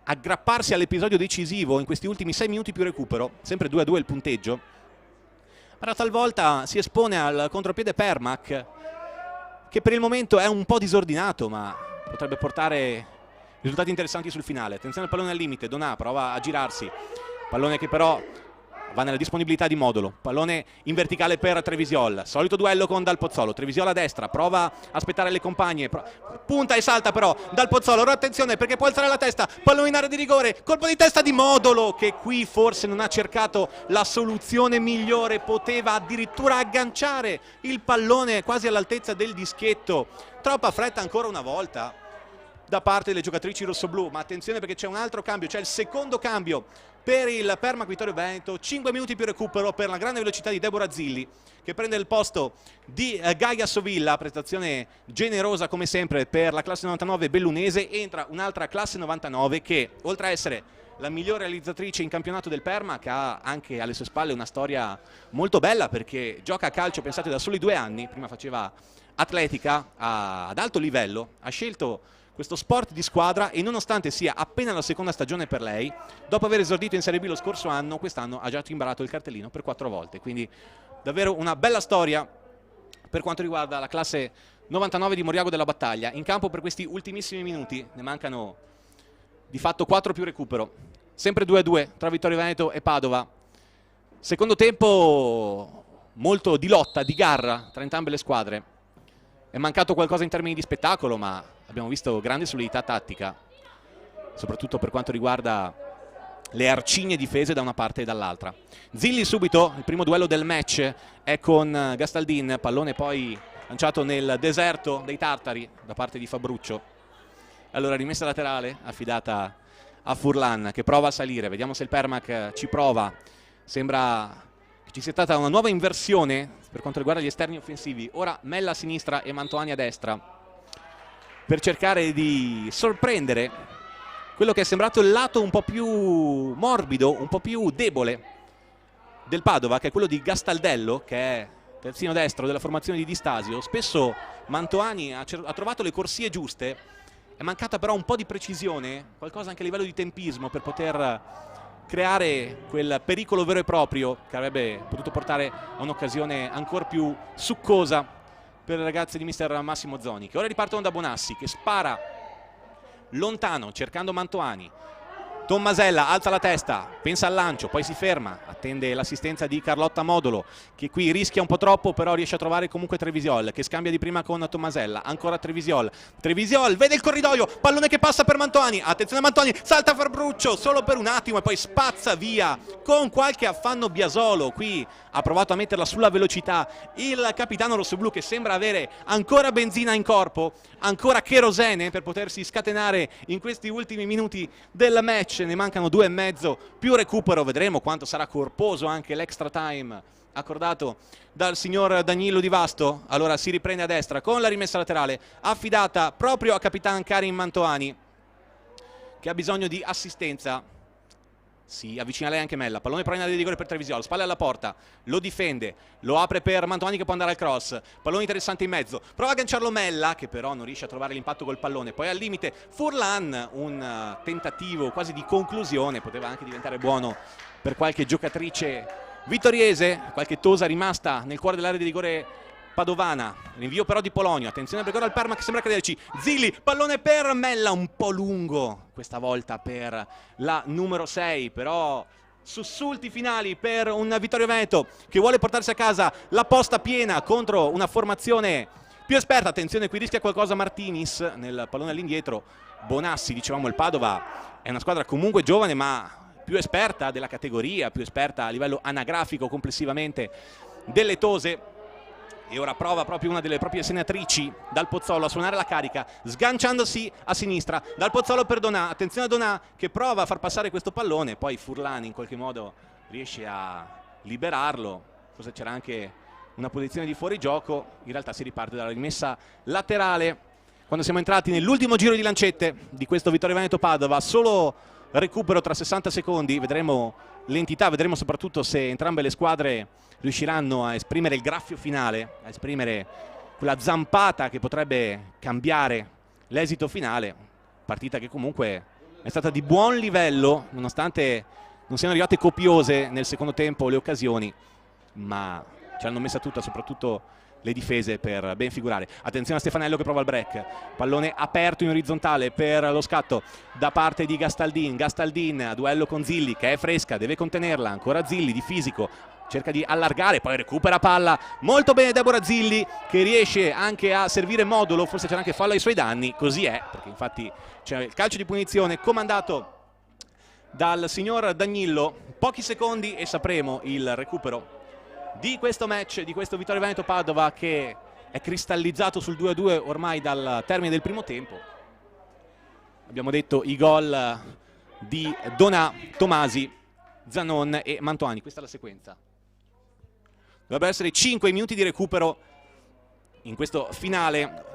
aggrapparsi all'episodio decisivo in questi ultimi 6 minuti più recupero, sempre 2-2 il punteggio, però talvolta si espone al contropiede Permac che per il momento è un po' disordinato ma potrebbe portare risultati interessanti sul finale. Attenzione al pallone al limite, Donà prova a girarsi, pallone che però va nella disponibilità di Modolo, pallone in verticale per Trevisiolla, solito duello con Dal Pozzolo, Trevisiolla a destra, prova a aspettare le compagne, punta e salta però Dal Pozzolo, ora attenzione perché può alzare la testa, pallone in area di rigore, colpo di testa di Modolo che qui forse non ha cercato la soluzione migliore, poteva addirittura agganciare il pallone quasi all'altezza del dischetto, troppa fretta ancora una volta da parte delle giocatrici rossoblù, ma attenzione perché c'è un altro cambio, c'è il secondo cambio per il Permac Vittorio Veneto, 5 minuti più recupero per la grande velocità di Deborah Zilli che prende il posto di Gaia Sovilla, prestazione generosa come sempre per la classe 99 bellunese. Entra un'altra classe 99 che oltre a essere la migliore realizzatrice in campionato del Permac ha anche alle sue spalle una storia molto bella perché gioca a calcio, pensate, da soli 2 anni, prima faceva atletica ad alto livello, ha scelto questo sport di squadra e nonostante sia appena la seconda stagione per lei, dopo aver esordito in Serie B lo scorso anno, quest'anno ha già timbarato il cartellino per 4 volte, quindi davvero una bella storia per quanto riguarda la classe 99 di Moriago della Battaglia. In campo per questi ultimissimi minuti, ne mancano di fatto 4 più recupero, sempre 2-2 tra Vittorio Veneto e Padova. Secondo tempo molto di lotta, di garra tra entrambe le squadre. È mancato qualcosa in termini di spettacolo, ma abbiamo visto grande solidità tattica, soprattutto per quanto riguarda le arcigne difese da una parte e dall'altra. Zilli subito, il primo duello del match è con Gastaldin, pallone poi lanciato nel deserto dei Tartari da parte di Fabruccio. Allora rimessa laterale affidata a Furlan che prova a salire, vediamo se il Permac ci prova, sembra che ci sia stata una nuova inversione per quanto riguarda gli esterni offensivi, ora Mella a sinistra e Mantoani a destra per cercare di sorprendere quello che è sembrato il lato un po' più morbido, un po' più debole del Padova, che è quello di Gastaldello, che è terzino destro della formazione di Di Stasio. Spesso Mantoani ha trovato le corsie giuste è mancata però un po' di precisione, qualcosa anche a livello di tempismo per poter creare quel pericolo vero e proprio che avrebbe potuto portare a un'occasione ancora più succosa per le ragazze di mister Massimo Zoni, che ora ripartono da Bonassi, che spara lontano cercando Mantovani. Tommasella alza la testa, pensa al lancio, poi si ferma, attende l'assistenza di Carlotta Modolo, che qui rischia un po' troppo, però riesce a trovare comunque Trevisiol, che scambia di prima con Tommasella. Ancora Trevisiol, vede il corridoio, pallone che passa per Mantovani, attenzione a Mantovani, salta Fabruccio solo per un attimo e poi spazza via con qualche affanno Biasolo. Qui ha provato a metterla sulla velocità il capitano rossoblu, che sembra avere ancora benzina in corpo, ancora cherosene per potersi scatenare in questi ultimi minuti del match. Ne mancano 2,5 più recupero, vedremo quanto sarà corposo anche l'extra time accordato dal signor Danilo Di Vasto. Allora si riprende a destra con la rimessa laterale affidata proprio a capitan Karim Mantovani, che ha bisogno di assistenza. Si avvicina lei anche Mella, pallone però in area di rigore per Trevisiol, spalle alla porta, lo difende, lo apre per Mantovani che può andare al cross, pallone interessante in mezzo, prova a agganciarlo Mella che però non riesce a trovare l'impatto col pallone, poi al limite Furlan, un tentativo quasi di conclusione, poteva anche diventare buono per qualche giocatrice vittoriese, qualche tosa rimasta nel cuore dell'area di rigore padovana. Rinvio però di Polonio, attenzione per al Parma che sembra crederci, Zilli, pallone per Mella, un po' lungo questa volta per la numero 6, però sussulti finali per un Vittorio Veneto che vuole portarsi a casa la posta piena contro una formazione più esperta. Attenzione, qui rischia qualcosa Martinis nel pallone all'indietro. Bonassi, dicevamo, il Padova è una squadra comunque giovane ma più esperta della categoria, più esperta a livello anagrafico complessivamente delle tose, e ora prova proprio una delle proprie senatrici dal Pozzolo a suonare la carica, sganciandosi a sinistra dal Pozzolo per Donà. Attenzione a Donà che prova a far passare questo pallone, poi Furlan in qualche modo riesce a liberarlo, forse c'era anche una posizione di fuorigioco. In realtà si riparte dalla rimessa laterale quando siamo entrati nell'ultimo giro di lancette di questo Vittorio Veneto Padova. Solo recupero tra 60 secondi, vedremo l'entità, vedremo soprattutto se entrambe le squadre riusciranno a esprimere il graffio finale, a esprimere quella zampata che potrebbe cambiare l'esito finale. Partita che comunque è stata di buon livello, nonostante non siano arrivate copiose nel secondo tempo le occasioni, ma ce l'hanno messa tutta, soprattutto le difese, per ben figurare. Attenzione a Stefanello che prova il break, pallone aperto in orizzontale per lo scatto da parte di Gastaldin a duello con Zilli che è fresca, deve contenerla, ancora Zilli di fisico, cerca di allargare, poi recupera palla molto bene Deborah Zilli che riesce anche a servire Modolo, forse c'era anche fallo ai suoi danni, così è, perché infatti c'è il calcio di punizione comandato dal signor Danilo. Pochi secondi e sapremo il recupero di questo match, di questo Vittorio Veneto Padova che è cristallizzato sul 2-2 ormai dal termine del primo tempo. Abbiamo detto i gol di Donà, Tomasi, Zanon e Mantovani, questa è la sequenza. Dovrebbero essere 5 minuti di recupero in questo finale.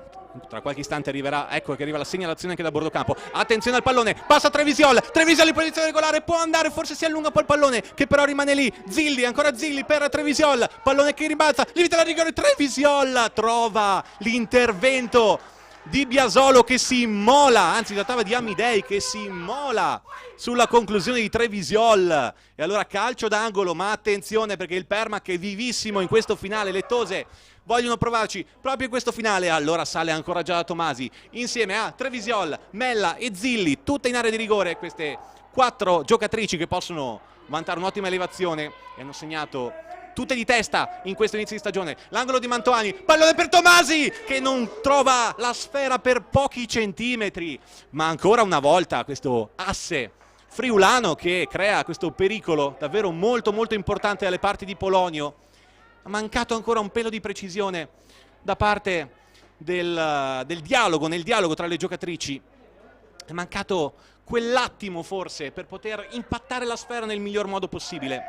Tra qualche istante arriverà, ecco che arriva la segnalazione anche da bordo campo. Attenzione al pallone, passa Trevisiol in posizione regolare, può andare, forse si allunga un po' il pallone che però rimane lì. Zilli, ancora Zilli per Trevisiol, pallone che ribalza, limita la rigore, Trevisiol trova l'intervento di Biasolo che si immola, anzi trattava di Amidei che si immola sulla conclusione di Trevisiol. E allora calcio d'angolo, ma attenzione perché il Permac è vivissimo in questo finale, le tose vogliono provarci proprio in questo finale. Allora sale ancora Giada Tomasi insieme a Trevisiol, Mella e Zilli, tutte in area di rigore, queste 4 giocatrici che possono vantare un'ottima elevazione e hanno segnato tutte di testa in questo inizio di stagione. L'angolo di Mantovani, pallone per Tomasi che non trova la sfera per pochi centimetri, ma ancora una volta questo asse friulano che crea questo pericolo davvero molto molto importante dalle parti di Polonio. Ha mancato ancora un pelo di precisione da parte del dialogo, nel dialogo tra le giocatrici. È mancato quell'attimo forse per poter impattare la sfera nel miglior modo possibile.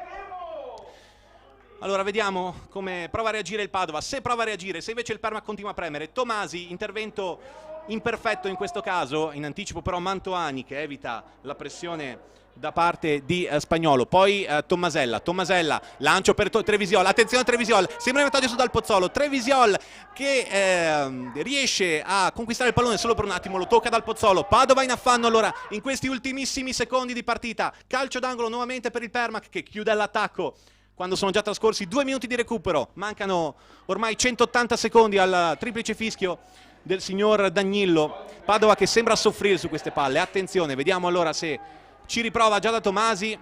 Allora vediamo come prova a reagire il Padova, se prova a reagire, se invece il Parma continua a premere. Tomasi, intervento imperfetto in questo caso, in anticipo però Mantovani che evita la pressione da parte di Spagnolo, poi Tommasella, lancio per Trevisiol, attenzione a Trevisiol, sembra in vantaggio su Dal Pozzolo, Trevisiol che riesce a conquistare il pallone solo per un attimo, lo tocca Dal Pozzolo, Padova in affanno allora in questi ultimissimi secondi di partita, calcio d'angolo nuovamente per il Permac che chiude l'attacco quando sono già trascorsi 2 minuti di recupero, mancano ormai 180 secondi al triplice fischio del signor Danilo. Padova che sembra soffrire su queste palle, attenzione, vediamo allora se ci riprova Giada Tomasi,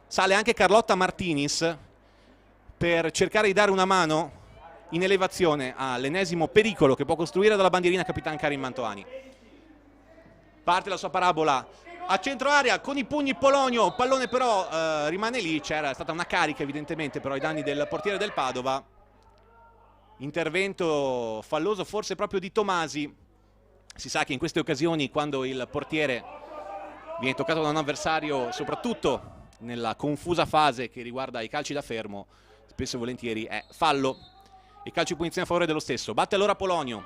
sale anche Carlotta Martinis per cercare di dare una mano in elevazione all'ennesimo pericolo che può costruire dalla bandierina Capitan Karim Mantovani. Parte la sua parabola a centro area con i pugni Polonio, pallone però rimane lì, c'era stata una carica evidentemente però ai danni del portiere del Padova, intervento falloso forse proprio di Tomasi. Si sa che in queste occasioni quando il portiere viene toccato da un avversario, soprattutto nella confusa fase che riguarda i calci da fermo, spesso e volentieri è fallo e calcio di punizione a favore dello stesso. Batte allora Polonio,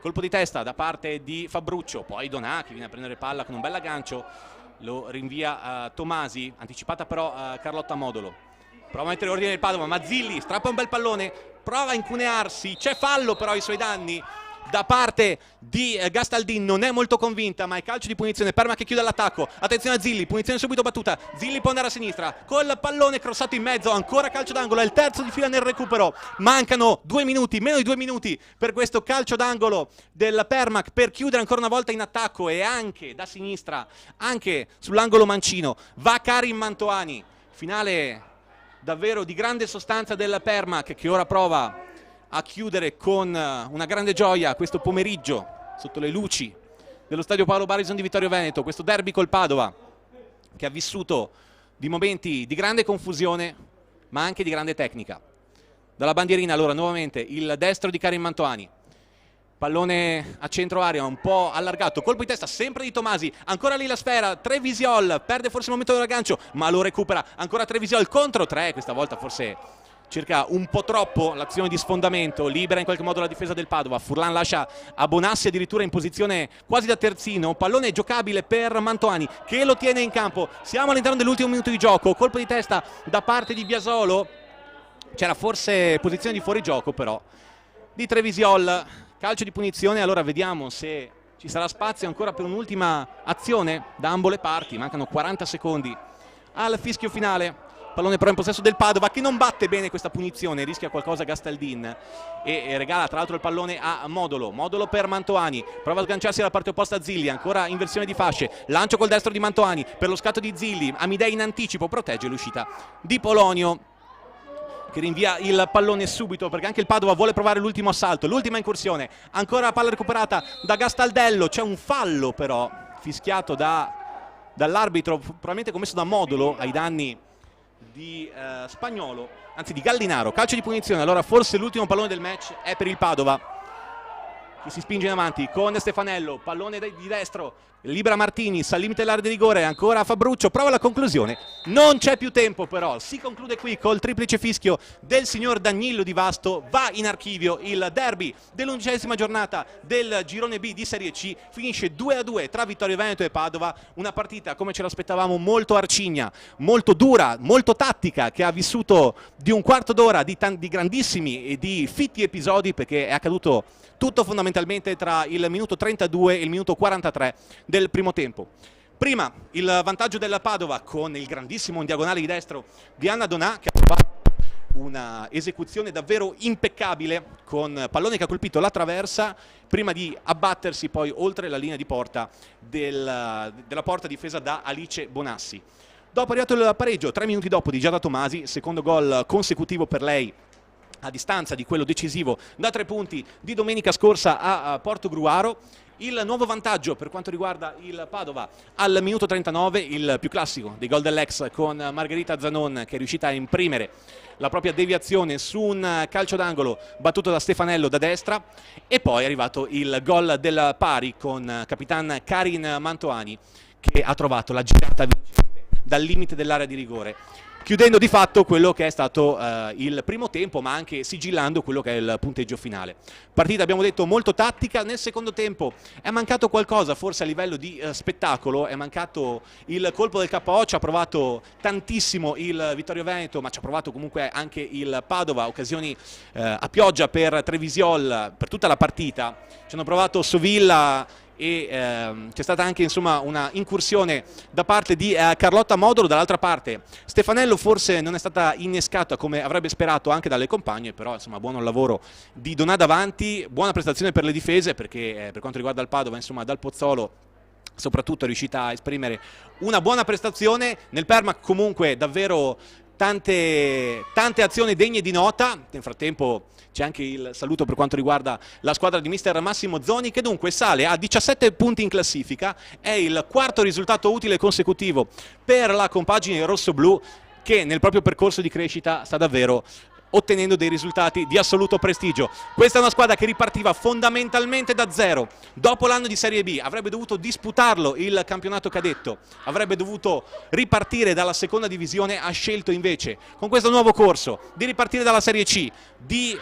colpo di testa da parte di Fabruccio, poi Donà che viene a prendere palla con un bel aggancio, lo rinvia a Tomasi, anticipata però a Carlotta Modolo, prova a mettere ordine nel Padova, Mazzilli strappa un bel pallone, prova a incunearsi, c'è fallo però ai suoi danni da parte di Gastaldin, non è molto convinta ma è calcio di punizione, Permac che chiude l'attacco, attenzione a Zilli, punizione subito battuta, Zilli può andare a sinistra, col pallone crossato in mezzo, ancora calcio d'angolo, è il terzo di fila nel recupero, mancano 2 minuti, meno di 2 minuti per questo calcio d'angolo del Permac per chiudere ancora una volta in attacco e anche da sinistra, anche sull'angolo mancino, va Karim Mantovani, finale davvero di grande sostanza del Permac che ora prova a chiudere con una grande gioia questo pomeriggio sotto le luci dello stadio Paolo Barison di Vittorio Veneto, questo derby col Padova che ha vissuto di momenti di grande confusione ma anche di grande tecnica. Dalla bandierina allora nuovamente il destro di Karim Mantovani, pallone a centro area un po' allargato, colpo di testa sempre di Tomasi, ancora lì la sfera, Trevisiol perde forse il momento dell'aggancio ma lo recupera, ancora Trevisiol contro 3, questa volta forse cerca un po' troppo l'azione di sfondamento, libera in qualche modo la difesa del Padova, Furlan lascia a Bonassi addirittura in posizione quasi da terzino, pallone giocabile per Mantovani che lo tiene in campo, siamo all'interno dell'ultimo minuto di gioco, colpo di testa da parte di Biasolo, c'era forse posizione di fuorigioco però di Trevisiol, calcio di punizione, allora vediamo se ci sarà spazio ancora per un'ultima azione da ambo le parti, mancano 40 secondi al fischio finale. Pallone però in possesso del Padova che non batte bene questa punizione, rischia qualcosa Gastaldin e regala tra l'altro il pallone a Modolo, Modolo per Mantovani, prova a sganciarsi dalla parte opposta a Zilli, ancora inversione di fasce, lancio col destro di Mantovani per lo scatto di Zilli, Amidei in anticipo, protegge l'uscita di Polonio che rinvia il pallone subito perché anche il Padova vuole provare l'ultimo assalto, l'ultima incursione, ancora palla recuperata da Gastaldello, c'è un fallo però fischiato dall'arbitro, probabilmente commesso da Modolo ai danni di Spagnolo, anzi di Gallinaro, calcio di punizione, allora forse l'ultimo pallone del match è per il Padova che si spinge in avanti con Stefanello, pallone di destro, libera Martinis al limite dell'area di rigore, ancora Fabruccio, prova la conclusione, non c'è più tempo però, si conclude qui col triplice fischio del signor Danilo Di Vasto, va in archivio il derby dell'11ª giornata del girone B di Serie C, finisce 2-2 tra Vittorio Veneto e Padova, una partita come ce l'aspettavamo molto arcigna, molto dura, molto tattica, che ha vissuto di un quarto d'ora di grandissimi e di fitti episodi perché è accaduto tutto fondamentalmente tra il minuto 32 e il minuto 43 del primo tempo. Prima il vantaggio della Padova con il grandissimo in diagonale di destro di Anna Donà che ha trovato una esecuzione davvero impeccabile con pallone che ha colpito la traversa prima di abbattersi poi oltre la linea di porta della porta difesa da Alice Bonassi. Dopo è arrivato il pareggio, 3 minuti dopo di Giada Tomasi, secondo gol consecutivo per lei a distanza di quello decisivo da 3 punti di domenica scorsa a Portogruaro. Il nuovo vantaggio per quanto riguarda il Padova al minuto 39, il più classico dei gol dell'ex con Margherita Zanon che è riuscita a imprimere la propria deviazione su un calcio d'angolo battuto da Stefanello da destra, e poi è arrivato il gol del pari con Capitan Karim Mantovani che ha trovato la girata vincente dal limite dell'area di rigore. chiudendo di fatto quello che è stato il primo tempo, ma anche sigillando quello che è il punteggio finale. Partita, abbiamo detto, molto tattica. Nel secondo tempo è mancato qualcosa, forse a livello di spettacolo, è mancato il colpo del KO, ci ha provato tantissimo il Vittorio Veneto, ma ci ha provato comunque anche il Padova, occasioni a pioggia per Trevisiol per tutta la partita, ci hanno provato Sovilla e c'è stata anche insomma una incursione da parte di Carlotta Modolo. Dall'altra parte Stefanello forse non è stata innescata come avrebbe sperato anche dalle compagne, però insomma buono lavoro di Donà davanti, buona prestazione per le difese, perché per quanto riguarda il Padova insomma dal Pozzolo soprattutto è riuscita a esprimere una buona prestazione. Nel Permac comunque davvero tante azioni degne di nota. Nel frattempo c'è anche il saluto per quanto riguarda la squadra di mister Massimo Zoni, che dunque sale a 17 punti in classifica, è il quarto risultato utile consecutivo per la compagine rossoblu, che nel proprio percorso di crescita sta davvero ottenendo dei risultati di assoluto prestigio. Questa è una squadra che ripartiva fondamentalmente da zero. Dopo l'anno di Serie B avrebbe dovuto disputarlo il campionato cadetto, avrebbe dovuto ripartire dalla seconda divisione, ha scelto invece con questo nuovo corso di ripartire dalla Serie C, di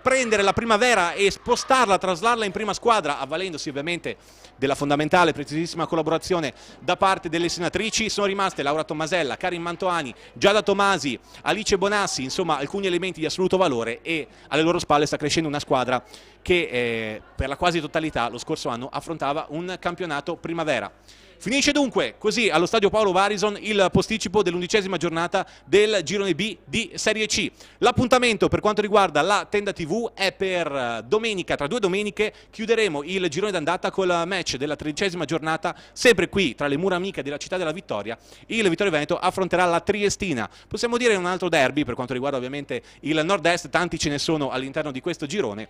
prendere la primavera e spostarla, traslarla in prima squadra, avvalendosi ovviamente della fondamentale, preziosissima collaborazione da parte delle senatrici. Sono rimaste Laura Tommasella, Karin Mantoani, Giada Tomasi, Alice Bonassi, insomma alcuni elementi di assoluto valore, e alle loro spalle sta crescendo una squadra che per la quasi totalità lo scorso anno affrontava un campionato primavera. Finisce dunque così allo stadio Paolo Barison il posticipo dell'11ª giornata del girone B di Serie C. L'appuntamento per quanto riguarda la Tenda TV è per domenica, tra 2 domeniche chiuderemo il girone d'andata col match della 13ª giornata, sempre qui tra le mura amiche della città della Vittoria. Il Vittorio Veneto affronterà la Triestina. Possiamo dire un altro derby per quanto riguarda ovviamente il nord-est, tanti ce ne sono all'interno di questo girone.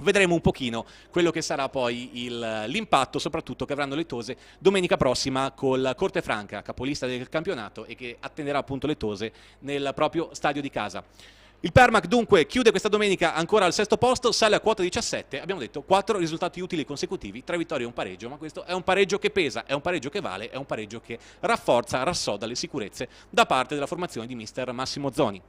Vedremo un pochino quello che sarà poi l'impatto soprattutto che avranno le Tose domenica prossima col Cortefranca, capolista del campionato, e che attenderà appunto le Tose nel proprio stadio di casa. Il Permac dunque chiude questa domenica ancora al 6° posto, sale a quota 17, abbiamo detto 4 risultati utili consecutivi, 3 vittorie e un pareggio, ma questo è un pareggio che pesa, è un pareggio che vale, è un pareggio che rafforza, rassoda le sicurezze da parte della formazione di mister Massimo Zoni.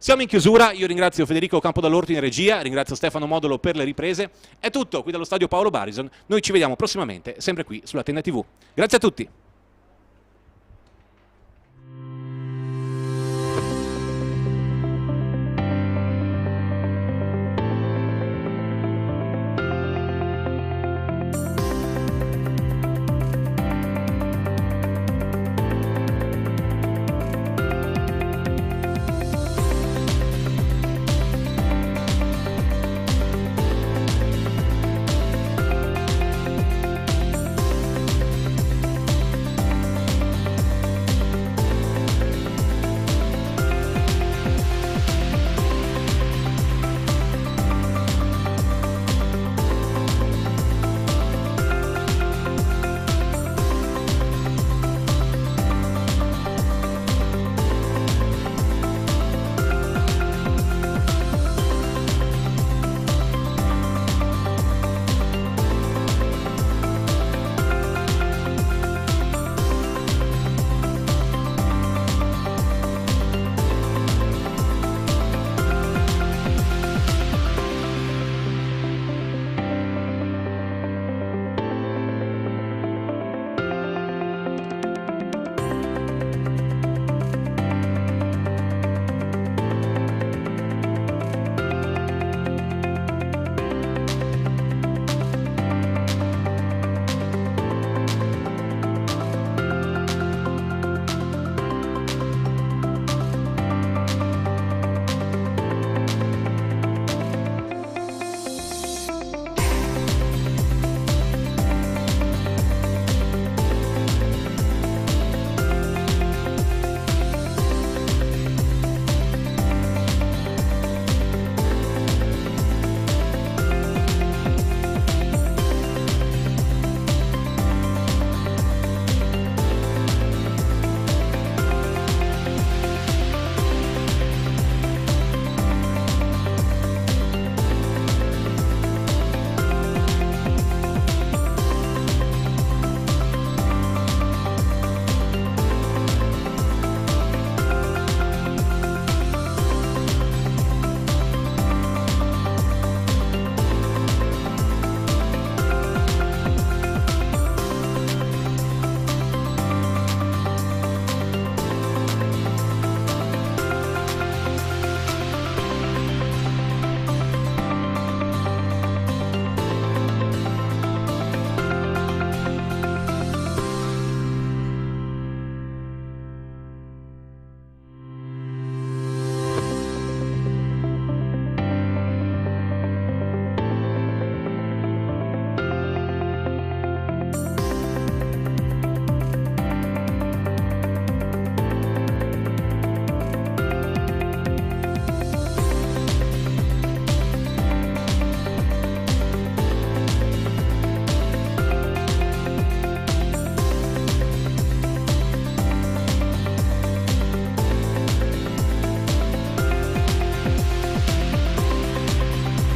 Siamo in chiusura, io ringrazio Federico Campodall'Orto in regia, ringrazio Stefano Modolo per le riprese. È tutto qui dallo stadio Paolo Barison, noi ci vediamo prossimamente sempre qui sulla Tenda TV. Grazie a tutti!